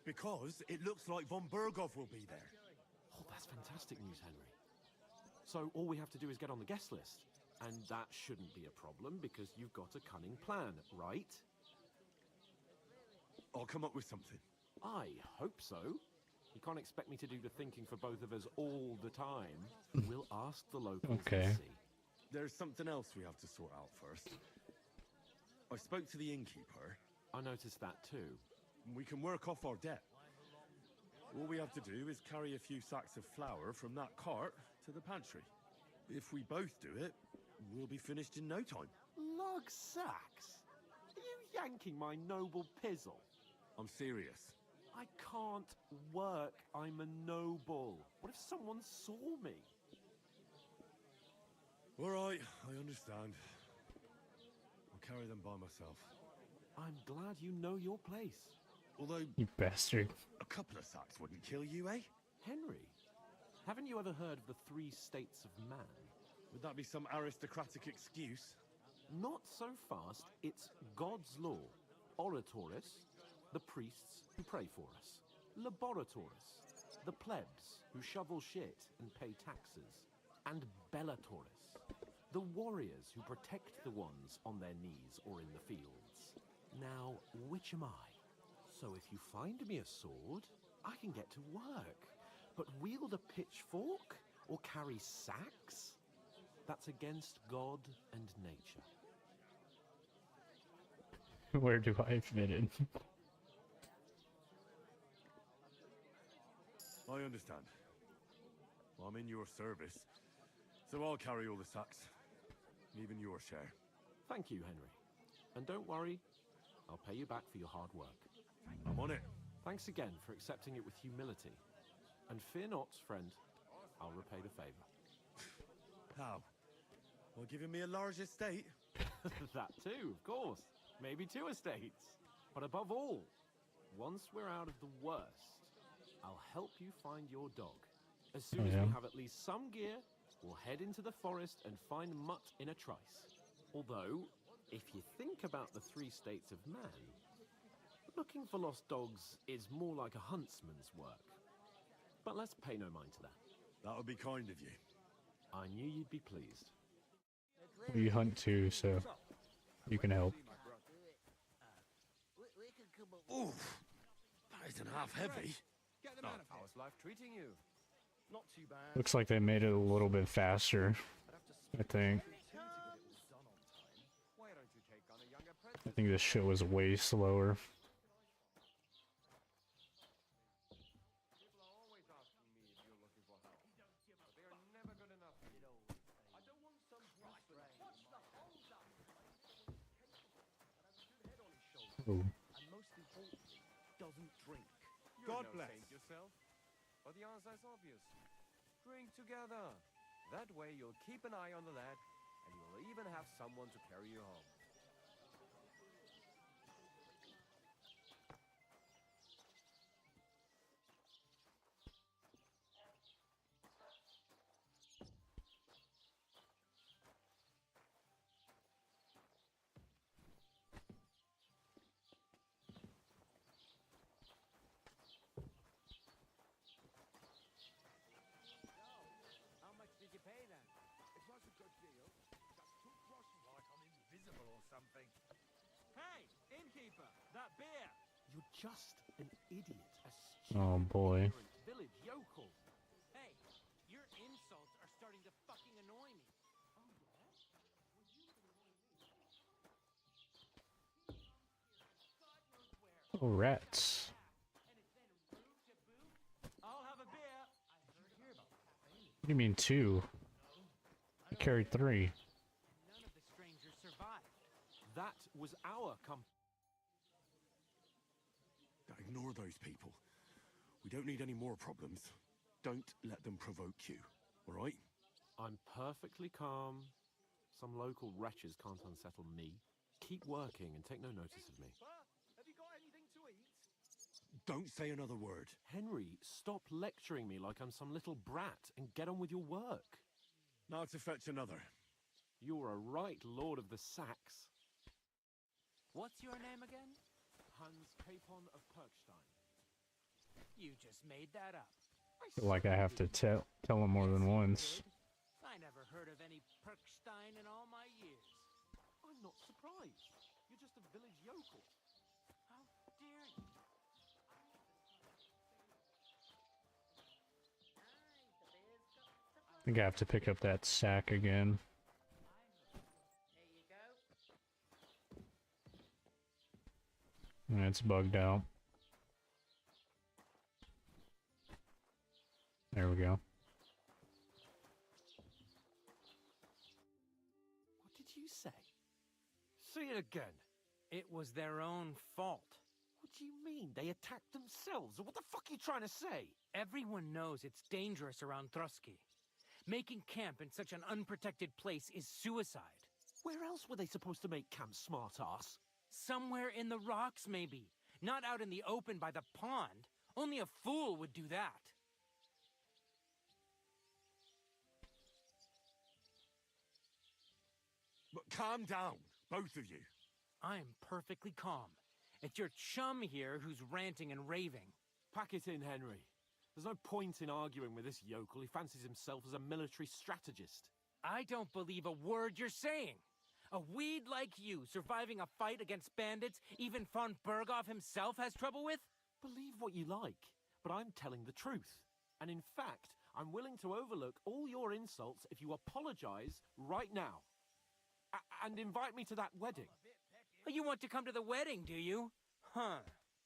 Because it looks like von Bergov will be there. Oh, that's fantastic news, Henry. So all we have to do is get on the guest list. And that shouldn't be a problem because you've got a cunning plan, right? I'll come up with something. I hope so. You can't expect me to do the thinking for both of us all the time. We'll ask the locals Okay. and see. There's something else we have to sort out first. I spoke to the innkeeper. I noticed that too. We can work off our debt. All we have to do is carry a few sacks of flour from that cart to the pantry. If we both do it, we'll be finished in no time. Lug sacks? Are you yanking my noble pizzle? I'm serious. I can't work. I'm a noble. What if someone saw me? All right, I understand. I'll carry them by myself. I'm glad you know your place. Although, You bastard. a couple of sacks wouldn't kill you, eh? Henry, haven't you ever heard of the 3 states of man? Would that be some aristocratic excuse? Not so fast. It's God's law. Oratoris, the priests who pray for us. Laboratoris, the plebs who shovel shit and pay taxes. And Bellatoris, the warriors who protect the ones on their knees or in the fields. Now, which am I? So if you find me a sword, I can get to work. But wield a pitchfork or carry sacks? That's against God and nature. Where do I fit in? I understand. I'm in your service, so I'll carry all the sacks, even your share. Thank you, Henry. And don't worry, I'll pay you back for your hard work. I'm on it. Thanks again for accepting it with humility. And fear not, friend, I'll repay the favor. How? Well, giving me a large estate? That too, of course. Maybe 2 estates. But above all, once we're out of the worst, I'll help you find your dog. As soon as we have at least some gear, we'll head into the forest and find Mutt in a trice. Although, if you think about the 3 states of man, looking for lost dogs is more like a huntsman's work. But let's pay no mind to that. That would be kind of you. I knew you'd be pleased. We hunt too, so you can help. Oof! That isn't half heavy. How's life treating you? Not too bad. Looks like they made it a little bit faster, I think. Why don't you take on a young apprentice? I think this shit was way slower. People are always asking me if you're looking for help, but they are never good enough. I don't want some bright brain. What's the hold-up? Oh. And most importantly, doesn't drink. God You're no bless. saint yourself. But the answer is obvious. Drink together. That way you'll keep an eye on the lad, and you'll even have someone to carry you home. How much did you pay then? It was a good deal. Just 2 crosses like I'm invisible or something. Hey, innkeeper, that beer! You're just an idiot. A Oh boy. ignorant village yokel. Hey, your insults are starting to fucking annoy me. Oh, rats. I'll have a beer. What do you mean 2? I carried 3. None of the strangers survived. That was our company. Ignore those people. We don't need any more problems. Don't let them provoke you, all right? I'm perfectly calm. Some local wretches can't unsettle me. Keep working and take no notice of me. Have you got anything to eat? Don't say another word. Henry, stop lecturing me like I'm some little brat and get on with your work. Now to fetch another. You're a right lord of the sacks. What's your name again? Hans Capon of Perkstein. You just made that up. Feel like I have to tell him more than once. I never heard of any Perkstein in all my years. I'm not surprised. You're just a village yokel. How dare you? I think I have to pick up that sack again. And it's bugged out. There we go. What did you say? Say it again. It was their own fault. What do you mean? They attacked themselves? What the fuck are you trying to say? Everyone knows it's dangerous around Trusky. Making camp in such an unprotected place is suicide. Where else were they supposed to make camp, smart-ass? Somewhere in the rocks, maybe. Not out in the open by the pond. Only a fool would do that. But calm down, both of you. I am perfectly calm. It's your chum here who's ranting and raving. Pack it in, Henry. There's no point in arguing with this yokel. He fancies himself as a military strategist. I don't believe a word you're saying. A weed like you surviving a fight against bandits even von Berghoff himself has trouble with? Believe what you like, but I'm telling the truth. And in fact, I'm willing to overlook all your insults if you apologize right now. And invite me to that wedding. You want to come to the wedding, do you? Huh.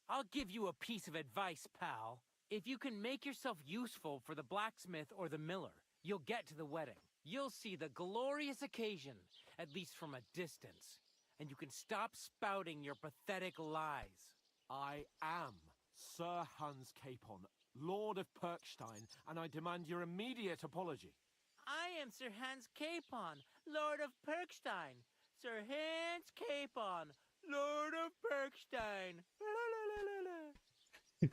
I'll give you a piece of advice, pal. If you can make yourself useful for the blacksmith or the miller, you'll get to the wedding. You'll see the glorious occasion, at least from a distance. And you can stop spouting your pathetic lies. I am Sir Hans Capon, Lord of Perkstein, and I demand your immediate apology. I am Sir Hans Capon, Lord of Perkstein. Sir Hans Capon, Lord of Perkstein.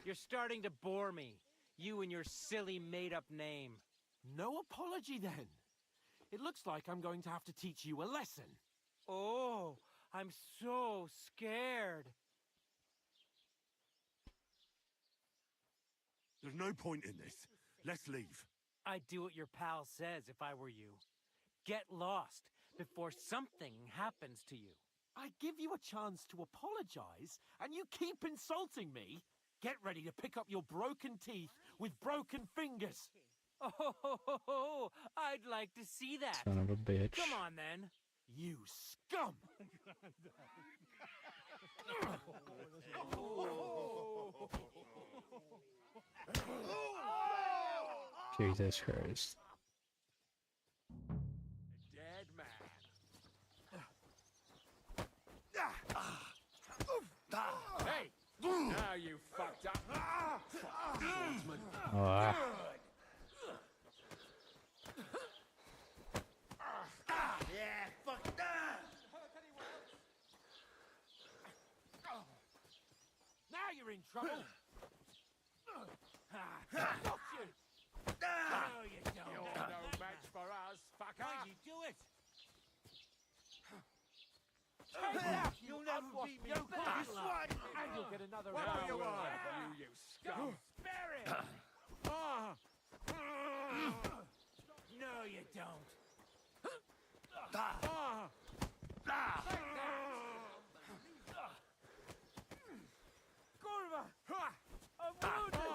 You're starting to bore me. You and your silly made-up name. No apology, then. It looks like I'm going to have to teach you a lesson. Oh, I'm so scared. There's no point in this. Let's leave. I'd do what your pal says if I were you. Get lost before something happens to you. I give you a chance to apologize, and you keep insulting me. Get ready to pick up your broken teeth with broken fingers. Oh, I'd like to see that. Son of a bitch. Come on, then. You scum! Jesus Christ. Dead man. Hey! Now you fucked up. Ah. Yeah, fuck that! Now you're in trouble. Got you. No, you don't. You're no match for us, fucker. Why'd you do it? You'll never beat me, you you swine! And you'll get another Now round. we'll have you scum. Spare him. No, you don't. Kurva! I'm wounded!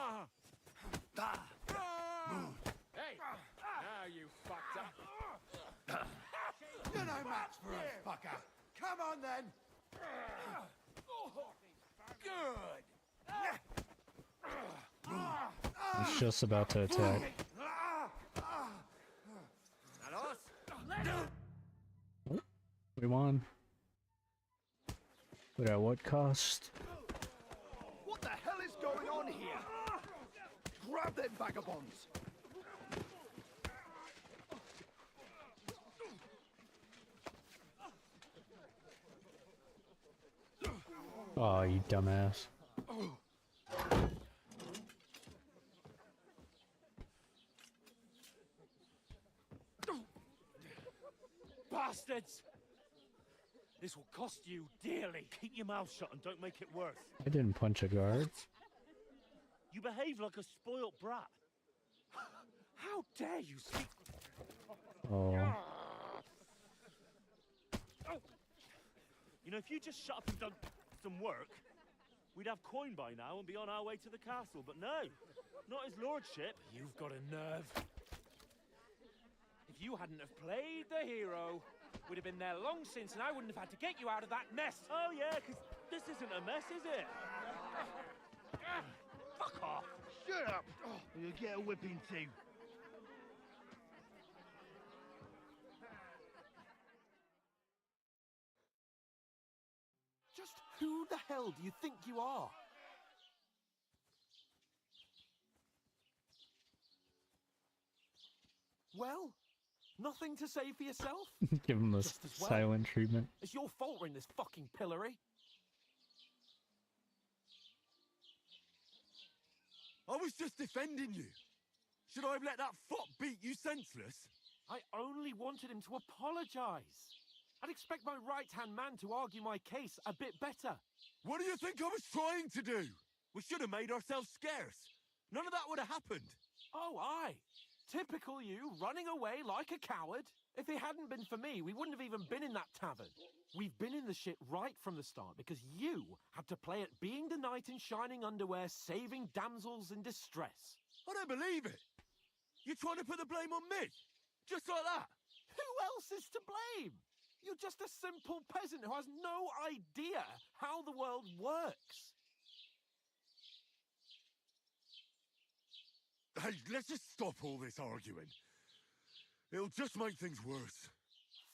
Hey! Now you fucked up. You're no match for us, fucker. Come on, then. Good. It's just about to attack. We won. But at what cost? What the hell is going on here? Grab them vagabonds. Oh, you dumbass. bastards! This will cost you dearly. Keep your mouth shut and don't make it worse. I didn't punch a guard. You behave like a spoilt brat. How dare you speak? Oh. You know, if you just shut up and done some work, we'd have coin by now and be on our way to the castle. But no, not his lordship. You've got a nerve. If you hadn't have played the hero, we'd have been there long since, and I wouldn't have had to get you out of that mess. Oh yeah, because this isn't a mess, is it? Fuck off. Shut up, or you'll get a whipping too. Just who the hell do you think you are? Well, nothing to say for yourself? Give him the Just as well. silent treatment. It's your fault we're in this fucking pillory. I was just defending you. Should I have let that fop beat you senseless? I only wanted him to apologize. I'd expect my right-hand man to argue my case a bit better. What do you think I was trying to do? We should have made ourselves scarce. None of that would have happened. Oh, aye. Typical you, running away like a coward. If it hadn't been for me, we wouldn't have even been in that tavern. We've been in the shit right from the start because you had to play at being the knight in shining underwear, saving damsels in distress. I don't believe it. You're trying to put the blame on me? Just like that? Who else is to blame? You're just a simple peasant who has no idea how the world works. Hey, let's just stop all this arguing. It'll just make things worse.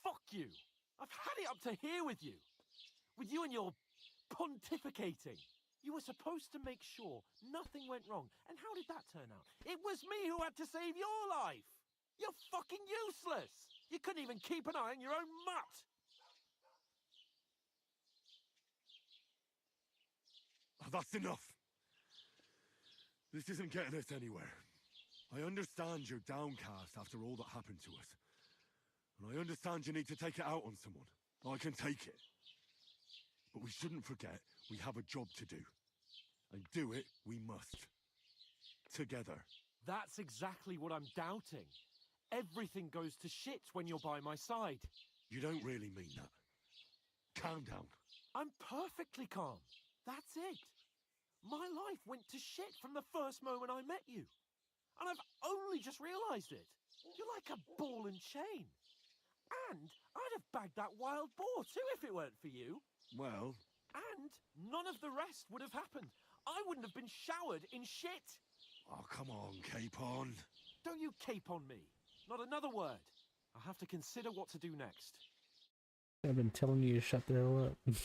Fuck you. I've had it up to here with you. With you and your pontificating. You were supposed to make sure nothing went wrong. And how did that turn out? It was me who had to save your life. You're fucking useless. You couldn't even keep an eye on your own mutt. Oh, that's enough. This isn't getting us anywhere. I understand you're downcast after all that happened to us. And I understand you need to take it out on someone. I can take it. But we shouldn't forget we have a job to do. And do it we must. Together. That's exactly what I'm doubting. Everything goes to shit when you're by my side. You don't really mean that. Calm down. I'm perfectly calm. That's it. My life went to shit from the first moment I met you. And I've only just realised it. You're like a ball and chain. And I'd have bagged that wild boar too if it weren't for you. Well... And none of the rest would have happened. I wouldn't have been showered in shit. Oh, come on, Capon. Don't you cape on me. Not another word. I'll have to consider what to do next. I've been telling you to shut the hell up.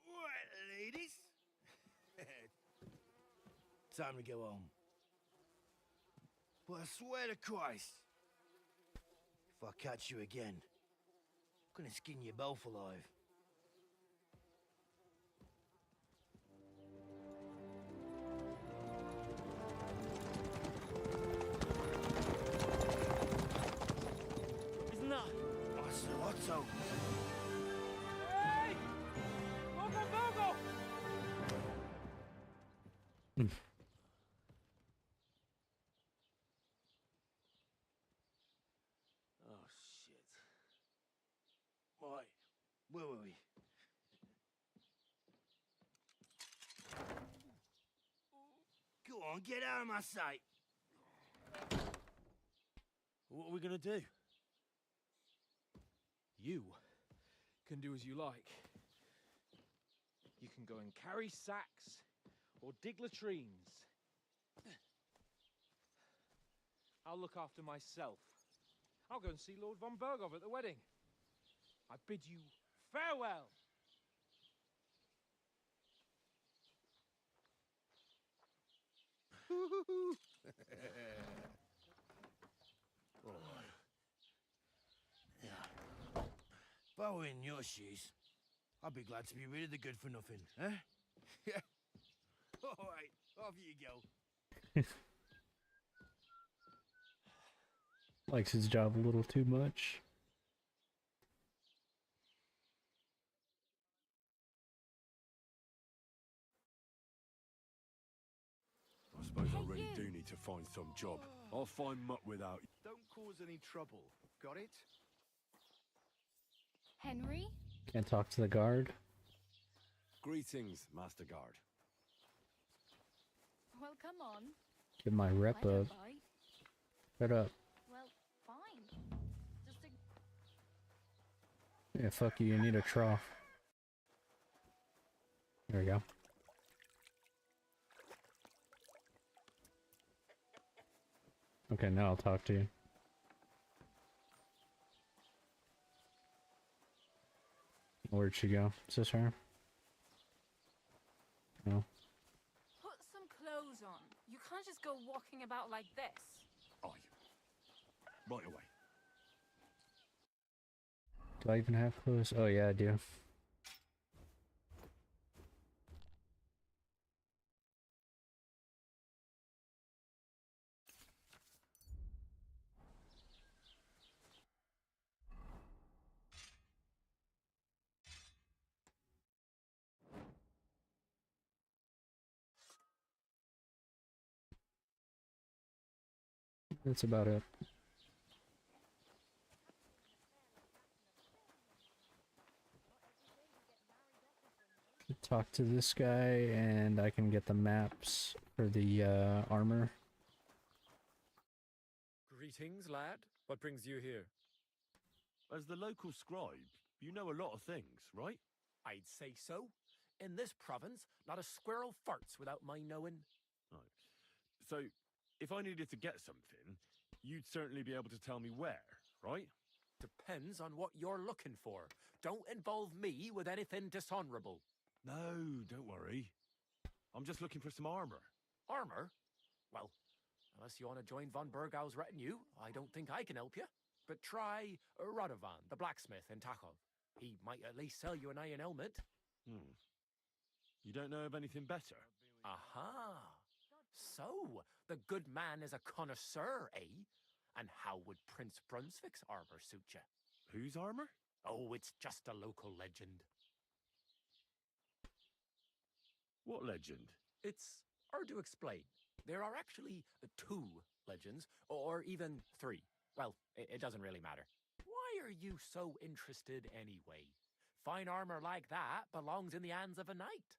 Right, ladies. Time to go home. But I swear to Christ, if I catch you again, I'm gonna skin you both alive. Isn't that... Otto. Hey! Virgo! Oh, shit. Right, where were we? Go on, get out of my sight. What are we gonna do? You can do as you like. You can go and carry sacks or dig latrines. I'll look after myself. I'll go and see Lord von Bergov at the wedding. I bid you farewell. Alright. Yeah. If I were in your shoes, I'd be glad to be rid of the good for nothing, eh? Yeah. Alright, off you go. Likes his job a little too much. I suppose I really do need to find some job. I'll find muck without you. Don't cause any trouble. Got it? Henry? Can't talk to the guard. Greetings, Master Guard. Well, come on. Get my rep I don't up. bite. Shut up. Well, fine. Just a... Yeah, fuck you. You need a trough. There we go. Okay, now I'll talk to you. Where'd she go? Is this her? No. Put some clothes on. You can't just go walking about like this. Aye. Right away. Do I even have clothes? Oh yeah, I do. That's about it. Talk to this guy and I can get the maps for the armor. Greetings, lad. What brings you here? As the local scribe, you know a lot of things, right? I'd say so. In this province, not a squirrel farts without my knowing. Right. So, if I needed to get something, you'd certainly be able to tell me where, right? Depends on what you're looking for. Don't involve me with anything dishonorable. No, don't worry. I'm just looking for some armor. Armor? Well, unless you want to join von Burgau's retinue, I don't think I can help you. But try Radovan, the blacksmith in Takhov. He might at least sell you an iron helmet. You don't know of anything better? Aha! So, the good man is a connoisseur, eh? And how would Prince Brunswick's armor suit you? Whose armor? Oh, it's just a local legend. What legend? It's hard to explain. There are actually 2 legends, or even 3. Well, it doesn't really matter. Why are you so interested anyway? Fine armor like that belongs in the hands of a knight.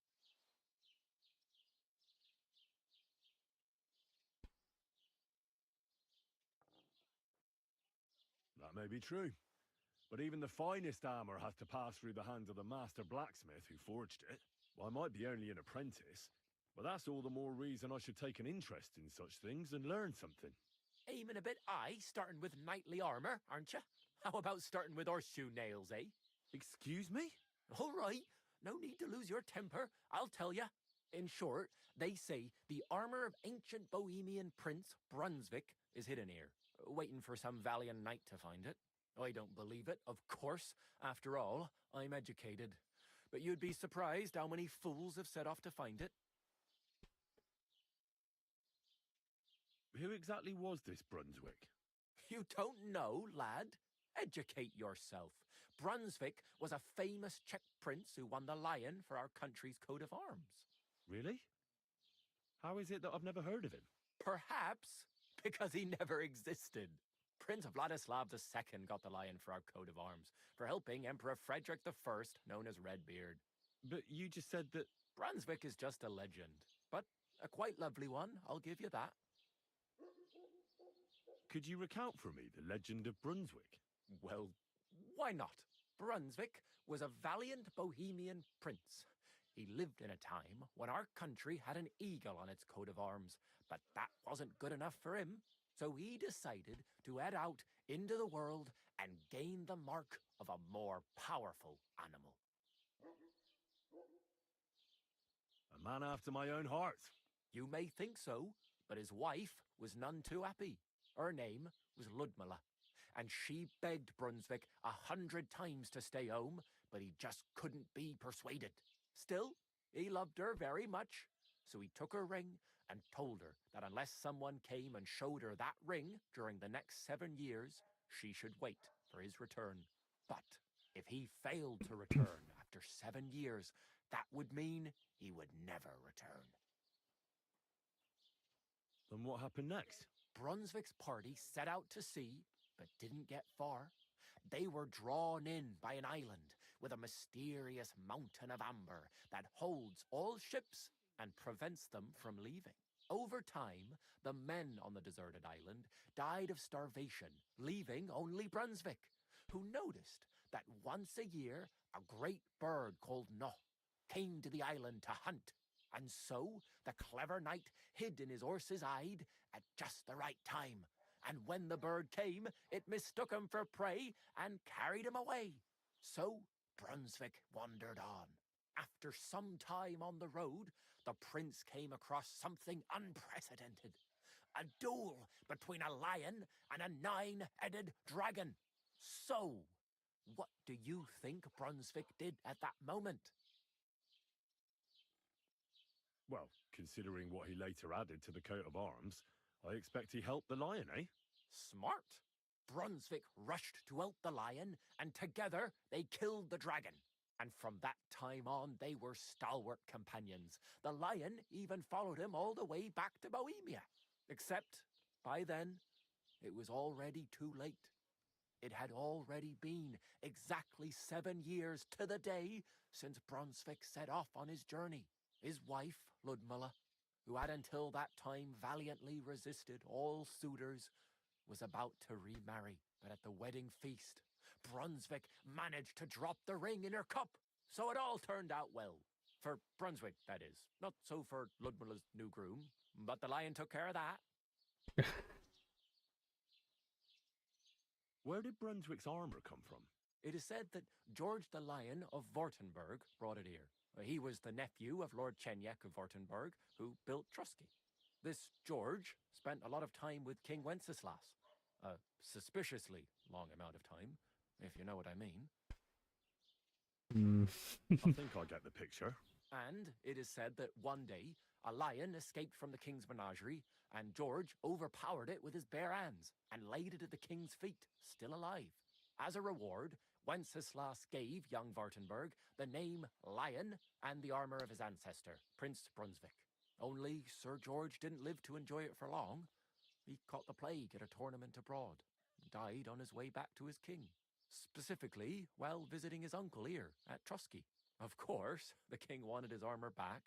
That may be true. But even the finest armor has to pass through the hands of the master blacksmith who forged it. Well, I might be only an apprentice, but that's all the more reason I should take an interest in such things and learn something. Aiming a bit high, starting with knightly armor, aren't you? How about starting with horseshoe nails, eh? Excuse me? All right, no need to lose your temper, I'll tell you. In short, they say the armor of ancient Bohemian Prince Brunswick is hidden here, waiting for some valiant knight to find it. I don't believe it, of course. After all, I'm educated. But you'd be surprised how many fools have set off to find it. Who exactly was this Brunswick? You don't know, lad? Educate yourself. Brunswick was a famous Czech prince who won the lion for our country's coat of arms. Really? How is it that I've never heard of him? Perhaps because he never existed. Prince Vladislav II got the lion for our coat of arms for helping Emperor Frederick I, known as Redbeard. But you just said that... Brunswick is just a legend, but a quite lovely one, I'll give you that. Could you recount for me the legend of Brunswick? Well, why not? Brunswick was a valiant Bohemian prince. He lived in a time when our country had an eagle on its coat of arms, but that wasn't good enough for him. So he decided to head out into the world and gain the mark of a more powerful animal. A man after my own heart. You may think so, But his wife was none too happy. Her name was Ludmilla, and she begged Brunswick 100 times to stay home, but he just couldn't be persuaded. Still, he loved her very much, so he took her ring and told her that unless someone came and showed her that ring during the next 7 years, she should wait for his return. But if he failed to return after 7 years, that would mean he would never return. Then what happened next? Brunswick's party set out to sea, but didn't get far. They were drawn in by an island with a mysterious mountain of amber that holds all ships and prevents them from leaving. Over time, the men on the deserted island died of starvation, leaving only Brunswick, who noticed that once a year a great bird called No came to the island to hunt. And so the clever knight hid in his horse's hide at just the right time. And when the bird came, it mistook him for prey and carried him away. So Brunswick wandered on. After some time on the road, the prince came across something unprecedented. A duel between a lion and a 9-headed dragon. So, what do you think Brunswick did at that moment? Well, considering what he later added to the coat of arms, I expect he helped the lion, eh? Smart. Brunswick rushed to help the lion, and together they killed the dragon. And from that time on, they were stalwart companions. The lion even followed him all the way back to Bohemia. Except, by then, it was already too late. It had already been exactly 7 years to the day since Brunswick set off on his journey. His wife, Ludmilla, who had until that time valiantly resisted all suitors, was about to remarry. But at the wedding feast, Brunswick managed to drop the ring in her cup, so it all turned out well. For Brunswick, that is. Not so for Ludmilla's new groom, but the lion took care of that. Where did Brunswick's armor come from? It is said that George the Lion of Württemberg brought it here. He was the nephew of Lord Chenyek of Württemberg, who built Trusky. This George spent a lot of time with King Wenceslas. A suspiciously long amount of time, if you know what I mean. I think I get the picture. And it is said that one day, a lion escaped from the king's menagerie, and George overpowered it with his bare hands and laid it at the king's feet, still alive. As a reward, Wenceslas gave young Württemberg the name Lion and the armor of his ancestor, Prince Brunswick. Only Sir George didn't live to enjoy it for long. He caught the plague at a tournament abroad and died on his way back to his king. Specifically, while visiting his uncle here at Trusky. Of course, the king wanted his armor back,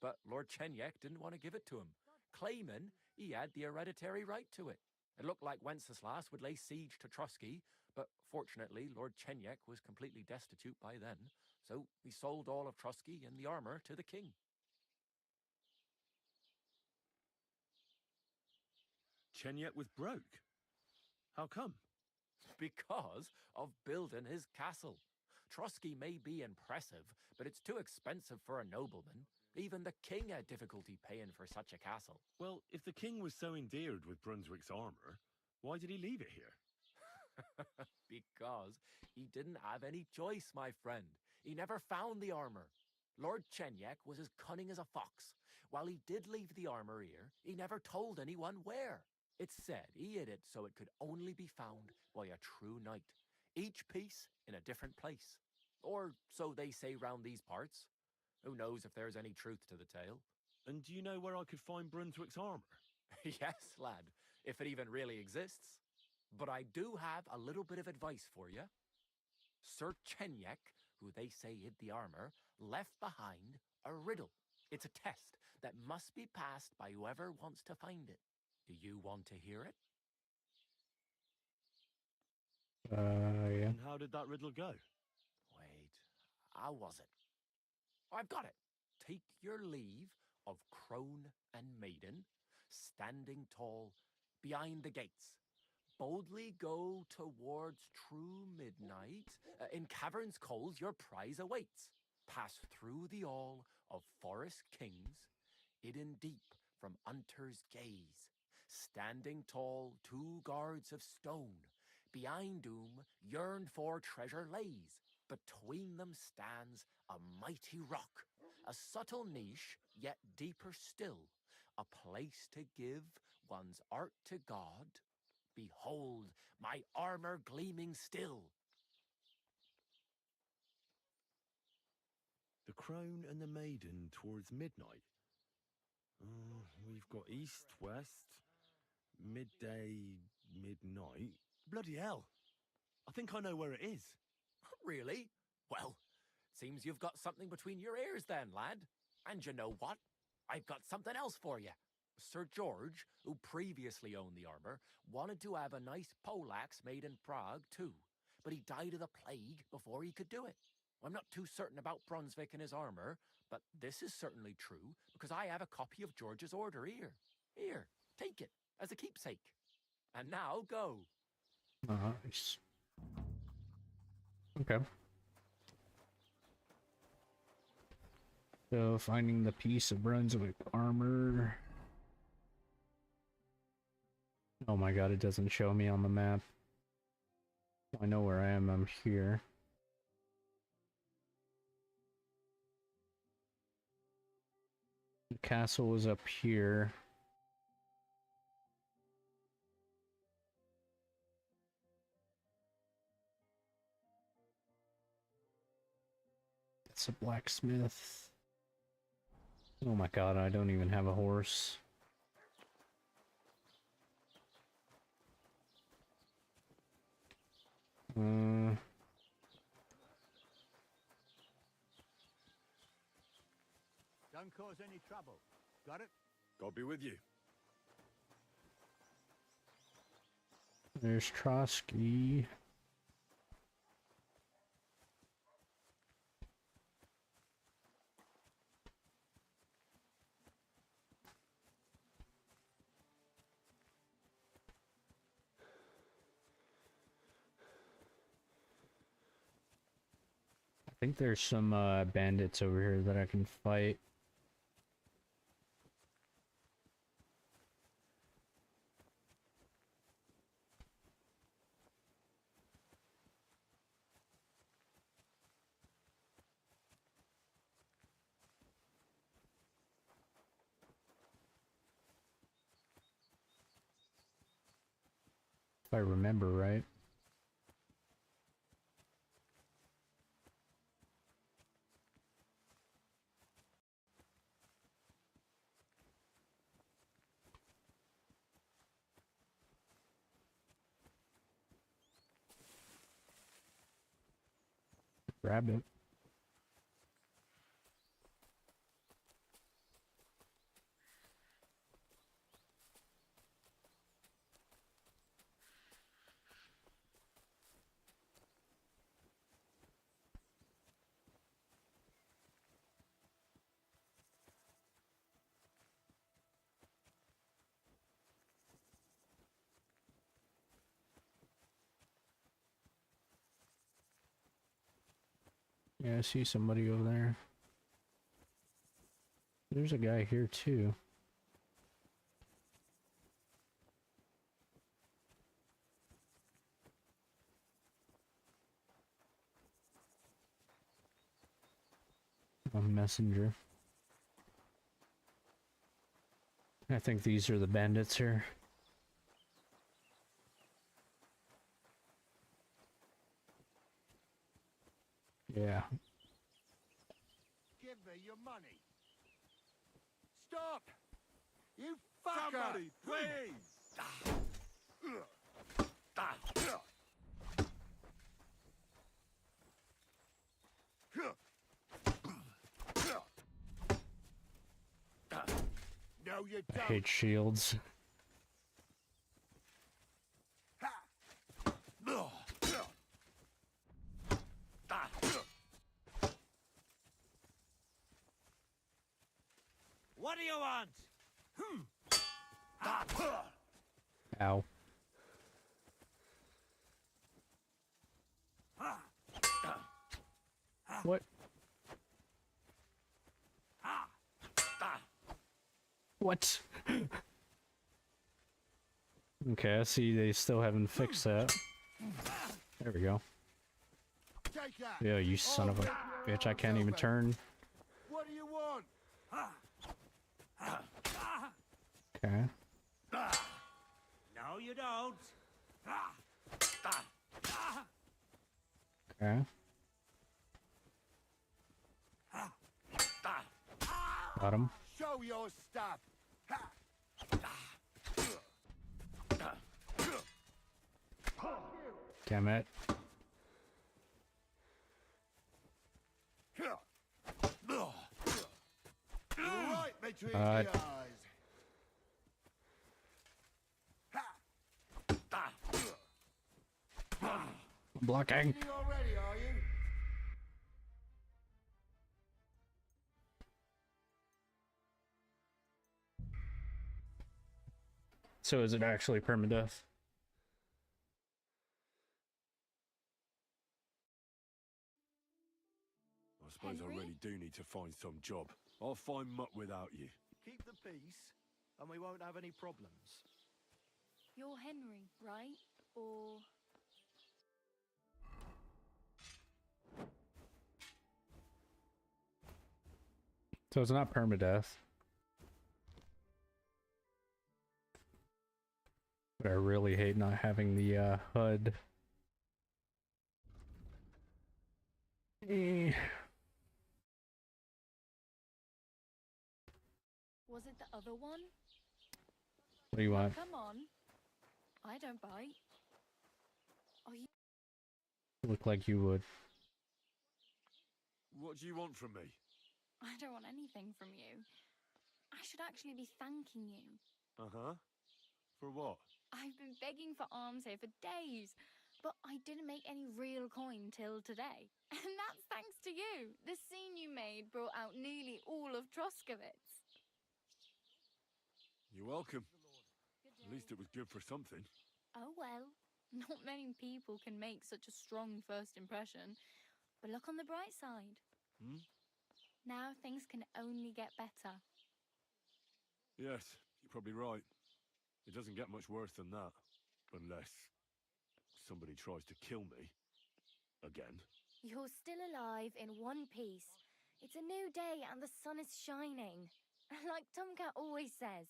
but Lord Chenyek didn't want to give it to him, claiming he had the hereditary right to it. It looked like Wenceslas would lay siege to Trusky, but fortunately Lord Chenyek was completely destitute by then, so he sold all of Trusky and the armor to the king. Chenyek was broke. How come? Because of building his castle. Trusky may be impressive, but it's too expensive for a nobleman. Even the king had difficulty paying for such a castle. Well, if the king was so endeared with Brunswick's armor, why did he leave it here? Because he didn't have any choice, my friend. He never found the armor. Lord Chenyek was as cunning as a fox. While he did leave the armor here, he never told anyone where. It's said he hid it so it could only be found by a true knight, each piece in a different place. Or so they say round these parts. Who knows if there's any truth to the tale? And do you know where I could find Brunswick's armor? Yes, lad, if it even really exists. But I do have a little bit of advice for you. Sir Chenyek, who they say hid the armor, left behind a riddle. It's a test that must be passed by whoever wants to find it. Do you want to hear it? Yeah. And how did that riddle go? Wait, how was it? I've got it. Take your leave of crone and maiden, standing tall behind the gates. Boldly go towards true midnight. In caverns cold your prize awaits. Pass through the all of forest kings, hidden deep from Unter's gaze. Standing tall, 2 guards of stone. Behind whom yearned for treasure lays. Between them stands a mighty rock, a subtle niche, yet deeper still, a place to give one's art to God. Behold, my armor gleaming still. The crone and the maiden towards midnight. We've got east, west, midday, midnight. Bloody hell. I think I know where it is. Really? Well, seems you've got something between your ears then, lad. And you know what? I've got something else for you. Sir George, who previously owned the armor, wanted to have a nice poleaxe made in Prague too, but he died of the plague before he could do it. I'm not too certain about Brunswick and his armor, but this is certainly true because I have a copy of George's order here. Here, take it as a keepsake. And now go. Nice. Okay. So finding the piece of Brunswick armor. Oh my god, it doesn't show me on the map. I know where I am, I'm here. The castle was up here. It's a blacksmith. Oh my god, I don't even have a horse. Don't cause any trouble. Got it? God be with you. There's Trotsky. I think there's some bandits over here that I can fight. If I remember right. Grab it. Yeah, I see somebody over there. There's a guy here too. A messenger. I think these are the bandits here. Yeah. Give me your money. Stop! You fucker! Somebody, please! No, you I don't. hate shields. What do you want? Ow. What? What? Okay, I see they still haven't fixed that. There we go. Yeah, you son of a bitch, I can't even turn. What do you want? Okay. No, you don't. Okay. Got him. Show your stuff. Damn it. Right between Uh, the eyes. Blocking. You already, are you? So is it actually permadeath? I suppose I really do need to find some job. I'll find mutt without you. Keep the peace, and we won't have any problems. You're Henry, right? Or... So it's not permadeath. But I really hate not having the HUD. Was it the other one? What do you want? Come on. I don't bite. Are you... Look like you would. What do you want from me? I don't want anything from you. I should actually be thanking you. Uh-huh. For what? I've been begging for alms here for days, but I didn't make any real coin till today. And that's thanks to you. The scene you made brought out nearly all of Troskowitz. You're welcome. At least it was good for something. Oh well, not many people can make such a strong first impression. But look on the bright side. Hmm? Now things can only get better. Yes, you're probably right. It doesn't get much worse than that. Unless somebody tries to kill me. Again. You're still alive in one piece. It's a new day and the sun is shining. Like Tomcat always says,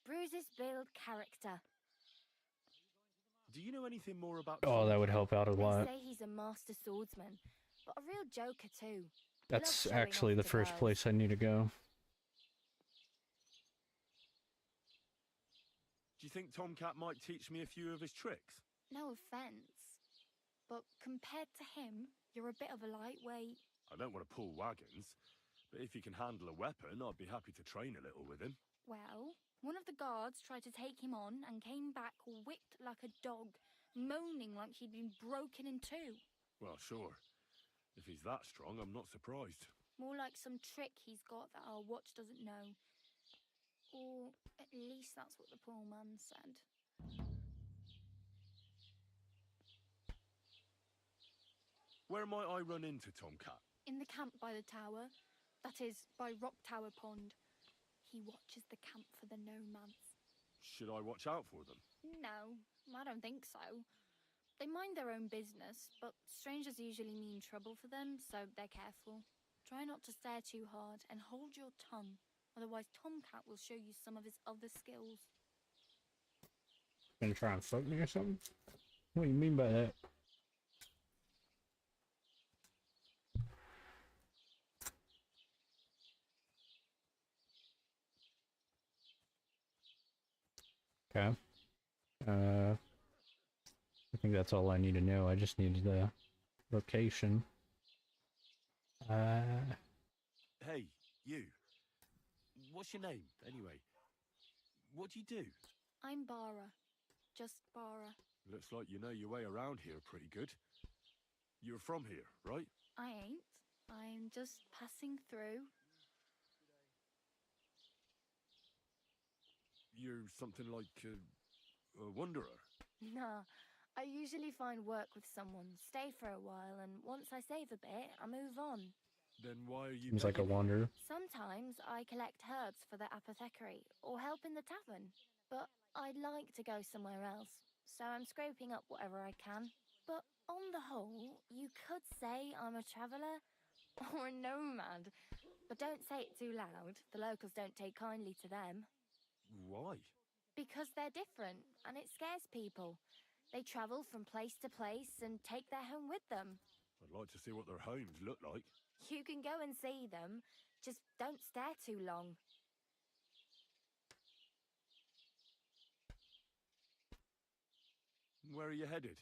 bruises build character. Do you know anything more about Oh, that would help out a They lot. say he's a master swordsman, but a real joker too. That's Loves showing actually off the to first girls. place I need to go. Do you think Tomcat might teach me a few of his tricks? No offense, but compared to him, you're a bit of a lightweight. I don't want to pull wagons, but if he can handle a weapon, I'd be happy to train a little with him. Well, one of the guards tried to take him on and came back whipped like a dog, moaning like he'd been broken in two. Well, sure. If he's that strong, I'm not surprised. More like some trick he's got that our watch doesn't know. Or at least that's what the poor man said. Where might I run into Tomcat? In the camp by the tower, that is, by Rock Tower Pond. He watches the camp for the nomads. Should I watch out for them? No, I don't think so. They mind their own business, but strangers usually mean trouble for them, so they're careful. Try not to stare too hard and hold your tongue, otherwise Tomcat will show you some of his other skills. Gonna try and fuck me or something? What do you mean by that? Okay. I think that's all I need to know. I just need the location. Hey, you. What's your name, anyway? What do you do? I'm Bara. Just Bara. Looks like you know your way around here pretty good. You're from here, right? I ain't. I'm just passing through. You're something like a wanderer. Nah, I usually find work with someone, stay for a while, and once I save a bit, I move on. Then why are you Seems like a begging me? wanderer. Sometimes I collect herbs for the apothecary or help in the tavern, but I'd like to go somewhere else, so I'm scraping up whatever I can. But on the whole, you could say I'm a traveller or a nomad, but don't say it too loud. The locals don't take kindly to them. Why? Because they're different, and it scares people. They travel from place to place and take their home with them. I'd like to see what their homes look like. You can go and see them, just don't stare too long. Where are you headed?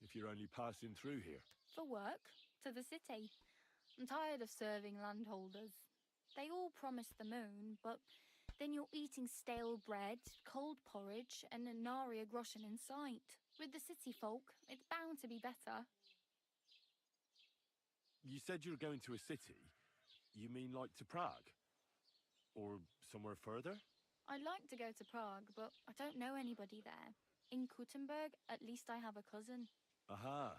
If you're only passing through here. For work, to the city. I'm tired of serving landholders. They all promise the moon, but then you're eating stale bread, cold porridge, and a nary a groschen in sight. With the city folk, it's bound to be better. You said you're going to a city. You mean like to Prague? Or somewhere further? I'd like to go to Prague, but I don't know anybody there. In Kuttenberg, at least I have a cousin. Aha.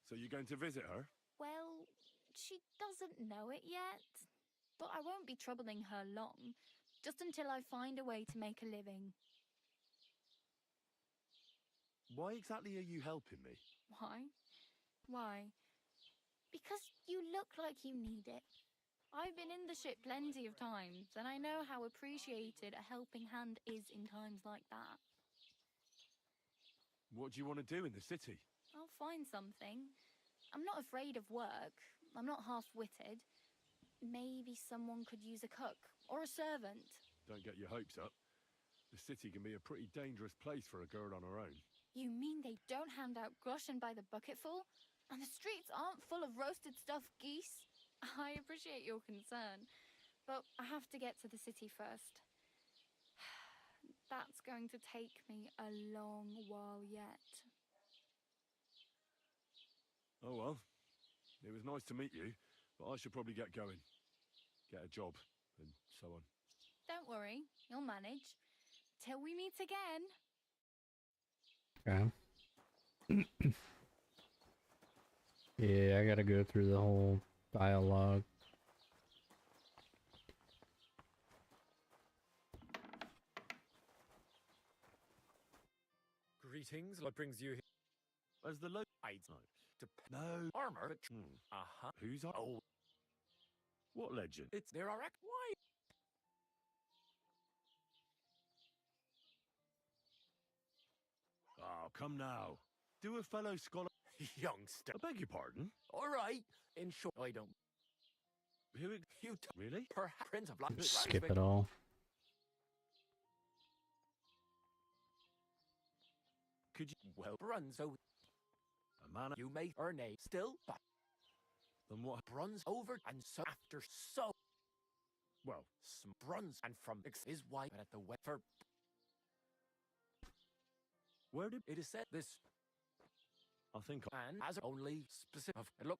So you're going to visit her? Well, she doesn't know it yet. But I won't be troubling her long, just until I find a way to make a living. Why exactly are you helping me? Why? Why? Because you look like you need it. I've been in the ship plenty of times, and I know how appreciated a helping hand is in times like that. What do you want to do in the city? I'll find something. I'm not afraid of work. I'm not half-witted. Maybe someone could use a cook or a servant. Don't get your hopes up. The city can be a pretty dangerous place for a girl on her own. You mean they don't hand out groschen by the bucketful? And the streets aren't full of roasted stuffed geese? I appreciate your concern, but I have to get to the city first. That's going to take me a long while yet. Oh well. It was nice to meet you, but I should probably get going. Get a job, and so on. Don't worry, you'll manage. Till we meet again. Okay. Yeah, I gotta go through the whole dialogue. Greetings, what brings you here? As the I'd No. armor. Who's our... Oh. What legend? It's there are why? Oh, come now. Do a fellow scholar... Youngster. I beg your pardon? All right. In short, I don't. Who... You really? Perhaps Prince of Light. Skip it all. Could you... Well, Brunzo. A man... You may earn a still, but... Then what... Bruns over and so after so... Well... Some Bruns and from is why at the wet for... Where did... It is said this... I think... And as only specific... Look...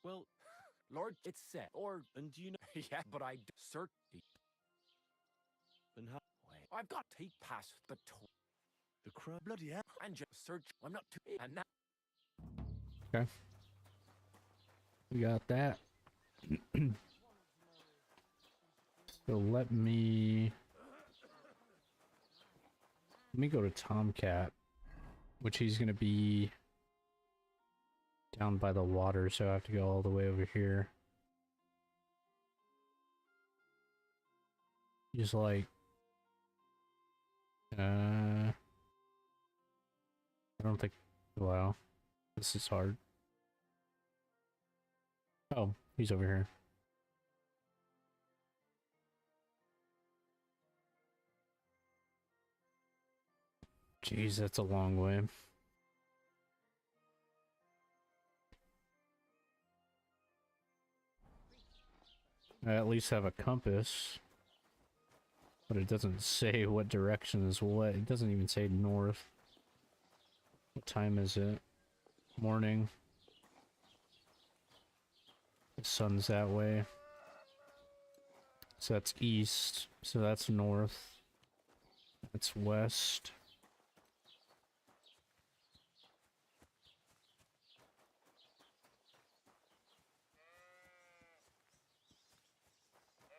Well... Lord, it's said, or... And do you know... yeah, but I do certainly... And how... Wait, I've got to take past the tour. The crowd... Bloody hell. And just search... I'm not too... And now... Okay. We got that. So let me go to Tomcat, which he's gonna be down by the water, so I have to go all the way over here. He's like I don't think, wow, this is hard. Oh, he's over here. Jeez, that's a long way. I at least have a compass, but it doesn't say what direction is what. It doesn't even say north. What time is it? Morning. The sun's that way. So that's east. So that's north. That's west.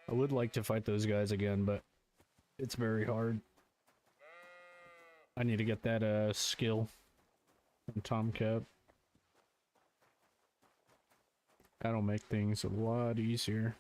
I would like to fight those guys again, but it's very hard. I need to get that skill from Tomcat. That'll make things a lot easier.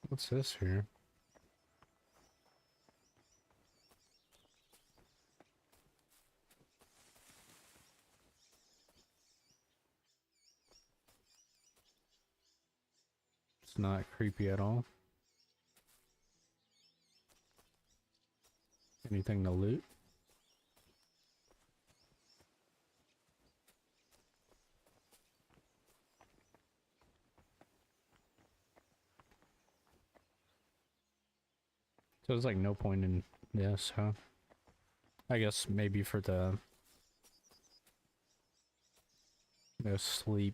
What's this here? It's not creepy at all. Anything to loot? So there's like no point in this, huh? I guess maybe for the sleep.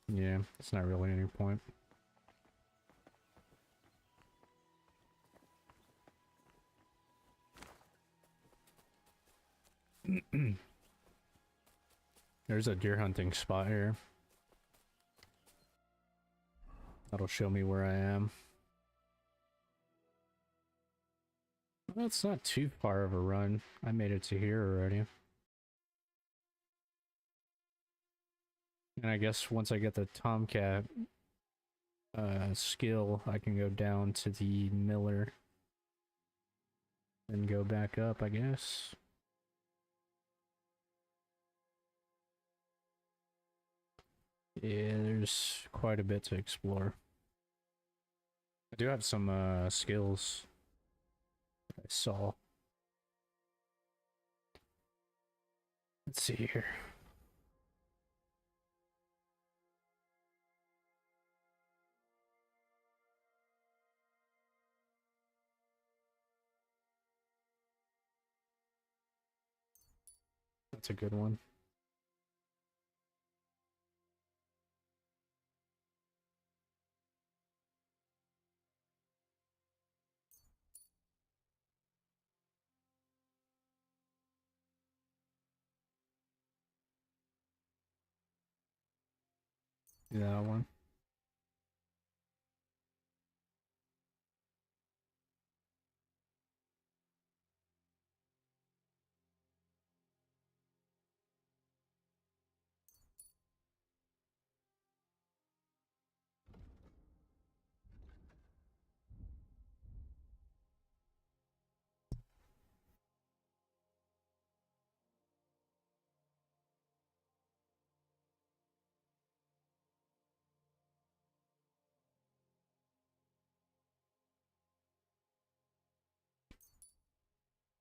Yeah, it's not really any point. There's a deer hunting spot here. That'll show me where I am. Well, it's not too far of a run. I made it to here already. And I guess once I get the Tomcat skill, I can go down to the miller and go back up, I guess. Yeah, there's quite a bit to explore. I do have some skills I saw. Let's see here. That's a good one. That one.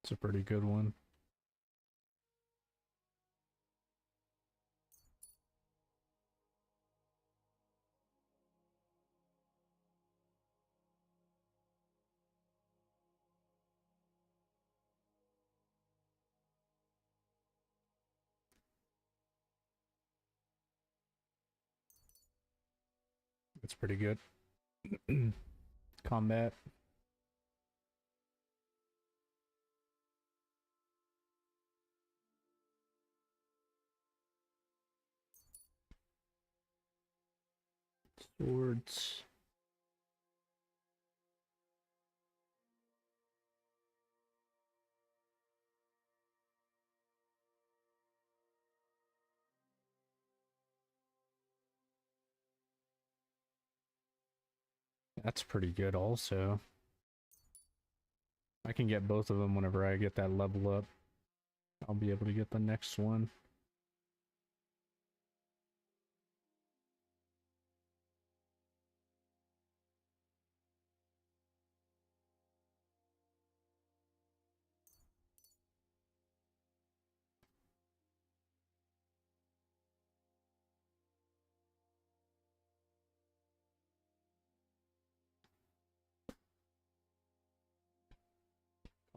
It's a pretty good one. It's pretty good. Combat. Swords. That's pretty good also. I can get both of them whenever I get that level up. I'll be able to get the next one.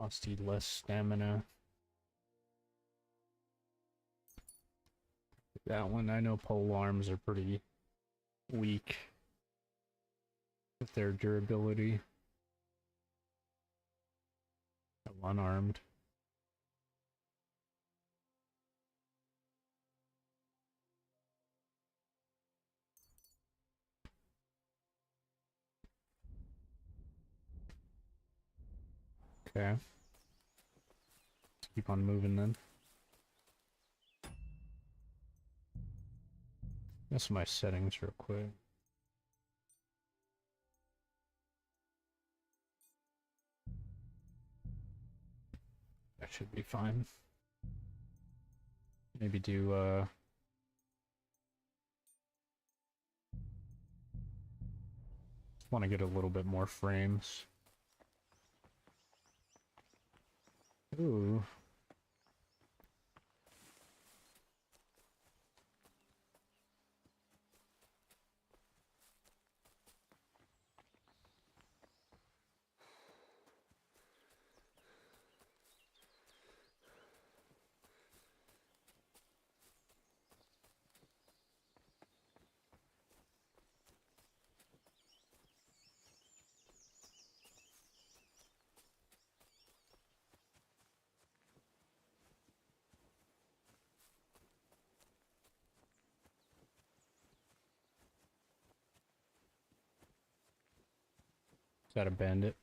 Cost you less stamina. That one, I know pole arms are pretty weak with their durability. Unarmed. Okay. Let's keep on moving then. That's my settings real quick. That should be fine. Maybe do just want to get a little bit more frames. Ooh. Is that a bandit?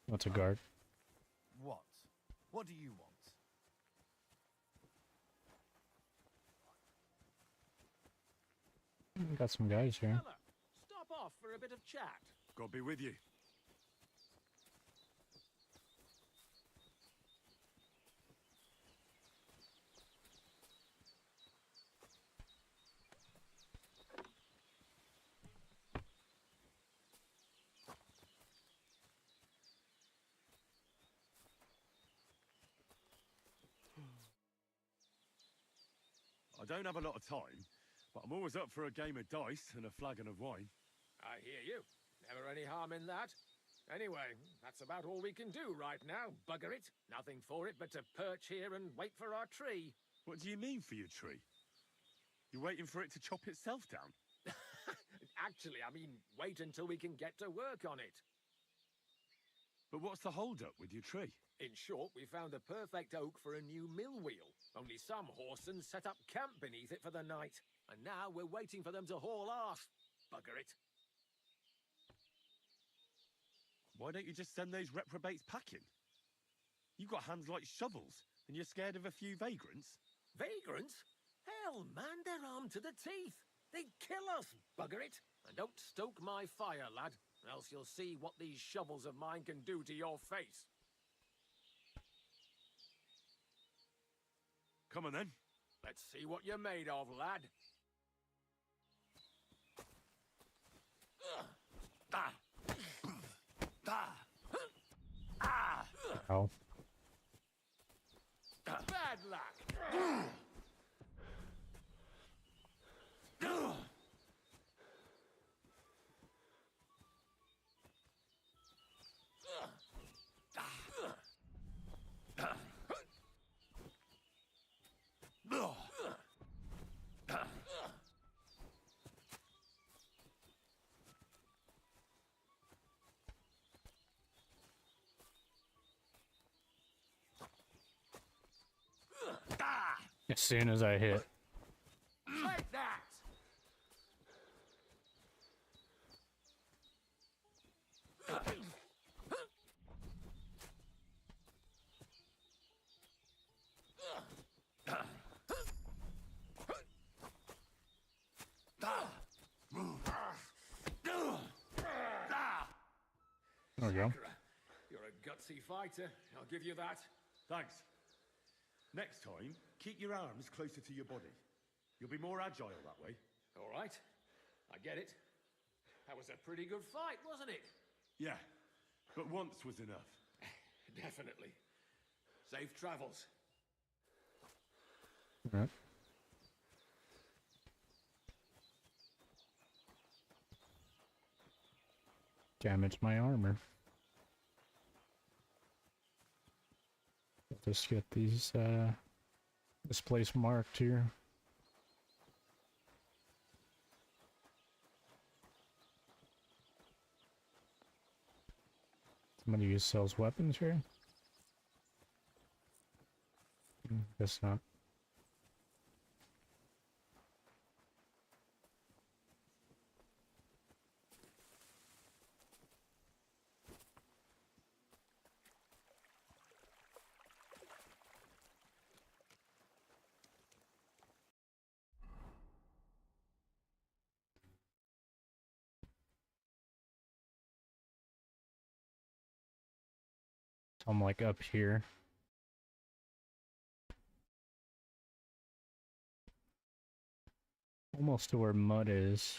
What's a guard? What? What do you want? Got some guys here. Fella, stop off for a bit of chat. God be with you. I don't have a lot of time, but I'm always up for a game of dice and a flagon of wine. I hear you. Never any harm in that. Anyway, that's about all we can do right now, bugger it. Nothing for it but to perch here and wait for our tree. What do you mean for your tree? You're waiting for it to chop itself down? Actually, I mean, wait until we can get to work on it. But what's the hold-up with your tree? In short, we found the perfect oak for a new mill wheel. Only some horsens set up camp beneath it for the night. And now we're waiting for them to haul off. Bugger it. Why don't you just send those reprobates packing? You've got hands like shovels, and you're scared of a few vagrants? Vagrants? Hell, man, they're armed to the teeth. They'd kill us, bugger it. And don't stoke my fire, lad, else you'll see what these shovels of mine can do to your face. Come on then. Let's see what you're made of, lad. Ow. Bad luck. As soon as I hit. Take that! There we go. You're a gutsy fighter, I'll give you that. Thanks. Next time, keep your arms closer to your body. You'll be more agile that way. All right, I get it. That was a pretty good fight, wasn't it? Yeah, but once was enough. Definitely. Safe travels. All right. damaged my armor. Let's get these, this place marked here. Somebody who sells weapons here? Guess not. So I'm like up here. Almost to where mud is.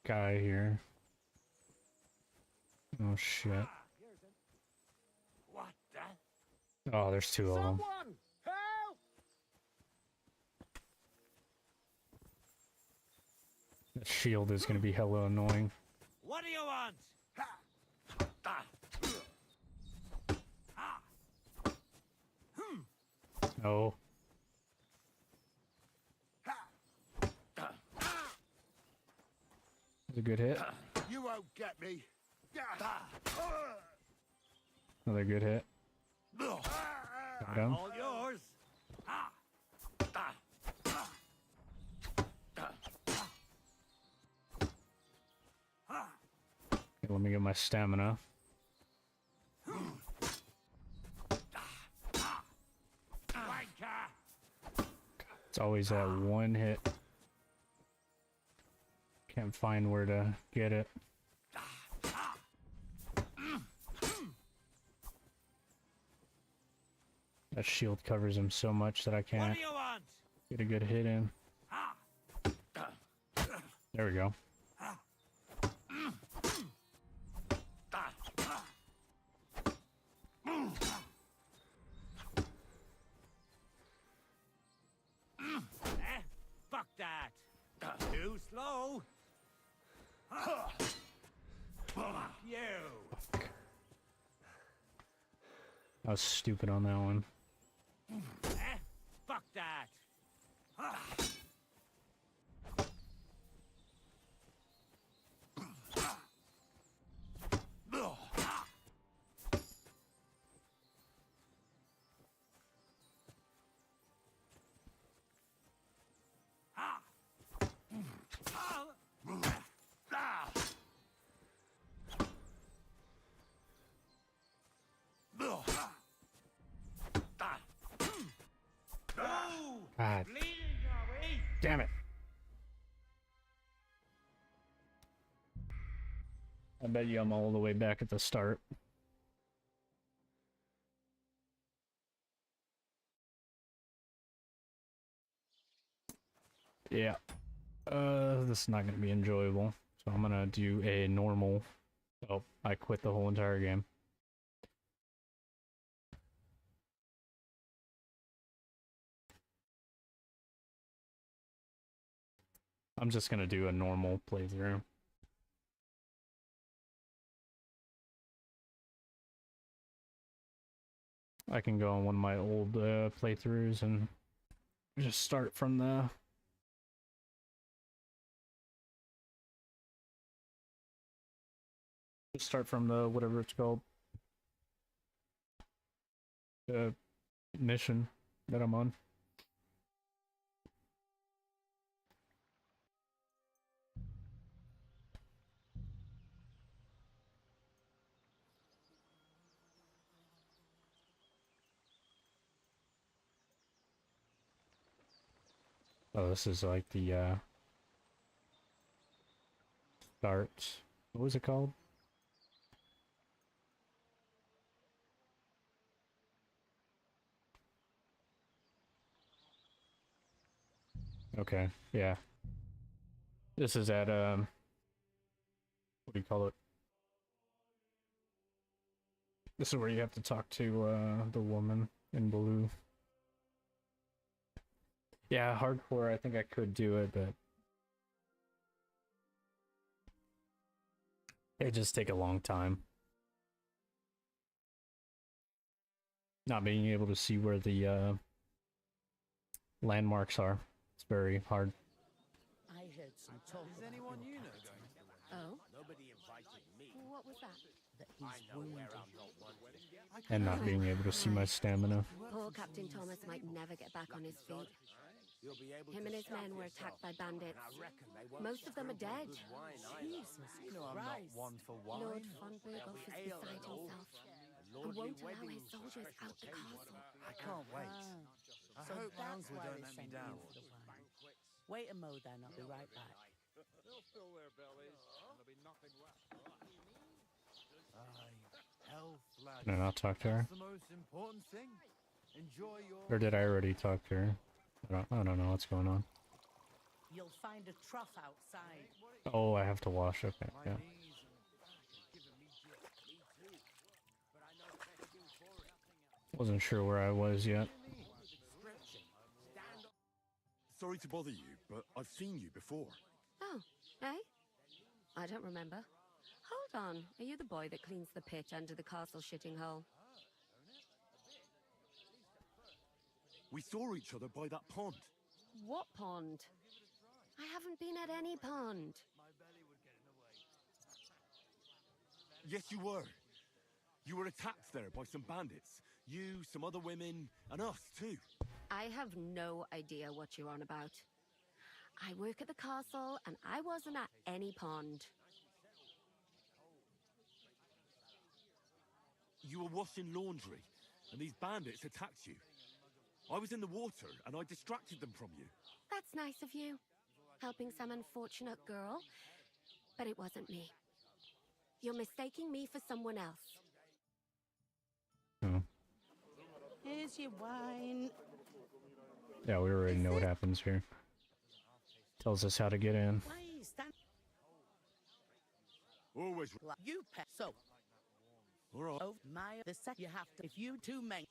Guy here. Oh shit. What the? Oh, there's two of them. Someone! Help! The shield is gonna be hella annoying. What do you want? Oh. That's a good hit. You won't get me. Another good hit. Got him. All yours. Okay, let me get my stamina. It's always that one hit. Can't find where to get it. That shield covers him so much that I can't get a good hit in. There we go. Fuck that. Too slow. You. I was stupid on that one. Fuck that. God. Damn it. I bet you I'm all the way back at the start. Yeah. This is not going to be enjoyable. So I'm going to do a normal... Oh, I quit the whole entire game. I'm just going to do a normal playthrough. I can go on one of my old playthroughs and just start from the... Just start from the, whatever it's called. The mission that I'm on. Oh, this is like the start. What was it called? Okay, yeah. This is at what do you call it? This is where you have to talk to the woman in blue. Yeah, hardcore, I think I could do it, but it'd just take a long time. Not being able to see where the landmarks are. It's very hard. I heard some talk. Is anyone you know going? Oh? Nobody invited me. What was that? That he's wounded. And not being able to see my stamina. Poor Captain Thomas might never get back on his feet. Him and his men were attacked by bandits. Most of them are dead. Jesus Christ. One for Lord von Burgolf is beside himself and won't allow his soldiers out the castle. I can't wait. I So hope that's Hounds why don't they let me sent down. you for the wine. Wait a mo then, I'll be right back. They'll fill their bellies, and there'll be nothing left. Health, lads. Can I not talk to her? That's the most important thing. Enjoy your. Or did I already talk to her? I don't know what's going on. You'll find a trough outside. Oh, I have to wash. Okay, yeah. Wasn't sure where I was yet. Sorry to bother you, but I've seen you before. Oh, eh? I don't remember. Hold on. Are you the boy that cleans the pitch under the castle shitting hole? We saw each other by that pond. What pond? I haven't been at any pond. Yes, you were. You were attacked there by some bandits. You, some other women, and us too. I have no idea what you're on about. I work at the castle, and I wasn't at any pond. You were washing laundry, and these bandits attacked you. I was in the water, and I distracted them from you. That's nice of you. Helping some unfortunate girl. But it wasn't me. You're mistaking me for someone else. Oh. Here's your wine. Yeah, we already know what happens here. Tells us how to get in. Why are you standing? Always. You pet. So. All right. Oh my! The sec you have to. If you two men.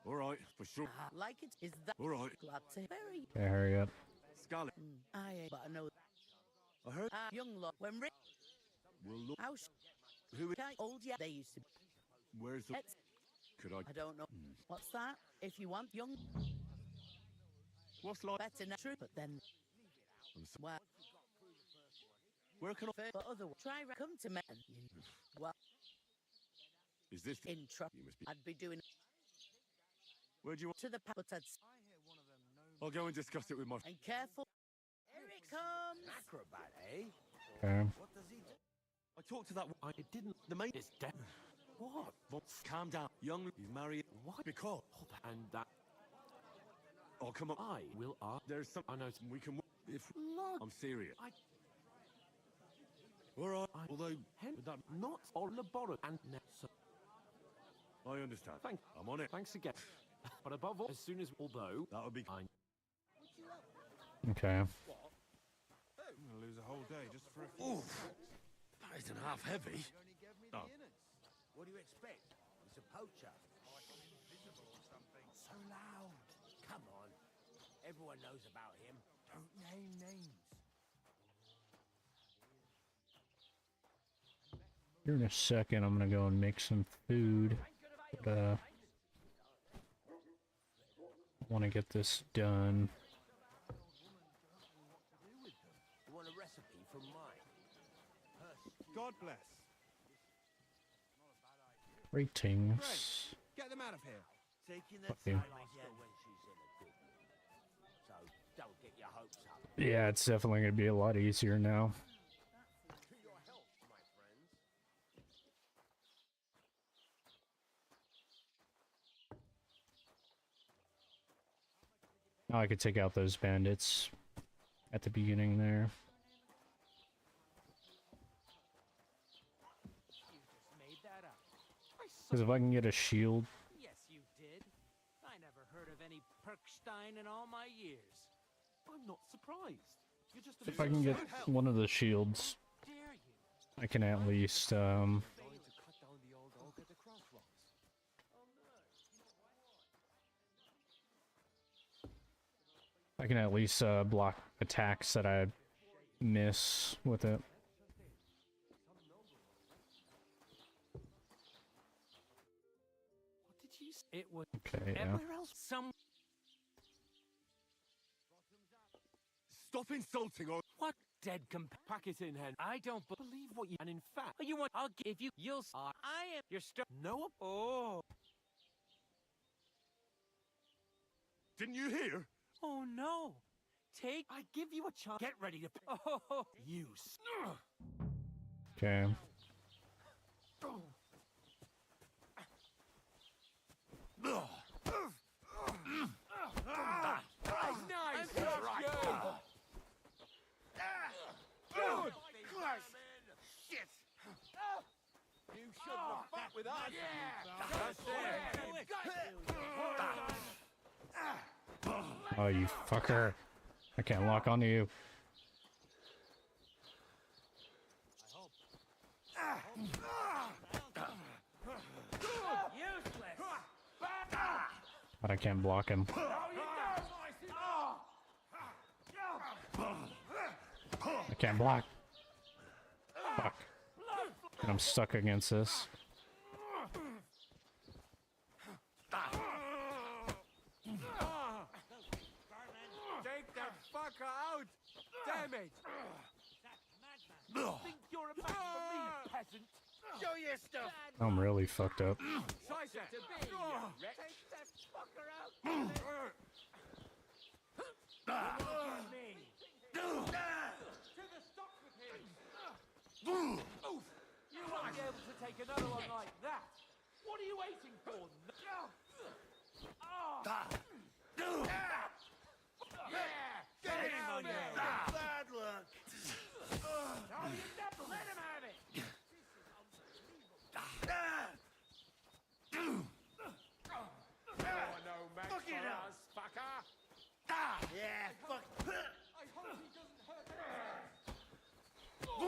All right, for sure. Like it is that. All right. Glad to hear. Okay, hurry up. Scarlet. I ain't, but I know. I heard. Young lot when Rick. We'll look. House. Who? Old yeah. They used to. Where's the? Could I? I don't know. What's that? If you want young. What's like? Better not true, but then. Well. Where can I? But other try come to me. Well. Is this the intro? You must be. I'd be doing. Where do you want? To the but I'd. I'll go and discuss it with my. And careful. Here it comes. Acrobat, eh? Okay. What does he do? I talked to that. I didn't. The mate is dead. What? Calm down, young. He's married. What? Because. And that Oh, come on. I will ask. There's some. I know. We can. If Lord, I'm serious. I- All right. Although Would that not or laboratory and so. I understand. Thank. I'm on it. Thanks again. But above all, as soon as although That would be. I Okay. I'm gonna lose a whole day just for a few. Oof. That isn't half heavy. Oh. What do you expect? He's a poacher. So loud. Come on. Everyone knows about him. Don't name names. Here in a second, I'm gonna go and make some food. But, I want to get this done. You want a recipe from mine? God bless. Ratings. Get them out of here. Taking Fuck that you. side again when she's in a good mood. So don't get your hopes up. Yeah, it's definitely gonna be a lot easier now. To your health, my friends. Oh, I could take out those bandits at the beginning there. Made that up. Because if I can get a shield, Yes, you did. I never heard of any Perkstein in all my years. I'm not surprised. You're just if I can get one of the shields, I can at least, Going to cut down the old oak at the crossroads. I can at least block attacks that I miss with it. What did you say? It was Okay, yeah. everywhere else. Stop insulting or What dead pack it in, Hen. I don't believe what you. And in fact, you want. I'll give you. You'll. I am. You're still. No. Oh. Didn't you hear? Oh no. Take. I give you a chance. Get ready to. Oh. You. Okay. Nice. Good Christ! Shit! You shouldn't have fought with us! Oh, you fucker. I can't lock onto you. But I can't block him. I can't block. Fuck. And I'm stuck against this. Take that fucker out! Damn it! Think you're a match for me, peasant? Show your stuff! I'm really fucked up. Try that to be, you wreck. Take that fucker out! Me. To the stock with him! You won't be able to take another one like that! What are you waiting for? Get him on there! Bad luck! No, you never let him have it! No match Fuck it for up. us, fucker! Yeah, fuck! I hope he doesn't hurt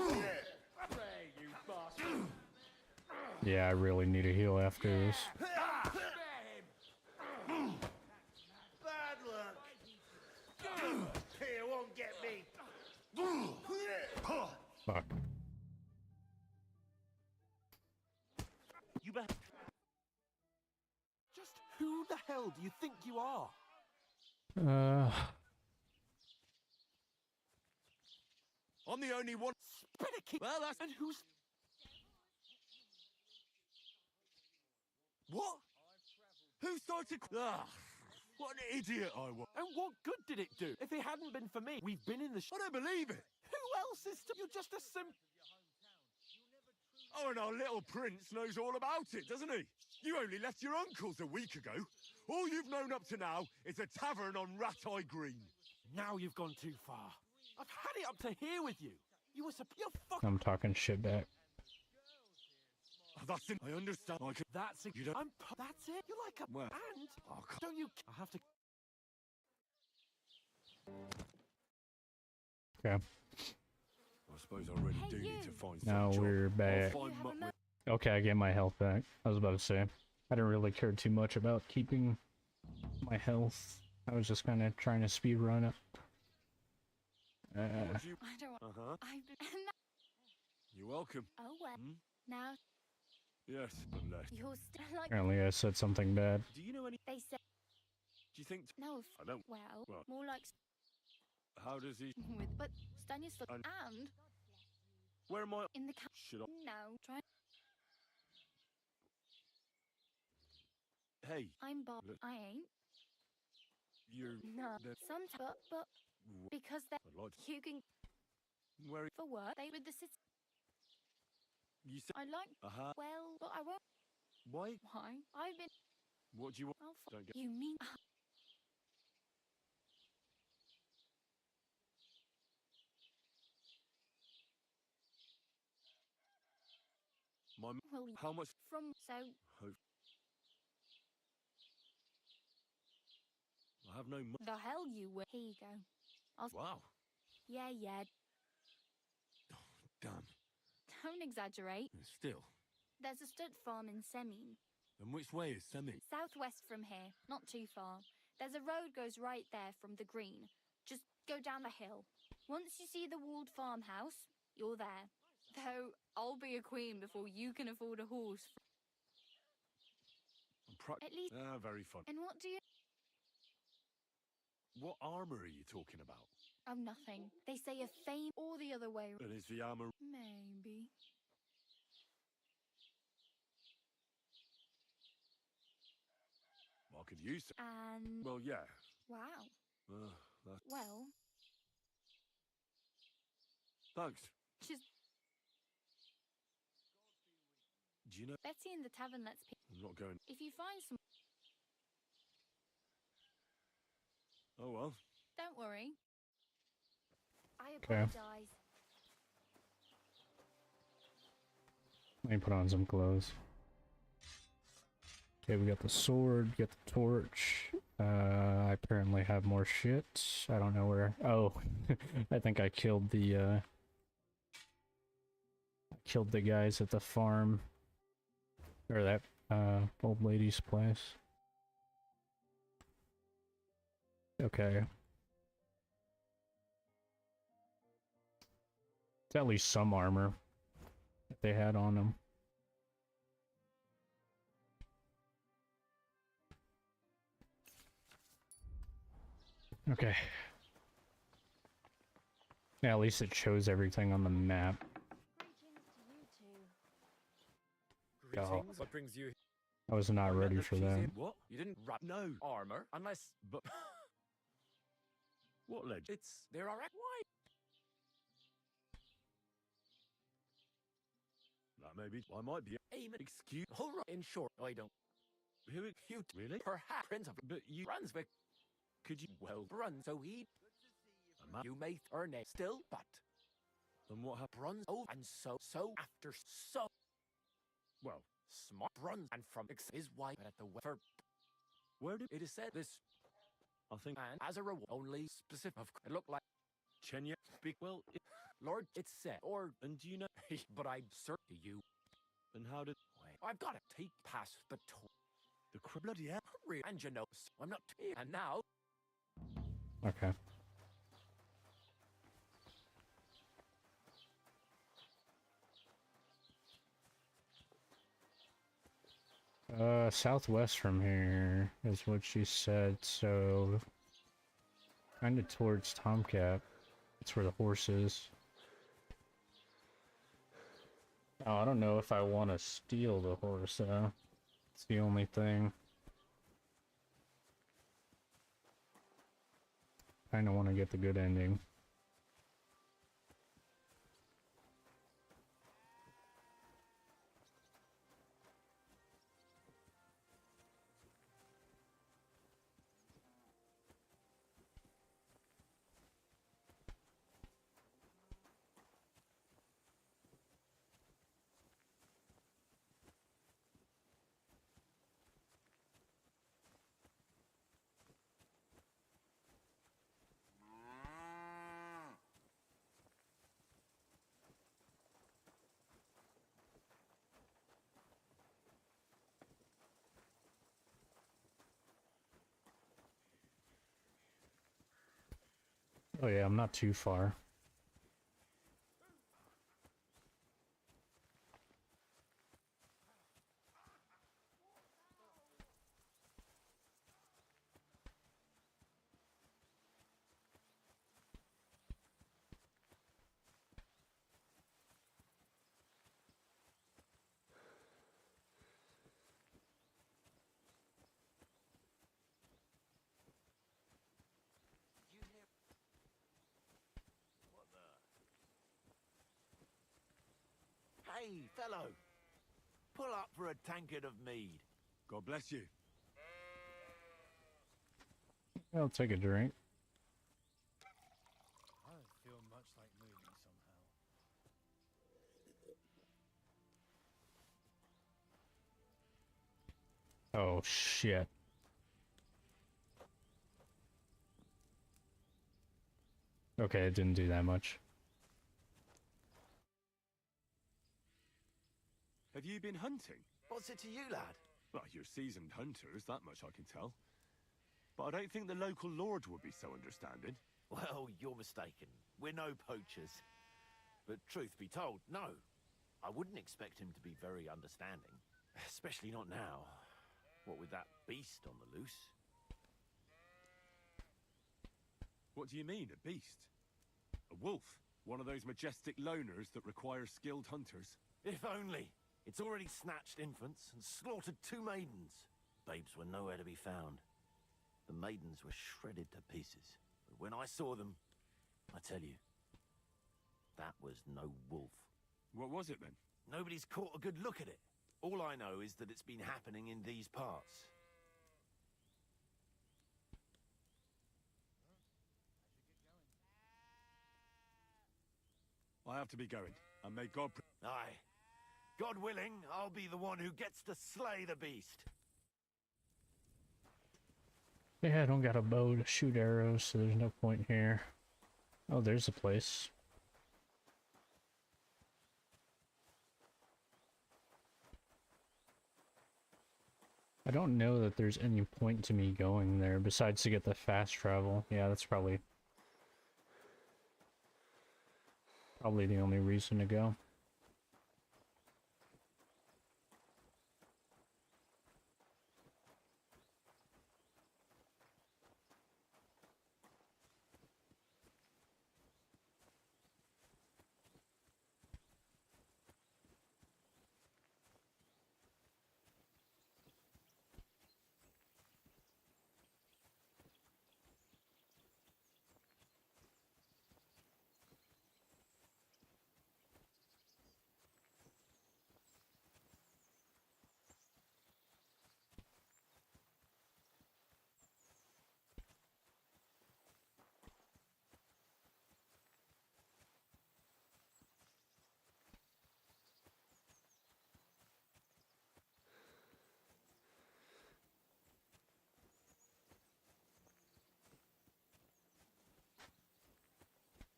him! Pray, you bastard! Yeah, I really need a heal after this. Bad luck! Here won't get me! Fuck. You bet. Just who the hell do you think you are? I'm the only one. Spinnaky. Well, that's. And who's? What? Who started? Ah, what an idiot I was. And what good did it do? If it hadn't been for me, we've been in the. I don't believe it. Who else is? You're just a Oh, and our little prince knows all about it, doesn't he? You only left your uncle's a week ago. All you've known up to now is a tavern on Rat-Eye Green. Now you've gone too far. I've had it up to here with you. You were you're fucking. I'm talking shit back. That's it. I understand. I can. That's it. You don't. That's it. You're like a. Well, and oh, don't you? I have to. Okay. I suppose I really do need to find some Now job. we're back. I'll find Okay, I get my health back. I was about to say. I didn't really care too much about keeping my health. I was just kind of trying to speed run it. I don't want. I've been. You're welcome. Oh well. Now Yes, unless. you're still like. Apparently I said something bad. Do you know any? They said Do you think? no. I don't. Well, more like How does he? with, but Stanislav And- and Where am I? in the Should I? no. Try. Hey, I'm Bob. Look. I ain't. you're. No. the- Sometimes, but because they I'd like to. you can Where? for work. They with the city. You said. I like. Well, but I won't. Why? Why? I've been. What do you want? Oh, Don't get. you mean? My Well, how much? from so Oh, I have no money. the hell you will. Here you go. I'll. Wow. Yeah, yeah. Damn. Don't exaggerate. Still. There's a stud farm in Semin. And which way is Semi? Southwest from here, not too far. There's a road goes right there from the green. Just go down the hill. Once you see the walled farmhouse, you're there. Though I'll be a queen before you can afford a horse. At least. Ah, very fun. And what do you? What armor are you talking about? Oh, nothing. They say a fame or the other way. And is the armor? Maybe. I could use it. And. Well, yeah. Wow. That's... Well. Thanks. She's. Do you know? Betty in the tavern lets people. I'm not going. If you find some. Oh well. Don't worry. I Okay. apologize. Let me put on some clothes. Okay, we got the sword, got the torch. I apparently have more shit. I don't know where. Oh, I think I killed the guys at the farm. Or that old lady's place. Okay. It's at least some armor that they had on them. Okay. Yeah, at least it shows everything on the map. Oh, What brings you? I was not ready for that. What? You didn't wrap no armor unless. But what led? It's there are why? That maybe I might be. Aim excuse. All right. In short, I don't. Who you really? Perhaps Prince of. But you Brunswick. Could you well run so he? You may earn it still, but. Then what happened? Bruns. Oh, and so after so. Well, smart Bruns and from his wife at the for. Where did it is said this? I think. And as a reward, only specific. It looked like Chenya. Big well, Lord, it's said. Or and do you know? But I'm certain to you. And how did? Wait, I've got to take past the tour. The bloody hell. And you know, I'm not. And now. Okay. Southwest from here is what she said, so kind of towards Tomcat. That's where the horse is. Oh, I don't know if I want to steal the horse, though. It's the only thing. Kinda want to get the good ending. Oh yeah, I'm not too far. Hey, fellow. Pull up for a tankard of mead. God bless you. I'll take a drink. I don't feel much like moving somehow. Oh shit. Okay, it didn't do that much. Have you been hunting? What's it to you, lad? Well, you're seasoned hunters, that much I can tell. But I don't think the local lord would be so understanding. Well, you're mistaken. We're no poachers. But truth be told, no. I wouldn't expect him to be very understanding. Especially not now. What with that beast on the loose. What do you mean, a beast? A wolf? One of those majestic loners that require skilled hunters? If only. It's already snatched infants and slaughtered 2 maidens. Babes were nowhere to be found. The maidens were shredded to pieces. But when I saw them, I tell you, that was no wolf. What was it then? Nobody's caught a good look at it. All I know is that it's been happening in these parts. I have to be going, and may God... Aye. God willing, I'll be the one who gets to slay the beast. Yeah, I don't got a bow to shoot arrows, so there's no point here. Oh, there's a place. I don't know that there's any point to me going there besides to get the fast travel. Yeah, that's probably the only reason to go.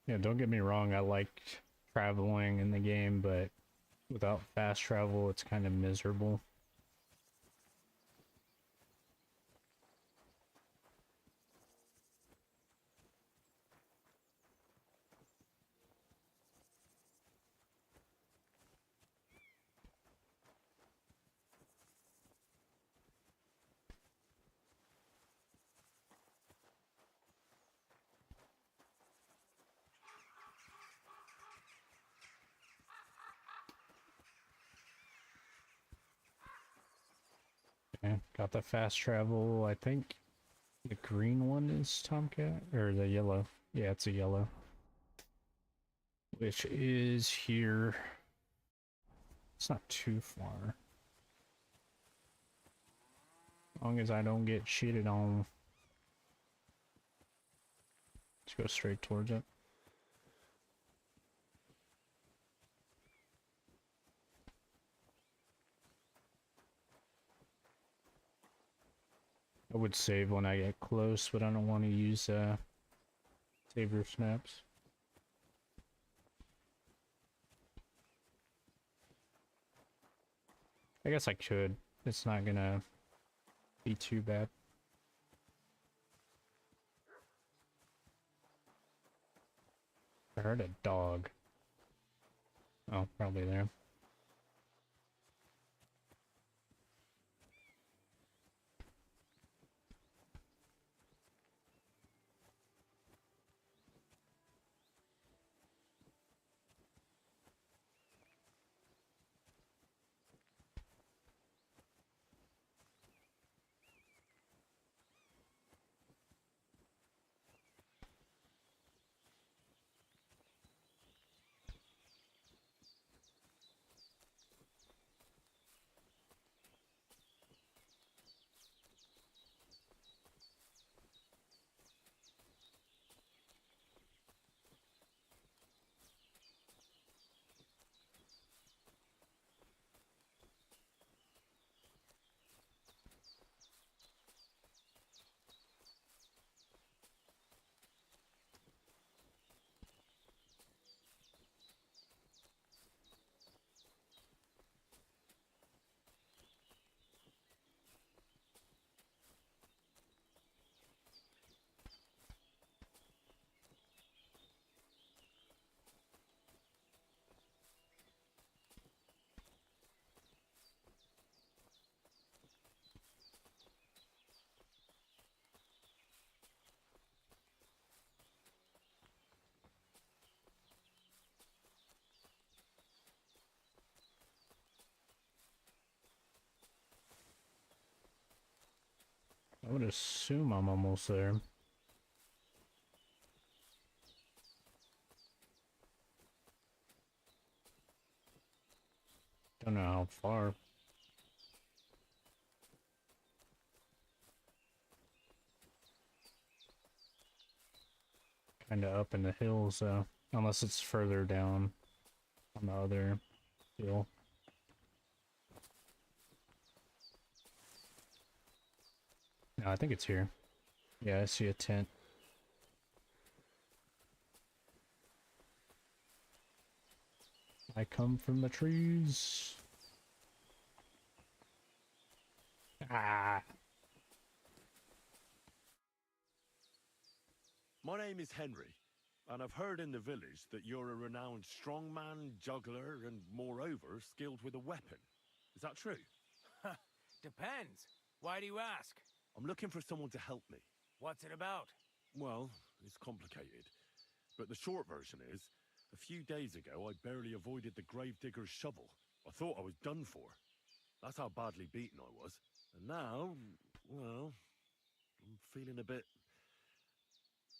Yeah, don't get me wrong, I like traveling in the game, but without fast travel, it's kind of miserable. Okay, got the fast travel. I think the green one is Tomcat, or the yellow. Yeah, it's a yellow. Which is here. It's not too far. As long as I don't get cheated on. Let's go straight towards it. I would save when I get close, but I don't want to use saver snaps. I guess I could. It's not gonna be too bad. I heard a dog. Oh, probably there. I would assume I'm almost there. Don't know how far. Kinda up in the hills, unless it's further down on the other hill. No, I think it's here. Yeah, I see a tent. I come from the trees. Ah. My name is Henry, and I've heard in the village that you're a renowned strongman, juggler, and moreover, skilled with a weapon. Is that true? Depends. Why do you ask? I'm looking for someone to help me. What's it about? Well, it's complicated. But the short version is, a few days ago, I barely avoided the gravedigger's shovel. I thought I was done for. That's how badly beaten I was. And now, well, I'm feeling a bit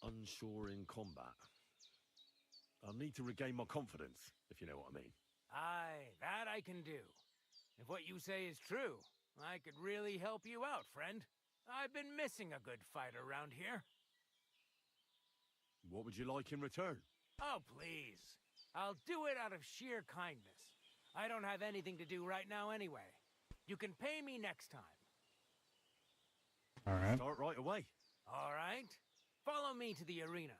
unsure in combat. I'll need to regain my confidence, if you know what I mean. Aye, that I can do. If what you say is true, I could really help you out, friend. I've been missing a good fight around here. What would you like in return? Oh, please. I'll do it out of sheer kindness. I don't have anything to do right now anyway. You can pay me next time. Alright. Start right away. All right. Follow me to the arena.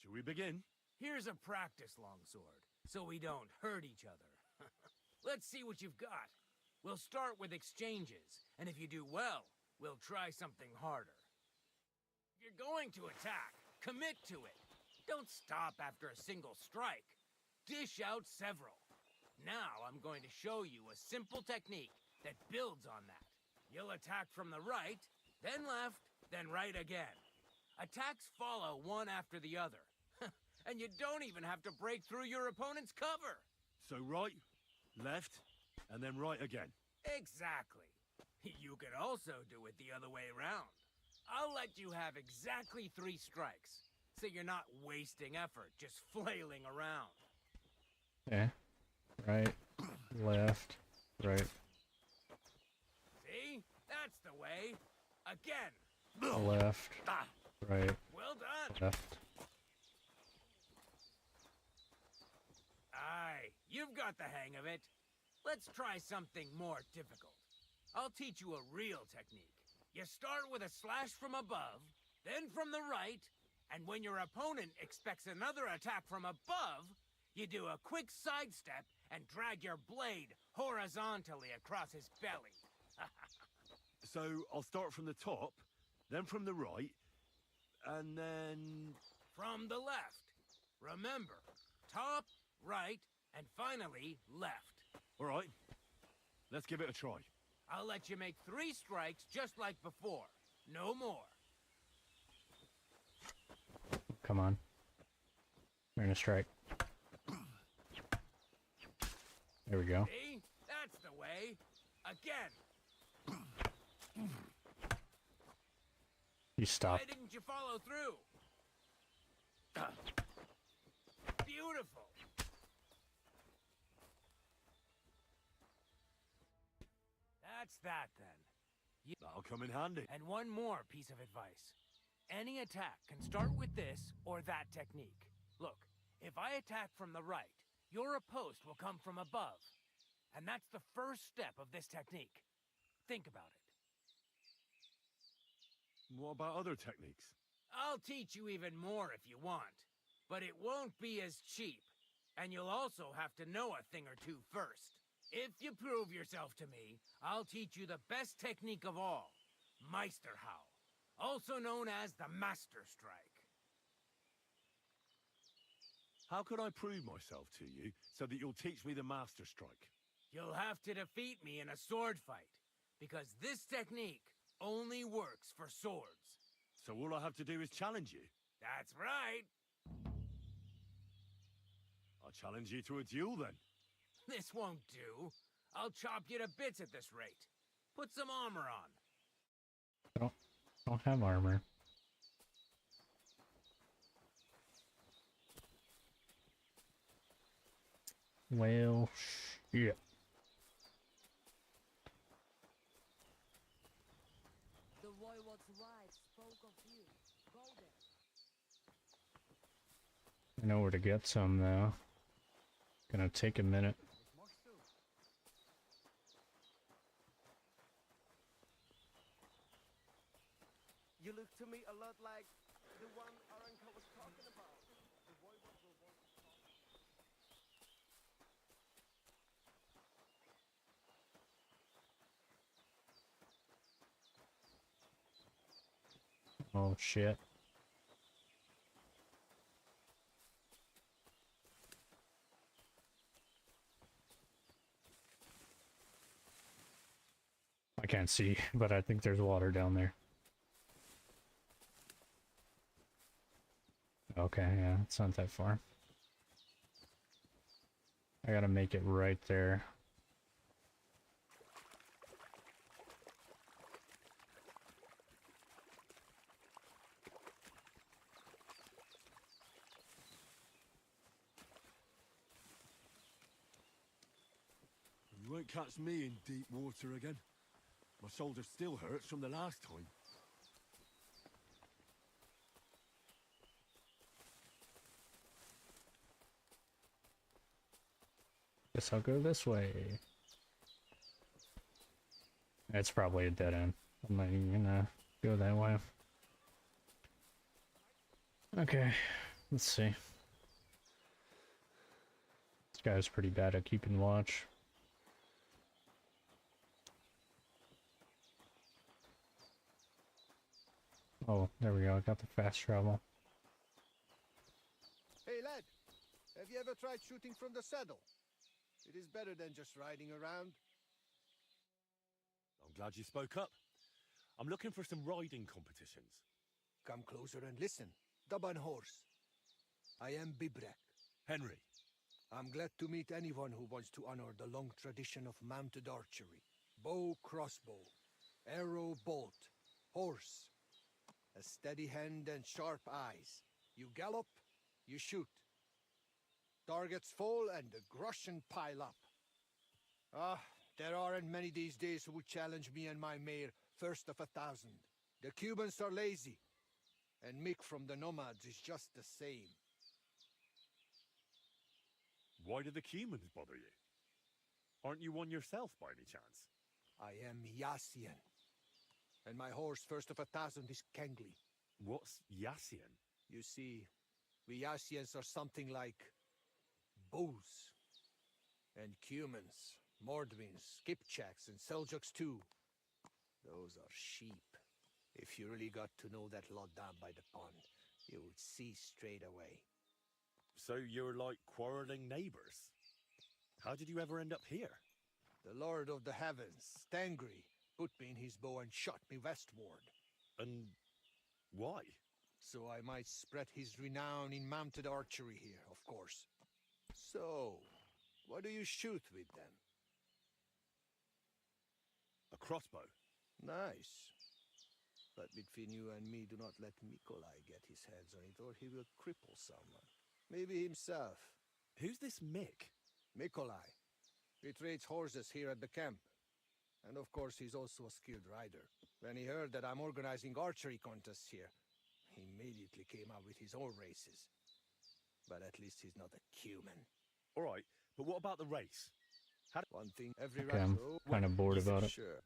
Shall we begin? Here's a practice longsword, so we don't hurt each other. Let's see what you've got. We'll start with exchanges, and if you do well, we'll try something harder. If you're going to attack, commit to it. Don't stop after a single strike. Dish out several. Now I'm going to show you a simple technique that builds on that. You'll attack from the right, then left, then right again. Attacks follow one after the other. And you don't even have to break through your opponent's cover. So right, left, and then right again. Exactly. You could also do it the other way around. I'll let you have exactly 3 strikes, so you're not wasting effort just flailing around. Okay. Right, left, right. See? That's the way. Again. Left, right, Well done. left. Aye, you've got the hang of it. Let's try something more difficult. I'll teach you a real technique. You start with a slash from above, then from the right, and when your opponent expects another attack from above, you do a quick sidestep and drag your blade horizontally across his belly. So I'll start from the top, then from the right, and then... From the left. Remember, top, right, and finally, left. All right, let's give it a try. I'll let you make 3 strikes just like before. No more. Come on. We're gonna strike. There we go. See? That's the way. Again. You stopped. Why didn't you follow through? Beautiful. That's that then. That'll come in handy. And one more piece of advice. Any attack can start with this or that technique. Look, if I attack from the right, your oppost will come from above. And that's the first step of this technique. Think about it. What about other techniques? I'll teach you even more if you want. But it won't be as cheap. And you'll also have to know a thing or two first. If you prove yourself to me, I'll teach you the best technique of all. Meisterhowl. Also known as the Master Strike. How can I prove myself to you so that you'll teach me the Master Strike? You'll have to defeat me in a sword fight. Because this technique only works for swords. So all I have to do is challenge you? That's right. I challenge you to a duel then. This won't do. I'll chop you to bits at this rate. Put some armor on. I don't have armor. Well, shit. The Voivode's wife spoke of you. Go there. I know where to get some though. Gonna take a minute. You look to me a lot like the one Aranka was talking about. The Voivode will want to talk. Oh shit. I can't see, but I think there's water down there. Okay, yeah, it's not that far. I gotta make it right there. You won't catch me in deep water again. My shoulder still hurts from the last time. Guess I'll go this way. It's probably a dead end. I'm not even gonna go that way. Okay, let's see. This guy's pretty bad at keeping watch. Oh, there we go. I got the fast travel. Hey, lad. Have you ever tried shooting from the saddle? It is better than just riding around. I'm glad you spoke up. I'm looking for some riding competitions. Come closer and listen. Daban horse. I am Bibrek. Henry. I'm glad to meet anyone who wants to honor the long tradition of mounted archery. Bow, crossbow, arrow, bolt, horse. A steady hand and sharp eyes. You gallop, you shoot. Targets fall and the groschen pile up. Ah, there aren't many these days who would challenge me and my mare first of 1,000. The Cubans are lazy, and Mick from the Nomads is just the same. Why do the Cumans bother you? Aren't you one yourself by any chance? I am Yassian, and my horse first of 1,000 is Kengli. What's Yassian? You see, we Yassians are something like Boos, and Cumans, Mordvins, Skipchaks, and Seljuks too. Those are sheep. If you really got to know that lot down by the pond, you would see straight away. So you're like quarreling neighbors. How did you ever end up here? The Lord of the Heavens, Stangri, put me in his bow and shot me westward. And why? So I might spread his renown in mounted archery here, of course. So, what do you shoot with then? A crossbow. Nice. But between you and me, do not let Mikolai get his hands on it, or he will cripple someone. Maybe himself. Who's this Mick? Mikolai. He trades horses here at the camp. And of course, he's also a skilled rider. When he heard that I'm organizing archery contests here, he immediately came out with his own races. But at least he's not a Cuman. All right, but what about the race? One thing every Okay, I'm rider... kind of bored about it. Sure.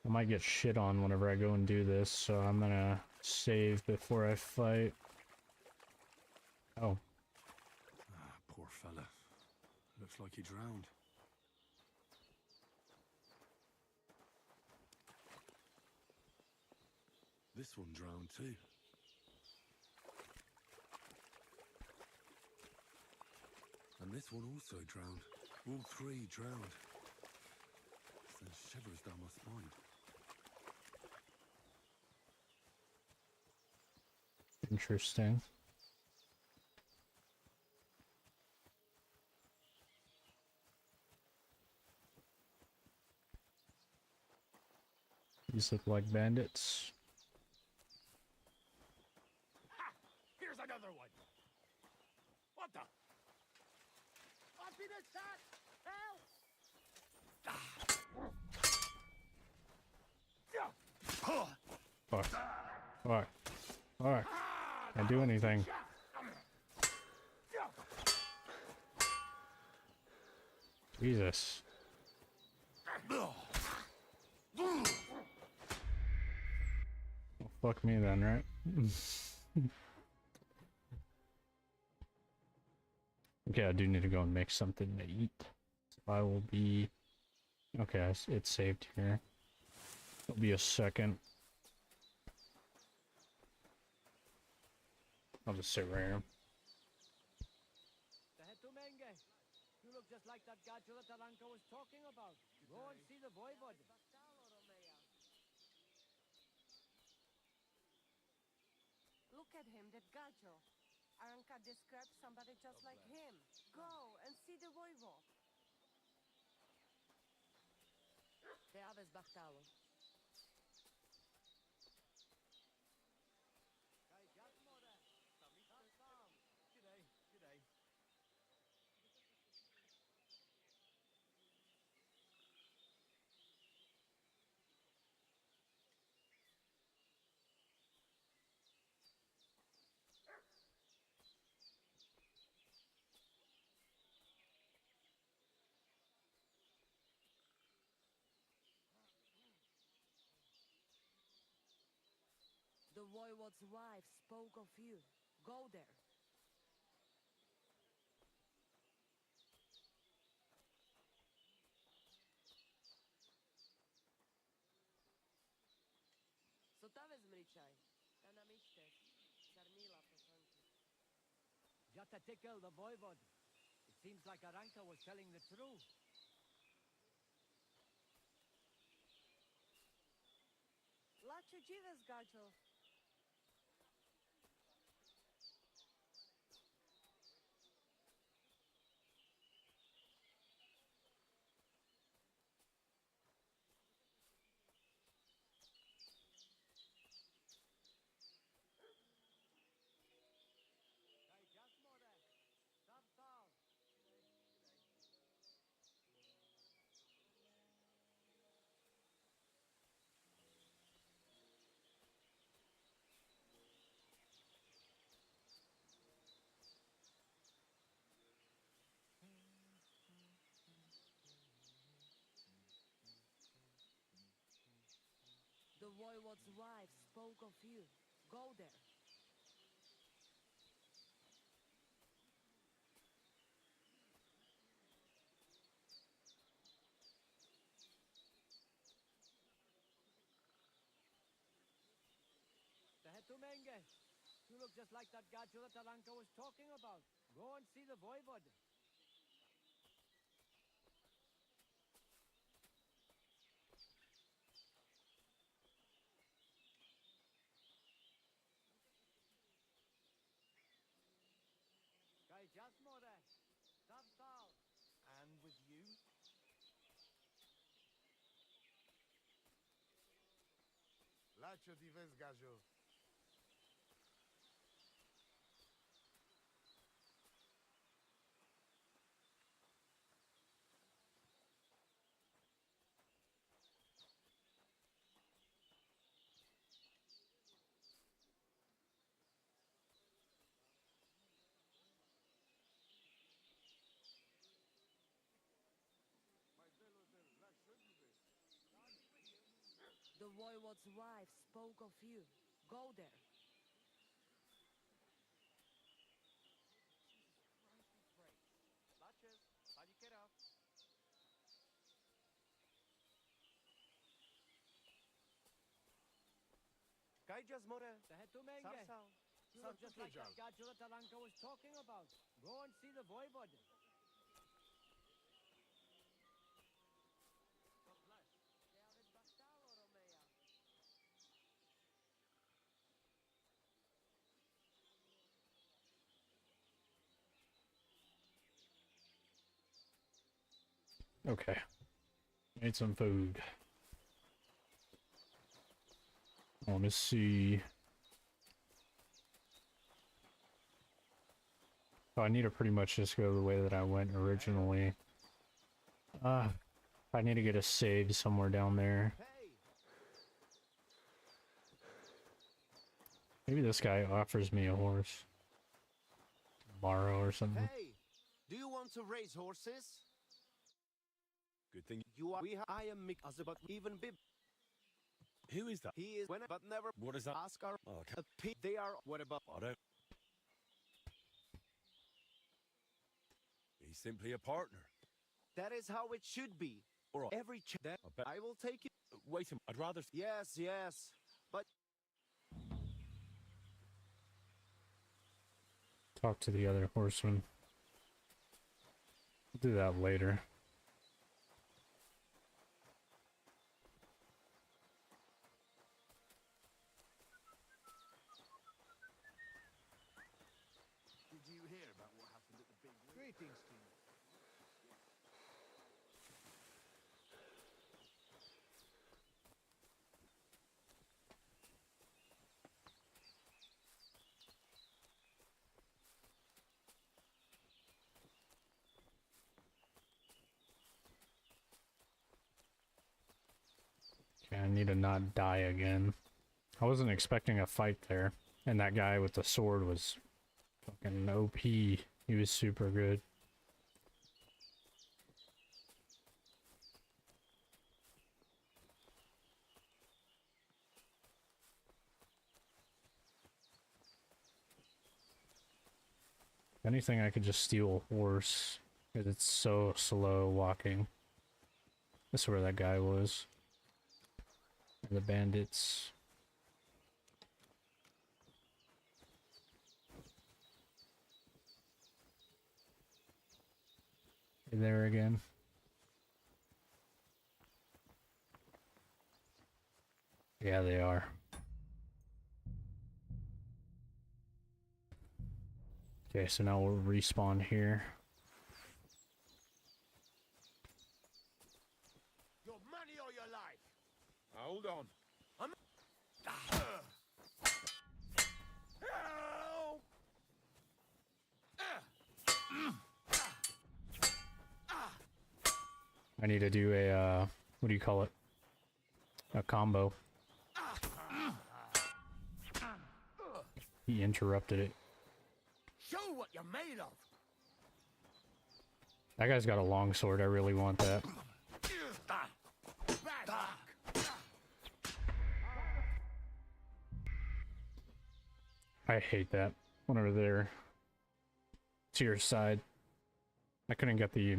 I might get shit on whenever I go and do this, so I'm gonna save before I fight. Oh. Ah, poor fella. Looks like he drowned. This one drowned too. And this one also drowned. All three drowned. Sends shivers down my spine. Interesting. These look like bandits. Ha! Here's another one. What the? I've been attacked! Help! Fuck. Fuck. Fuck. Can't do anything. Jesus. Well, fuck me then, right? Okay, I do need to go and make something to eat. So I will be... Okay, it's saved here. It'll be a second. I'll just sit right here. You look just like that gacho that Taranka was talking about. Go and see the voivod. Look at him, that gacho. Aranka described somebody just like him. Go and see the voivod. Te aves Bartalo. G'day, g'day. The voivod's wife spoke of you. Go there. Sotaves mričaj. Ta namištes. Sarmila posanki. Jata tikel the voivod. It seems like Aranka was telling the truth. Lacho dzives, gacho. The voivod's wife spoke of you. Go there. Tehetumenge. You look just like that gacho that Taranka was talking about. Go and see the voivod. Kai jasmore. Savstal. And with you? Lacho dives gajo. The Voivode's wife spoke of you. Go there. So just like that Gadula Talanka was talking about. Go and see the Voivode. Okay. Need some food. I want to see. So I need to pretty much just go the way that I went originally. I need to get a save somewhere down there. Maybe this guy offers me a horse. Borrow or something. Hey, do you want to raise horses? Good thing You are. I am Mick but even Bib. Who is that? He is when, but never. What is that? Ask our. Oh, okay. They are. What about? I don't. He's simply a partner. That is how it should be. All right. Every that I bet. I will take it. Wait a minute. I'd rather. Yes, yes, but Talk to the other horseman. We'll do that later. Did you hear about what happened at the big Greetings to you. Okay, I need to not die again. I wasn't expecting a fight there. And that guy with the sword was fucking OP. He was super good. If anything, I could just steal a horse. Because it's so slow walking. That's where that guy was. And the bandits. Hey there again. Yeah, they are. Okay, so now we'll respawn here. your money or your life. Hold on. I need to do a, what do you call it? A combo. He interrupted it. Show what you're made of. That guy's got a long sword. I really want that. I hate that. One over there. To your side. I couldn't get the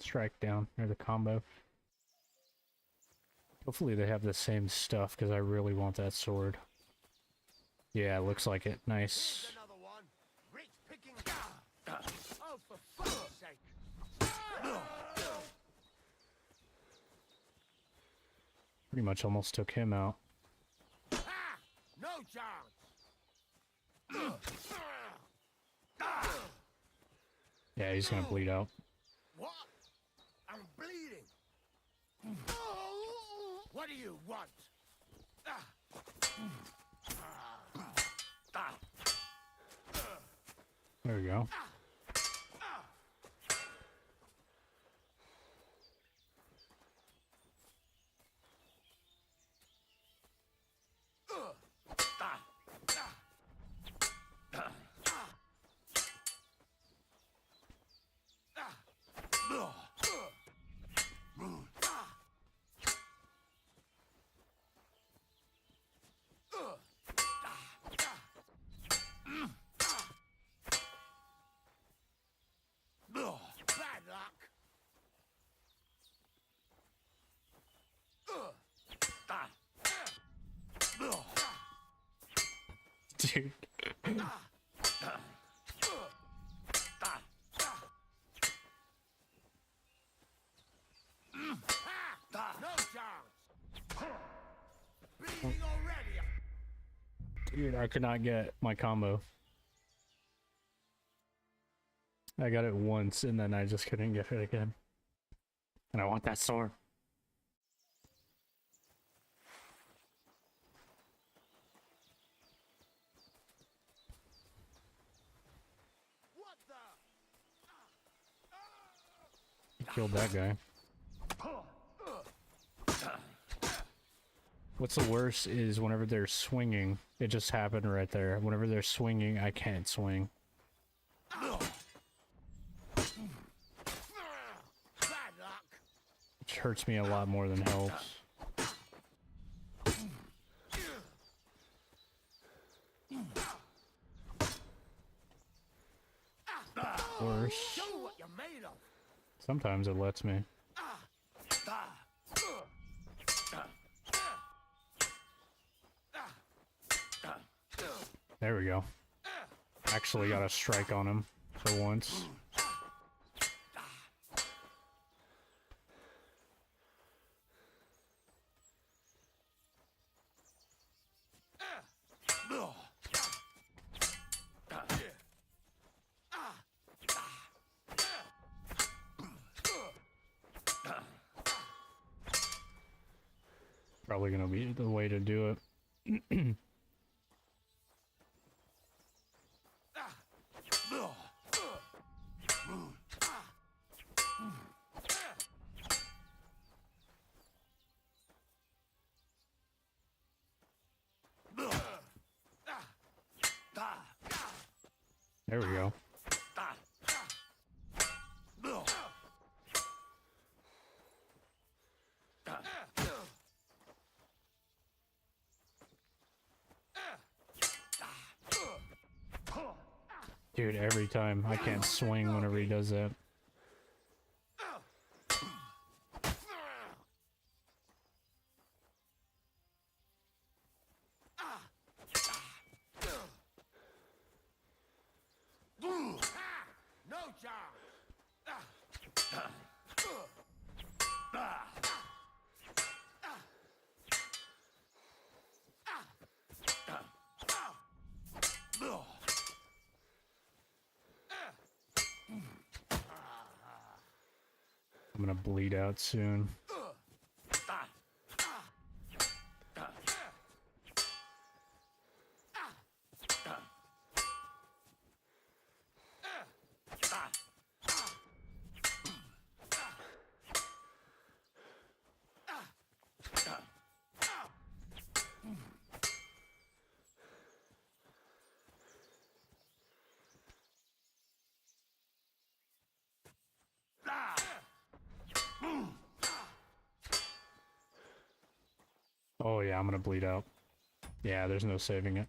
strike down or the combo. Hopefully they have the same stuff because I really want that sword. Yeah, looks like it. Nice. Another one. Rich picking. Oh, for fuck's sake. Pretty much almost took him out. No chance. Yeah, he's gonna bleed out. What? I'm bleeding. What do you want? There we go. Dude. No chance. Bleeding already. Dude, I could not get my combo. I got it once and then I just couldn't get it again. And I want that sword. What the? Killed that guy. What's the worst is whenever they're swinging, it just happened right there. Whenever they're swinging, I can't swing. Which hurts me a lot more than helps. Worse. Sometimes it lets me. There we go. Actually got a strike on him for once. Probably gonna be the way to do it. There we go. Dude, every time I can't swing whenever he does that. No chance. I'm gonna bleed out soon. Oh yeah, I'm gonna bleed out. Yeah, there's no saving it.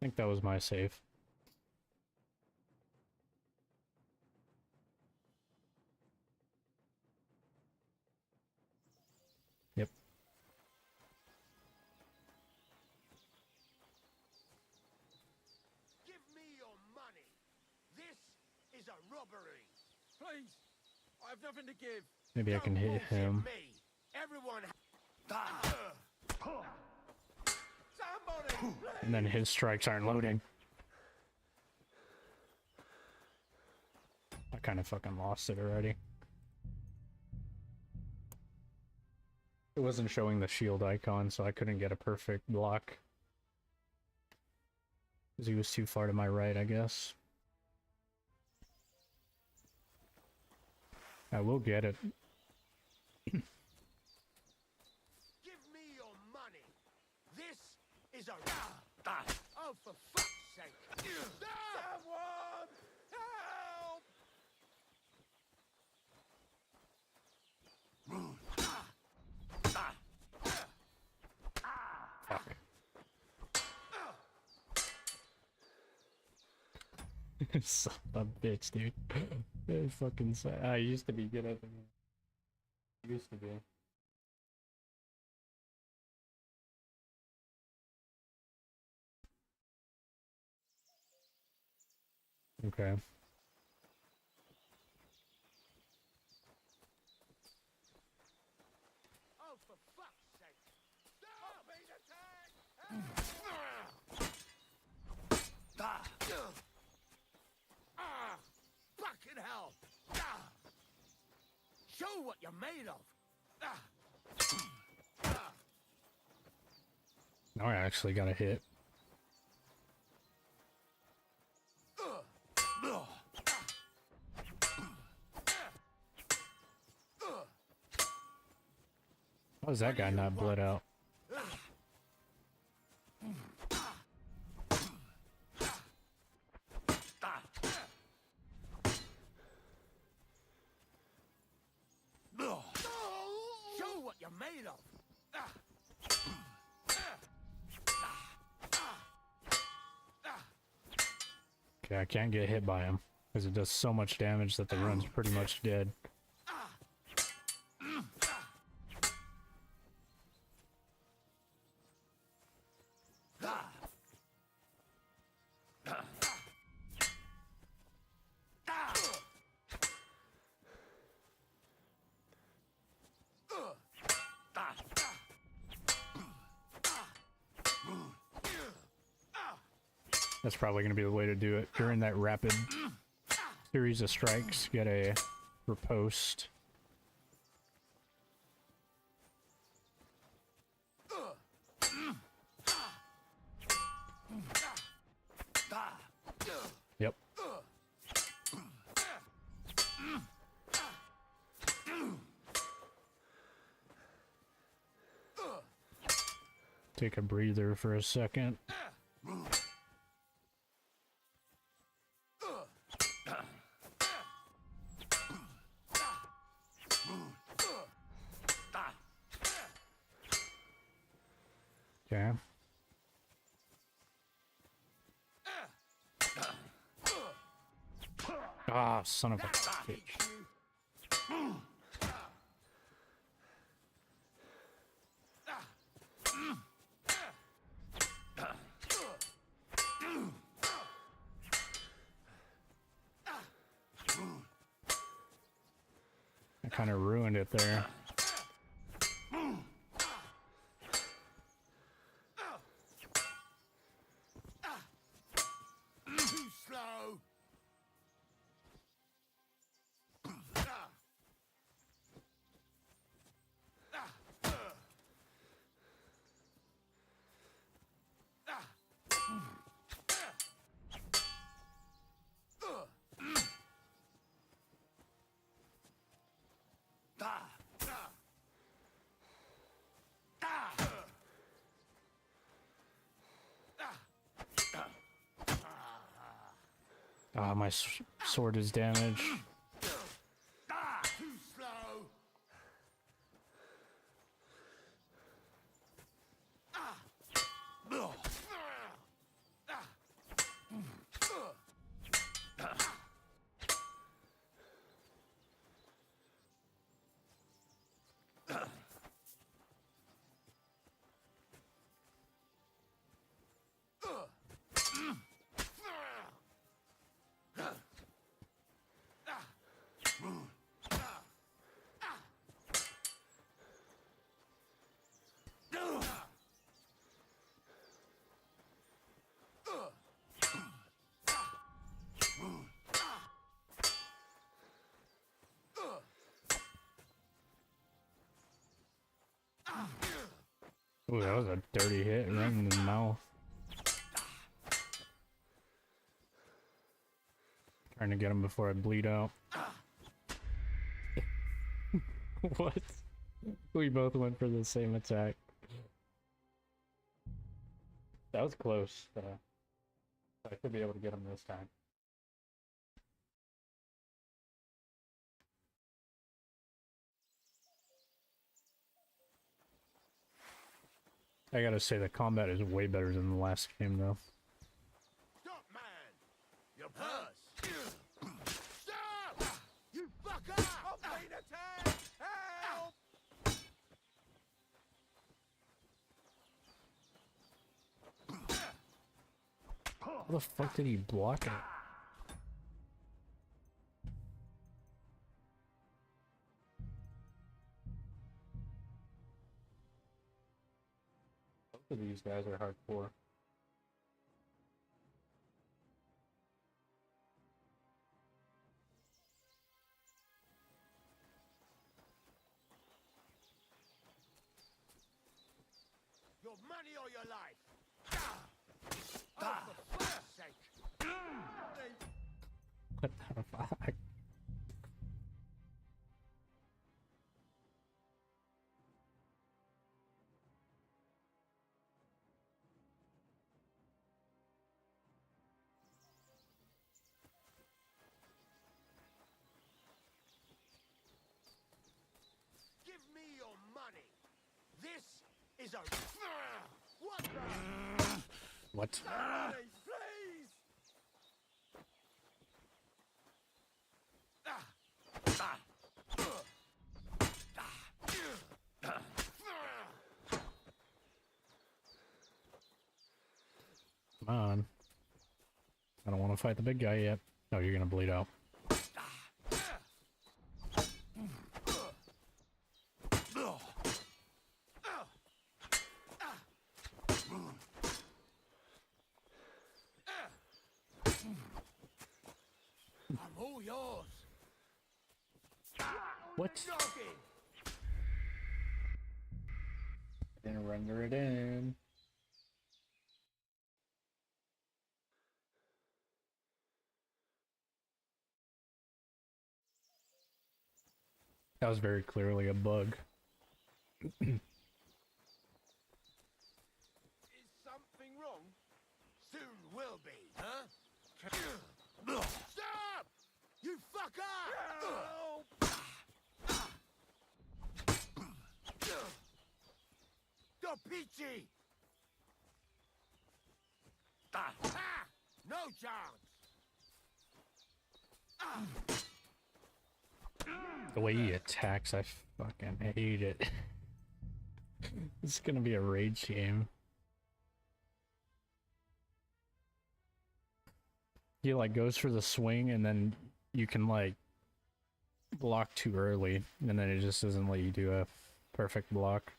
I think that was my save. Yep. Give me your money. This is a robbery. Please, I have nothing to give. Maybe I can hit him. Me. Everyone. Somebody. And then his strikes aren't loading. I kind of fucking lost it already. It wasn't showing the shield icon, so I couldn't get a perfect block. Because he was too far to my right, I guess. I will get it. Give me your money. This is a. Oh, for fuck's sake! Someone help! Fuck. Son of a bitch, dude. It's fucking sad. I used to be good at them. Used to be. Okay. Oh, for fuck's sake! Stop being attacked! Fucking hell! Show what you're made of! Now I actually got a hit. How is that guy not bled out? Show what you're made of! Okay, I can't get hit by him because it does so much damage that the run's pretty much dead. That's probably going to be the way to do it. During that rapid series of strikes, get a riposte. Yep. Take a breather for a second. Okay. Ah, son of a bitch. I kind of ruined it there. Too slow! Ah, my sword is damaged. Too slow! Ooh, that was a dirty hit right in the mouth. Trying to get him before I bleed out. What? We both went for the same attack. That was close. I should be able to get him this time. I gotta say, the combat is way better than the last game, though. Stop, man! Your purse! Stop! How the fuck did he block it? Both of these guys are hardcore. Your money or your life? Oh, for fuck's sake! What the fuck? Give me your money. This is a... What the... What? Money, please! Come on. I don't want to fight the big guy yet. No, you're gonna bleed out. I'm all yours. What? Didn't render it in. That was very clearly a bug. Is something wrong? Soon will be, huh? Stop! You fucker! Dopici! Ha! No chance! The way he attacks, I fucking hate it. It's gonna be a rage game. He like goes for the swing and then you can like block too early and then it just doesn't let you do a perfect block.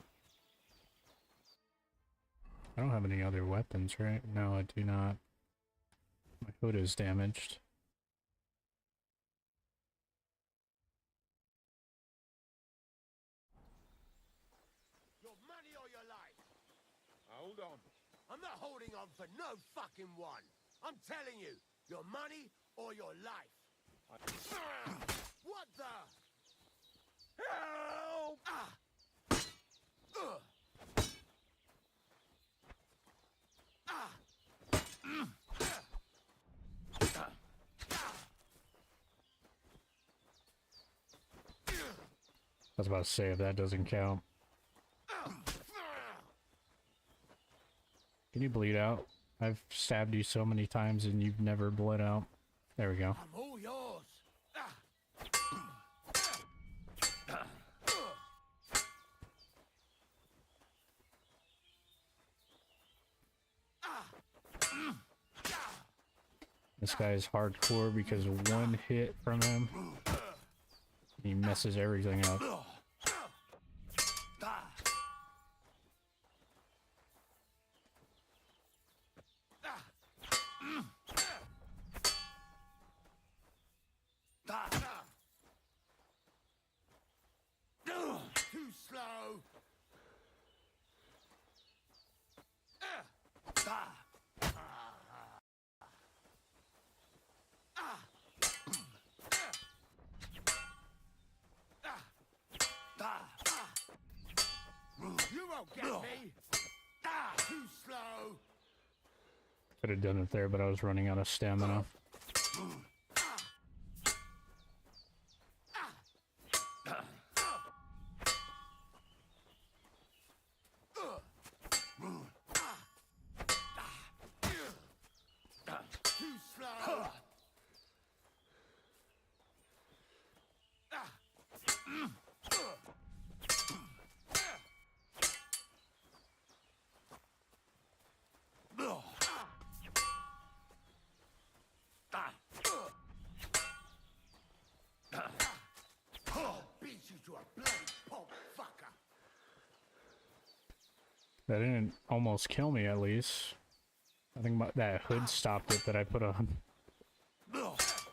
I don't have any other weapons, right? No, I do not. My hood is damaged. Your money or your life? Hold on. I'm not holding on for no fucking one. I'm telling you, your money or your life. What the? Help! I was about to say if that doesn't count. Can you bleed out? I've stabbed you so many times and you've never bled out. There we go. I'm all yours. This guy is hardcore because one hit from him, he messes everything up. Too slow. You won't get me. Too slow. Could have done it there, but I was running out of stamina. Too slow. That didn't almost kill me, at least. I think that hood stopped it that I put on. Because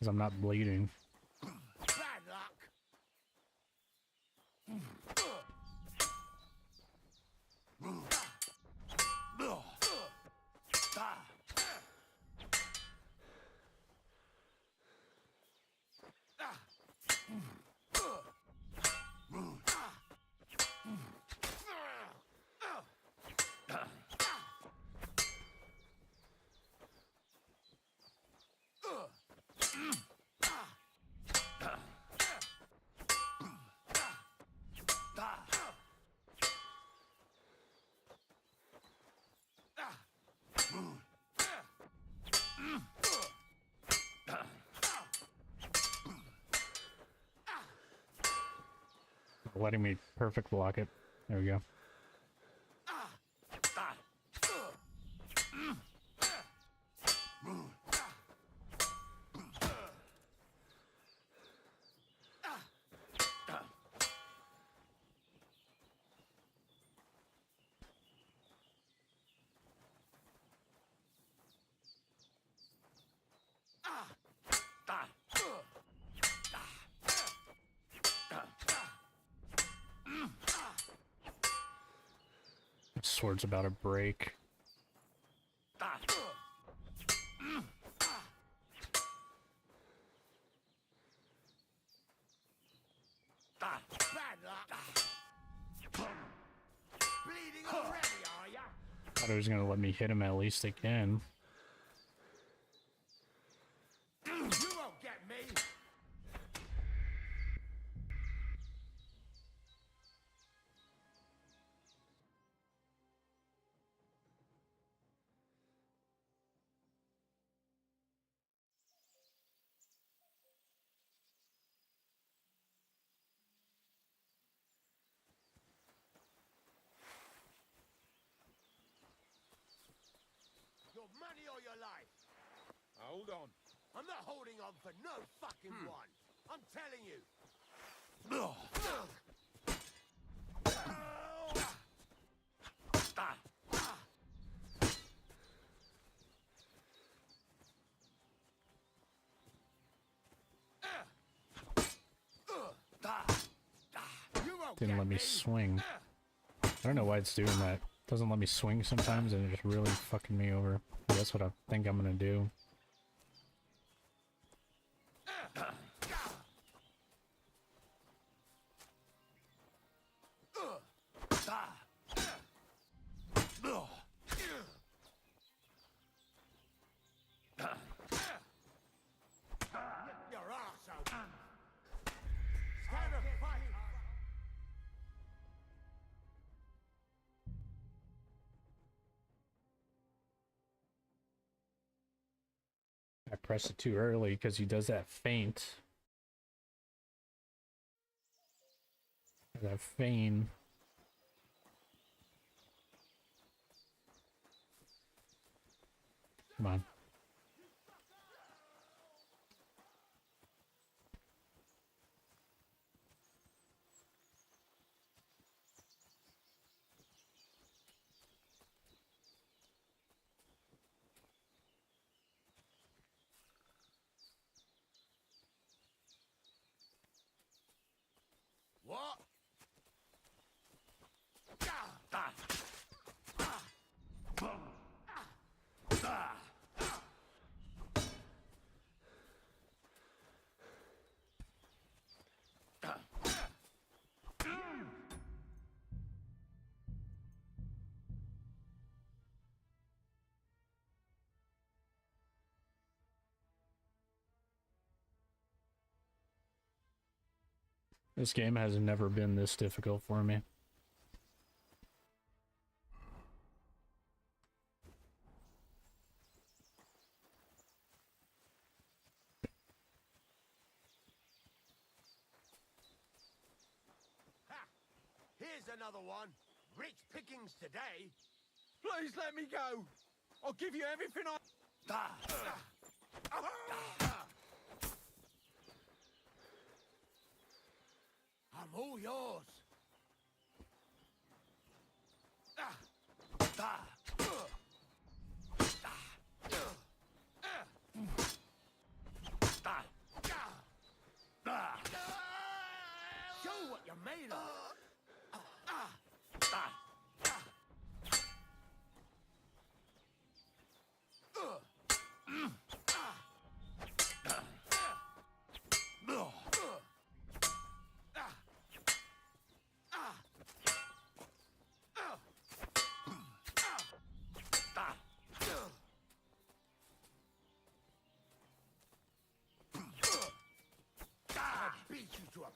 I'm not bleeding. Bad luck. Letting me perfect block it. There we go. Sword's about to break. Thought he was gonna let me hit him at least again. You won't get me. Your money or your life? Hold on. I'm not holding on for no fucking one. I'm telling you. Didn't let me swing. I don't know why it's doing that. Doesn't let me swing sometimes and it just really fucking me over. That's what I think I'm gonna do. Your arse out. Scared of fight. I pressed it too early because he does that feint. That feint. Come on. What? This game has never been this difficult for me. Here's another one. Rich pickings today. Please let me go. I'll give you everything I... I'm all yours. Show what you're made of.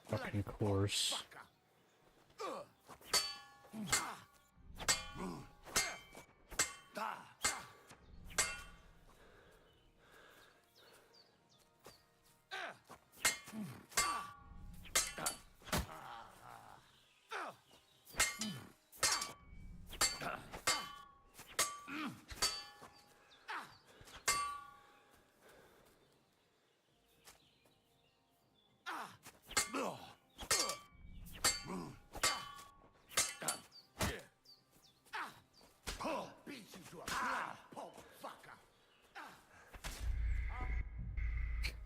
Fucking course.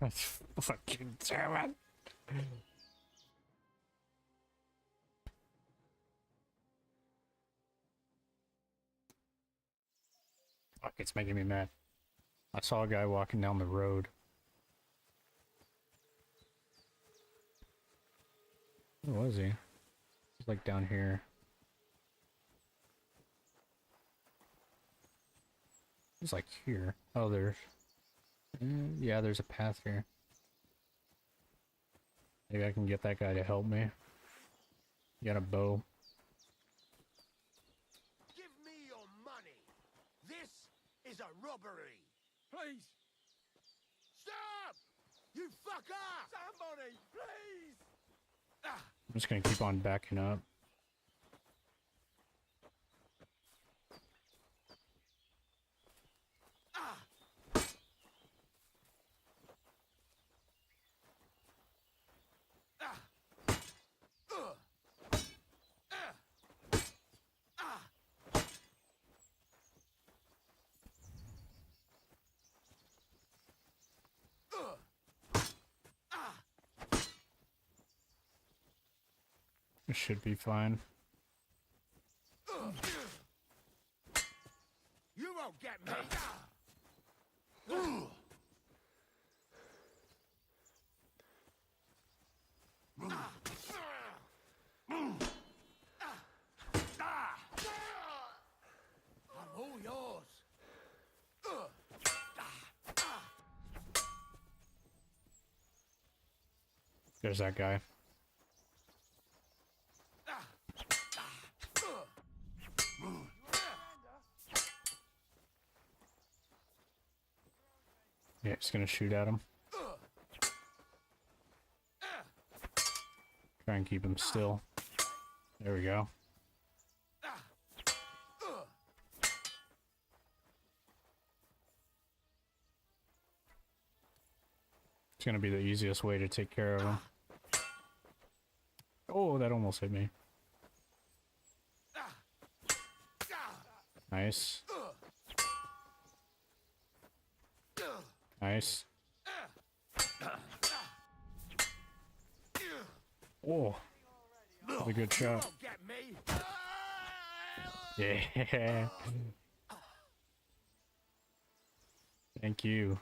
That's fucking damn it. Fuck, it's making me mad. I saw a guy walking down the road. Where was he? He's like down here. He's like here. Oh, there's... yeah, there's a path here. Maybe I can get that guy to help me. You got a bow. Give me your money. This is a robbery. Please! Stop! You fucker! Somebody, please! I'm just gonna keep on backing up. It should be fine. You won't get me. I'm all yours. There's that guy. Yeah, just gonna shoot at him. Try and keep him still. There we go. It's gonna be the easiest way to take care of him. Oh, that almost hit me. Nice. Nice. Oh, that's a good shot. Yeah. Thank you.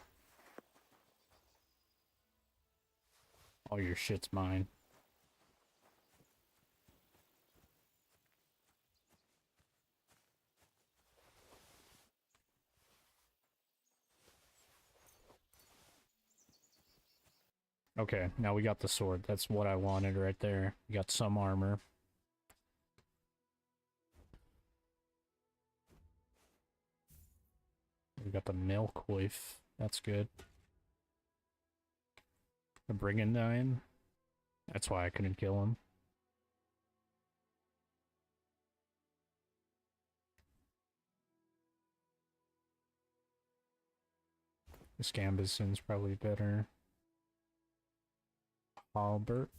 All your shit's mine. Okay, now we got the sword. That's what I wanted right there. We got some armor. We got the milk coif. That's good. The brigandine. That's why I couldn't kill him. The Scambison's probably better. Hallberg.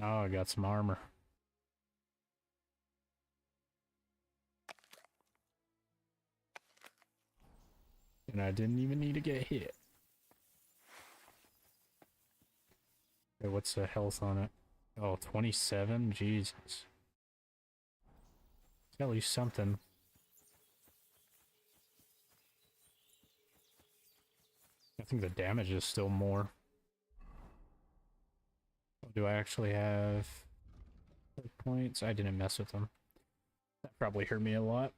Oh, I got some armor. And I didn't even need to get hit. Okay, what's the health on it? Oh, 27? Jesus. It's at least something. I think the damage is still more. Do I actually have points? I didn't mess with them. That probably hurt me a lot.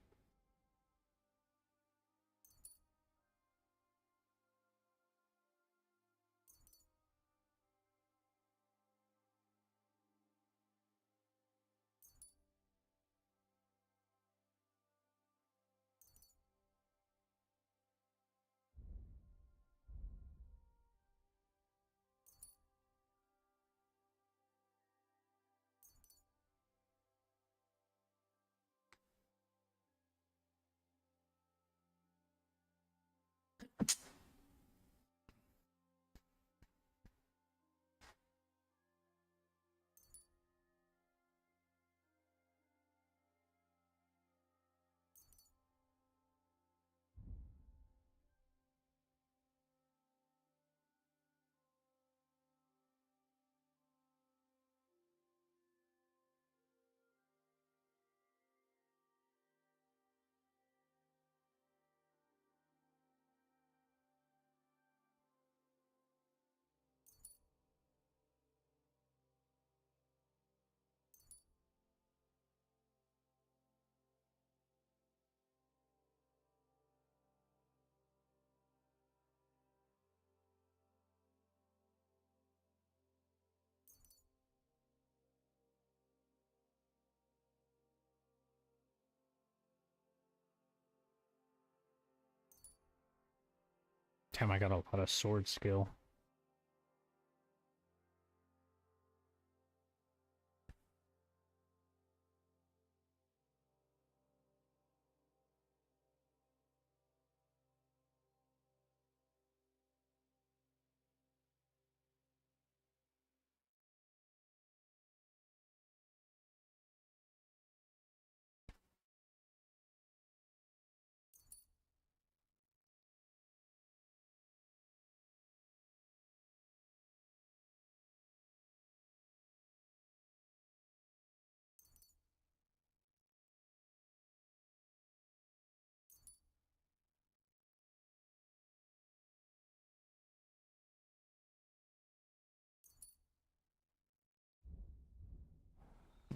Damn, I got a lot of sword skill.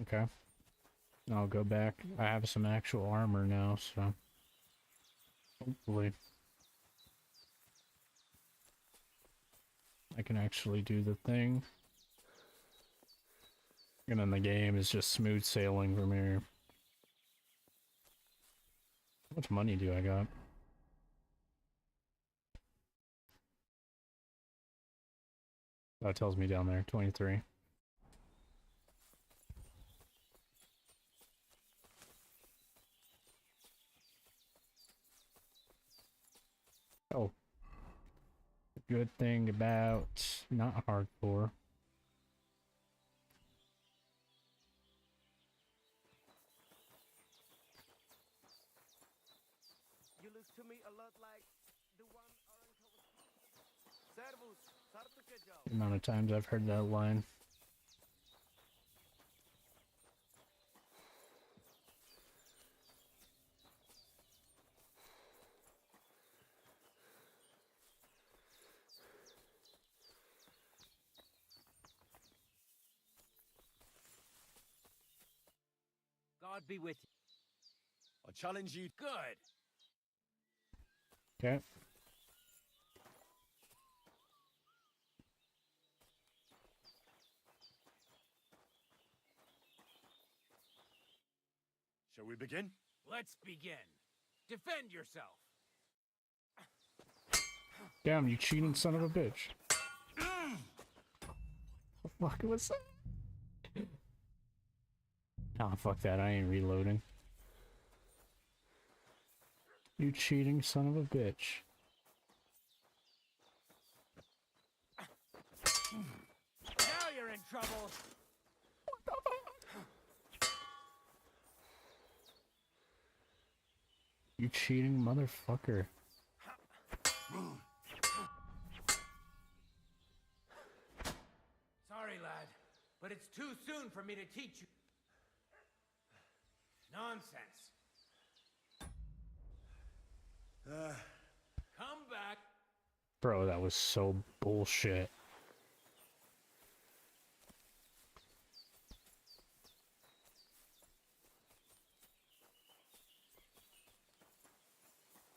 Okay. I'll go back. I have some actual armor now, so hopefully I can actually do the thing. And then the game is just smooth sailing from here. How much money do I got? Oh, it tells me down there, 23. Oh. The good thing about not hardcore. You look to me a lot like the one Servus, Sartukejo. The amount of times I've heard that line. God be with you. I challenge you. Good. Okay. Shall we begin? Let's begin. Defend yourself. Damn, you cheating son of a bitch. The fuck was that? Oh, fuck that. I ain't reloading. You cheating son of a bitch. Now you're in trouble. You cheating motherfucker. Sorry, lad, but it's too soon for me to teach you. Nonsense. Come back. Bro, that was so bullshit.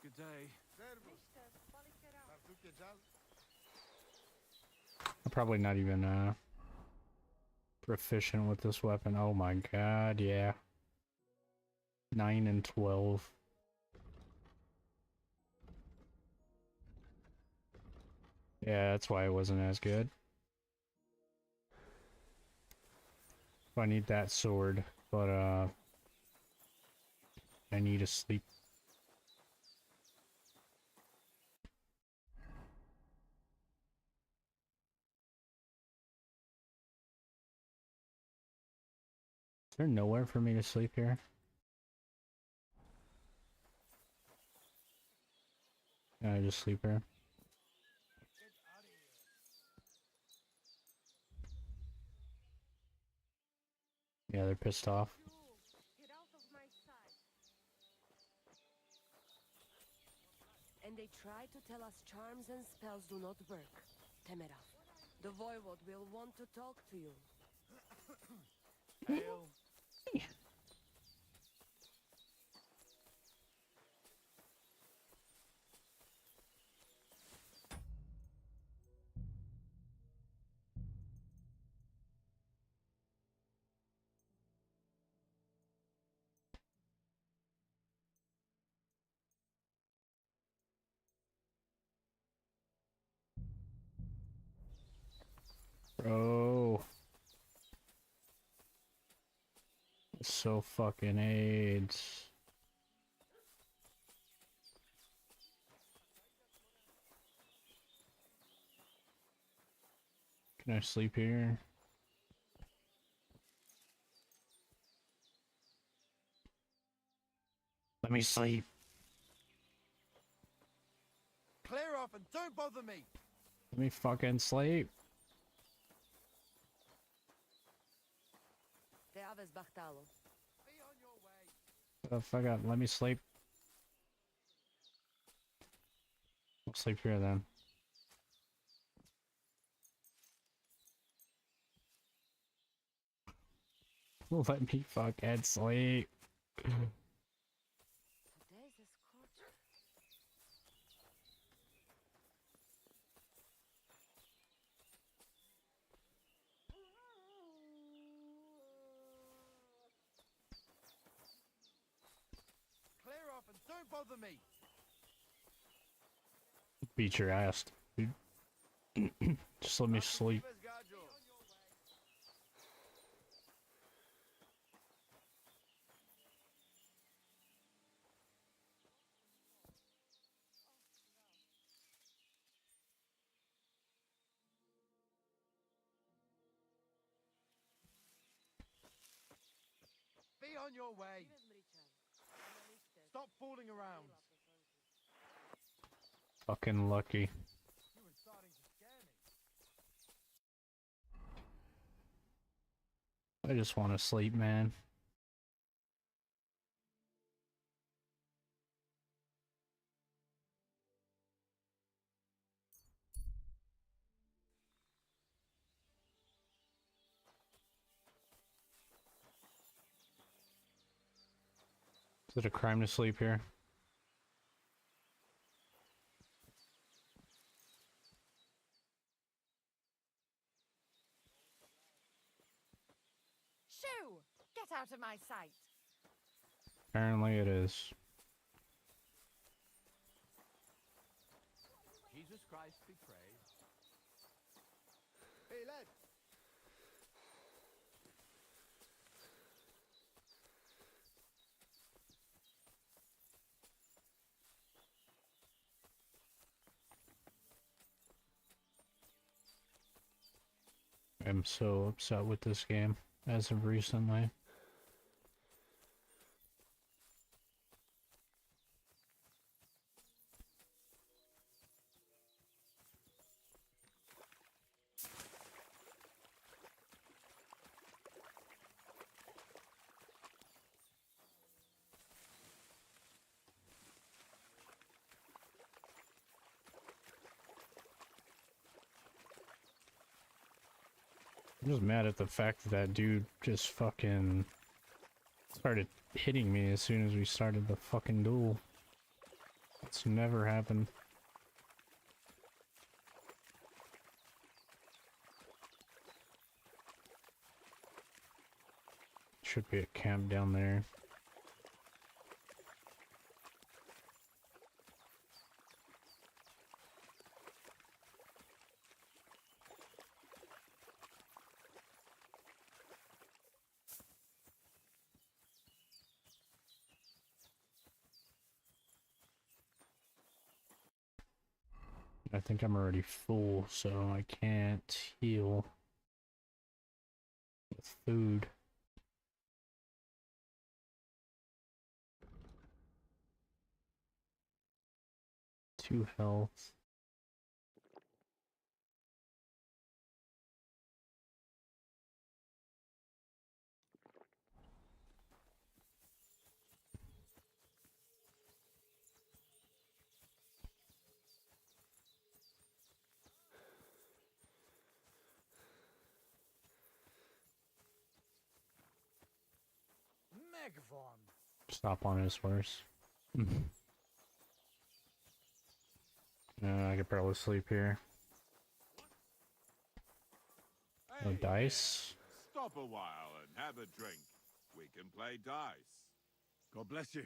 Good day. I'm probably not even proficient with this weapon. Oh my god, yeah. 9 and 12. Yeah, that's why it wasn't as good. I need that sword, but I need to sleep. Is there nowhere for me to sleep here? Can I just sleep here? Yeah, they're pissed off. Get out of my sight. And they try to tell us charms and spells do not work. Temera, the voivode will want to talk to you. Hail. Bro. It's so fucking AIDS. Can I sleep here? Let me sleep. Clear off and don't bother me. Let me fucking sleep. Te aves Bartalo. Be on your way. Oh, fuck up. Let me sleep. I'll sleep here then. Let me fucking sleep. Today's a scorcher. Clear off and don't bother me. Beat your ass, dude. Just let me sleep. Be on your way. Stop fooling around. Fucking lucky. You were starting to scare me. I just want to sleep, man. Is it a crime to sleep here? Shoo! Get out of my sight. Apparently it is. Jesus Christ be praised. Hey, lad. I'm so upset with this game. as of recently. I'm just mad at the fact that that dude just fucking started hitting me as soon as we started the fucking duel. It's never happened. Should be a camp down there. I think I'm already full, so I can't heal with food. Two health. Megaphone. Stop on his horse. I could probably sleep here. No dice. Stop a while and have a drink. We can play dice. God bless you.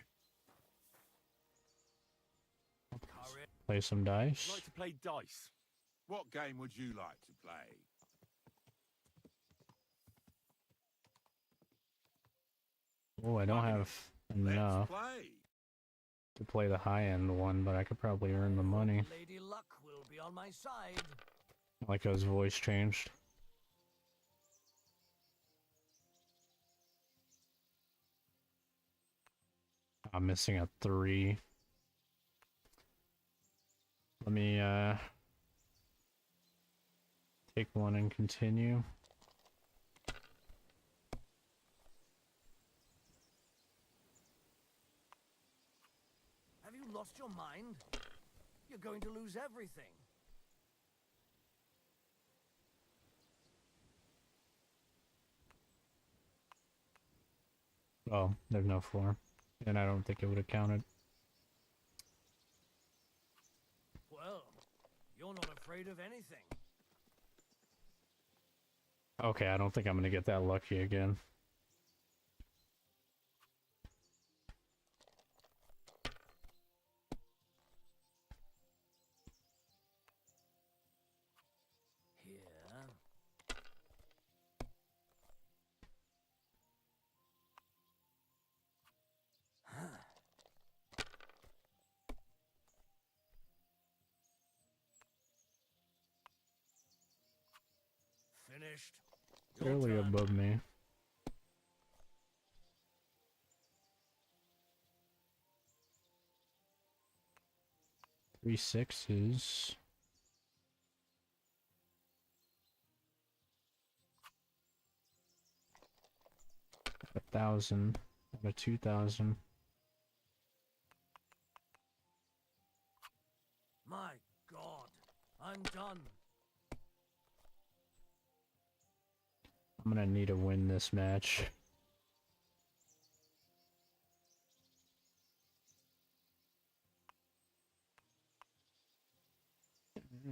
Play some dice. Like to play dice. What game would you like to play? Oh, I don't have enough to play the high-end one, but I could probably earn the money. Lady Luck will be on my side. I like how his voice changed. I'm missing a 3. Let me take one and continue. Have you lost your mind? You're going to lose everything. Oh, there's no 4. And I don't think it would have counted. Well, you're not afraid of anything. Okay, I don't think I'm gonna get that lucky again. Finished. Barely above me. Three sixes. A 1,000. A 2,000. My God, I'm done. I'm gonna need to win this match.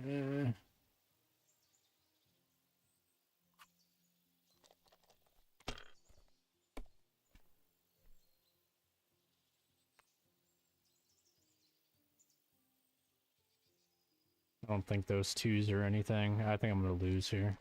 I don't think those 2s or anything. I think I'm gonna lose here.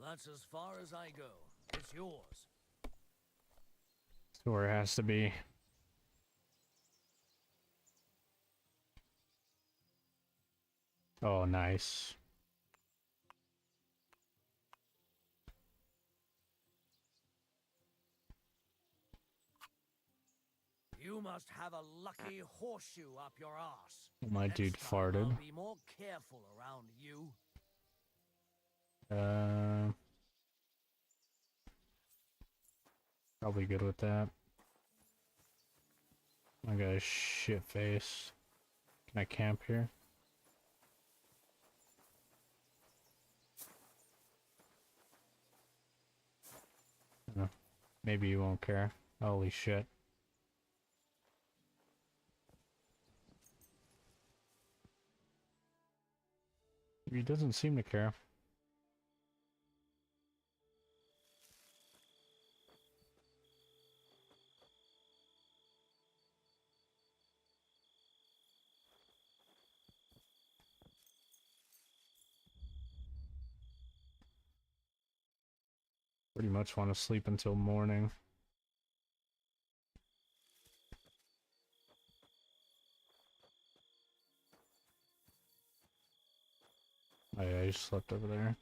That's as far as I go. It's yours. That's where it has to be. Oh, nice. You must have a lucky horseshoe up your arse. My Next dude time farted. I'll be more careful around you. Probably good with that. I got a shit face. Can I camp here? No. Maybe you won't care. Holy shit. He doesn't seem to care. Pretty much want to sleep until morning. Oh yeah, I just slept over there.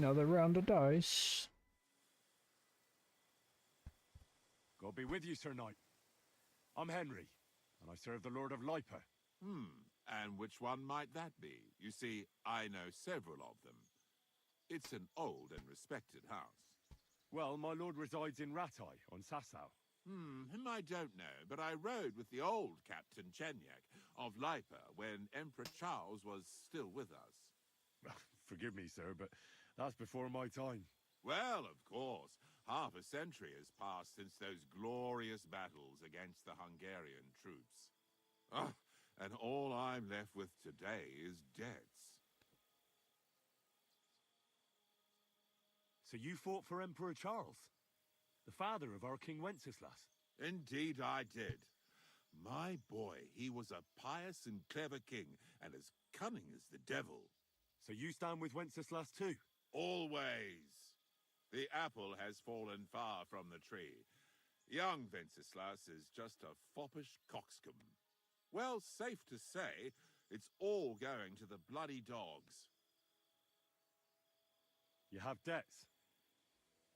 Another round of dice. God be with you, Sir Knight. I'm Henry, and I serve the Lord of Lipa. And which one might that be? You see, I know several of them. It's an old and respected house. Well, my lord resides in Ratai, on Sasau. Him I don't know, but I rode with the old Captain Chenyak of Lipa when Emperor Charles was still with us. Forgive me, sir, but that's before my time. Well, of course. Half a century has passed since those glorious battles against the Hungarian troops. Ah, and all I'm left with today is debts. So you fought for Emperor Charles, the father of our King Wenceslas? Indeed I did. My boy, he was a pious and clever king, and as cunning as the devil. So you stand with Wenceslas too? Always. The apple has fallen far from the tree. Young Wenceslas is just a foppish coxcomb. Well, safe to say, it's all going to the bloody dogs. You have debts?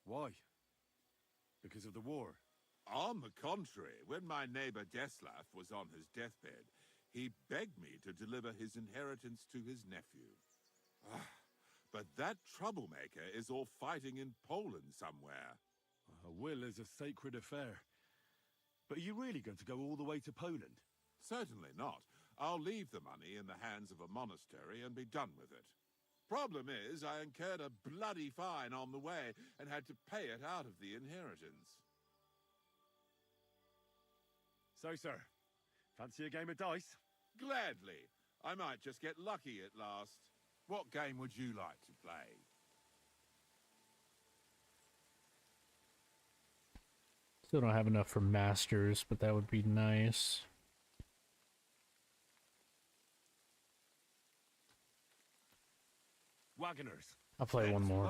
Why? Because of the war? On the contrary, when my neighbor Deslav was on his deathbed, he begged me to deliver his inheritance to his nephew. But that troublemaker is all fighting in Poland somewhere. A will is a sacred affair. But are you really going to go all the way to Poland? Certainly not. I'll leave the money in the hands of a monastery and be done with it. Problem is, I incurred a bloody fine on the way and had to pay it out of the inheritance. So, sir, fancy a game of dice? Gladly. I might just get lucky at last. What game would you like to play? Still don't have enough for masters, but that would be nice. Wagoners. I'll play one more.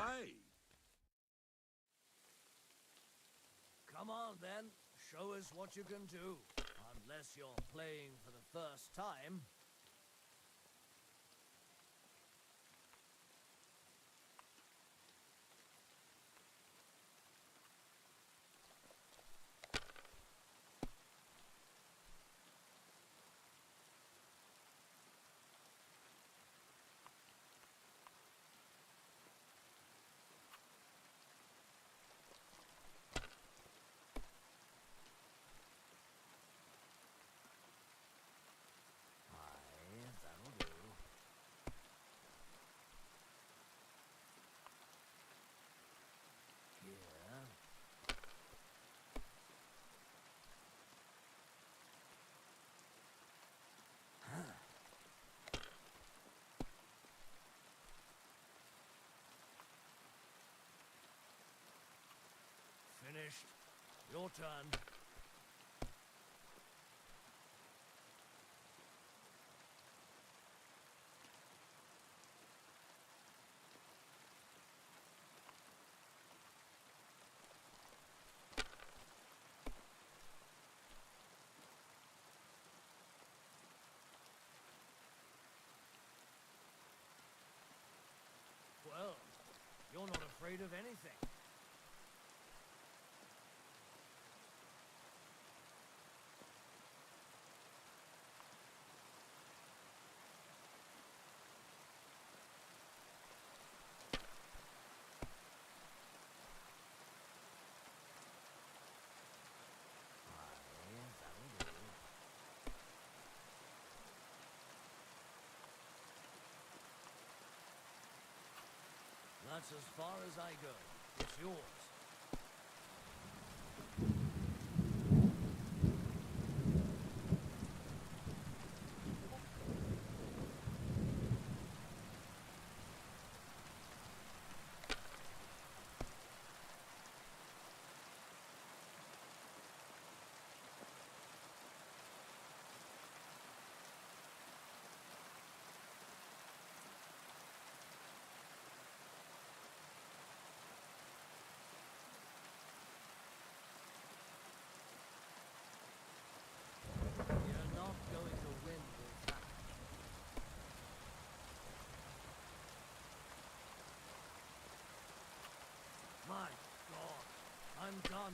Come on, then. Show us what you can do. Unless you're playing for the first time. finished. Your turn. Well, you're not afraid of anything. That's as far as I go. It's yours. You're not going to win with that. My God, I'm done.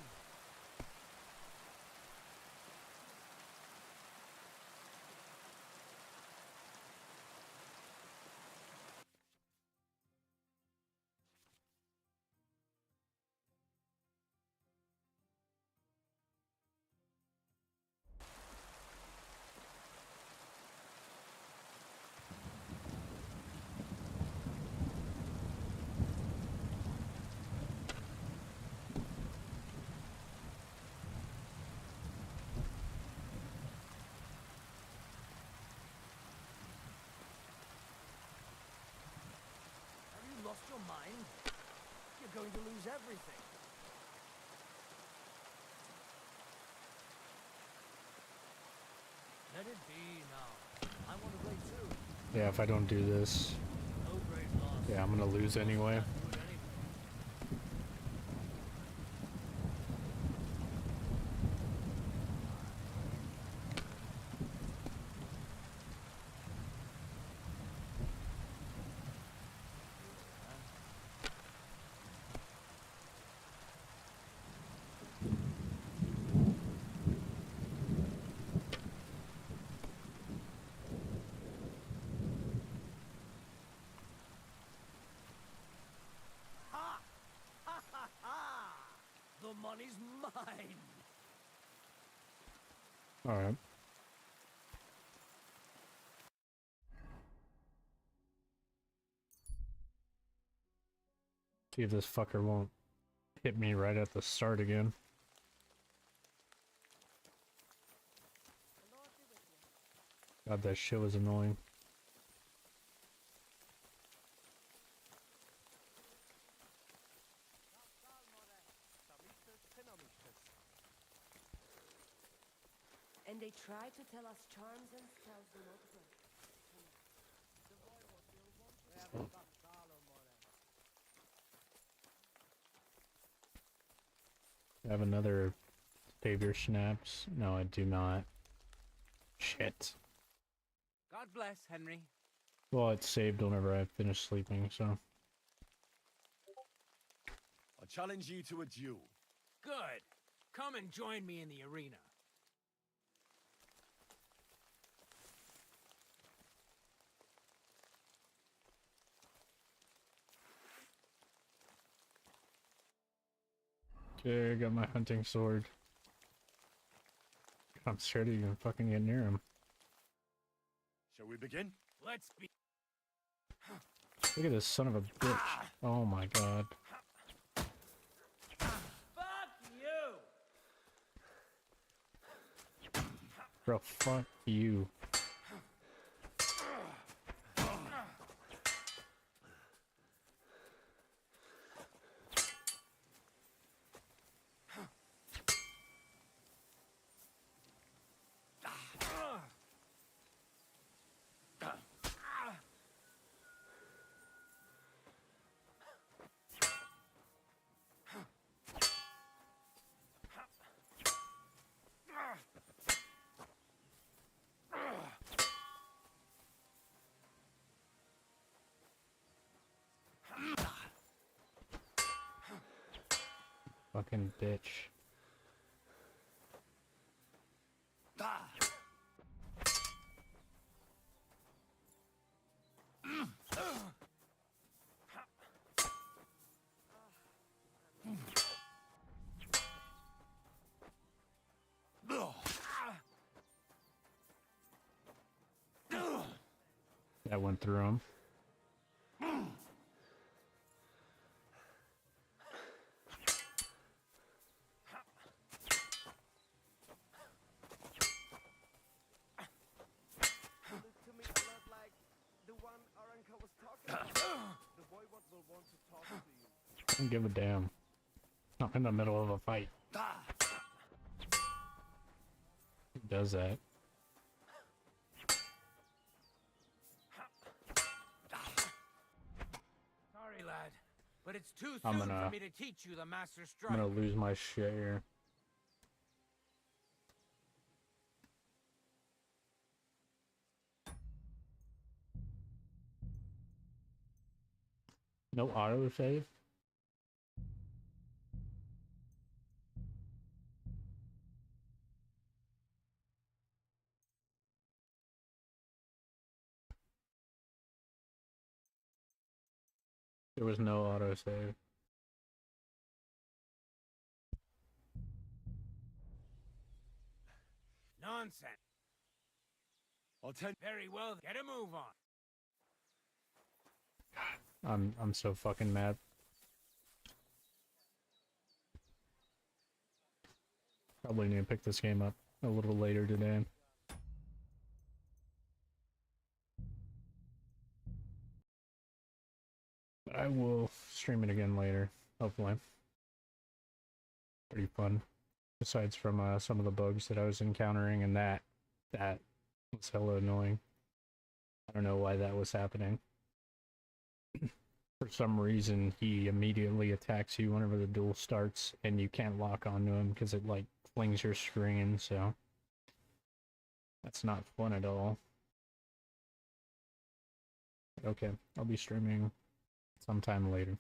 Have you lost your mind? You're going to lose everything. Let it be now. I want to play too. Yeah, if I don't do this, No great loss. yeah, I'm gonna lose anyway. Ha! Ha ha ha! The money's mine. Alright. See if this fucker won't hit me right at the start again. God, that shit was annoying. And they try to tell us charms and spells do not work. I have another Savior Snaps. No, I do not. Shit. God bless, Henry. Well, it's saved whenever I finish sleeping, so. I challenge you to a duel. Good. Come and join me in the arena. Okay, I got my hunting sword. I'm scared to even fucking get near him. Shall we begin? Let's be. Look at this son of a bitch. Oh my god. Fuck you! Bro, fuck you. Fucking bitch. That went through him. To me a lot like the one our uncle was talking about. The voivod will want to talk to you. I don't give a damn. I'm in the middle of a fight. Who does that? Sorry, lad, but it's too I'm soon gonna- for me to teach you the master I'm strike. gonna lose my shit here. No autosave? There was no autosave. Nonsense. I'll tell Very well, get a move on. I'm so fucking mad. Probably need to pick this game up a little later today. I will stream it again later, hopefully. Pretty fun. Besides from some of the bugs that I was encountering, and that was hella annoying. I don't know why that was happening. For some reason, he immediately attacks you whenever the duel starts, and you can't lock onto him because it like flings your screen, so that's not fun at all. Okay, I'll be streaming sometime later.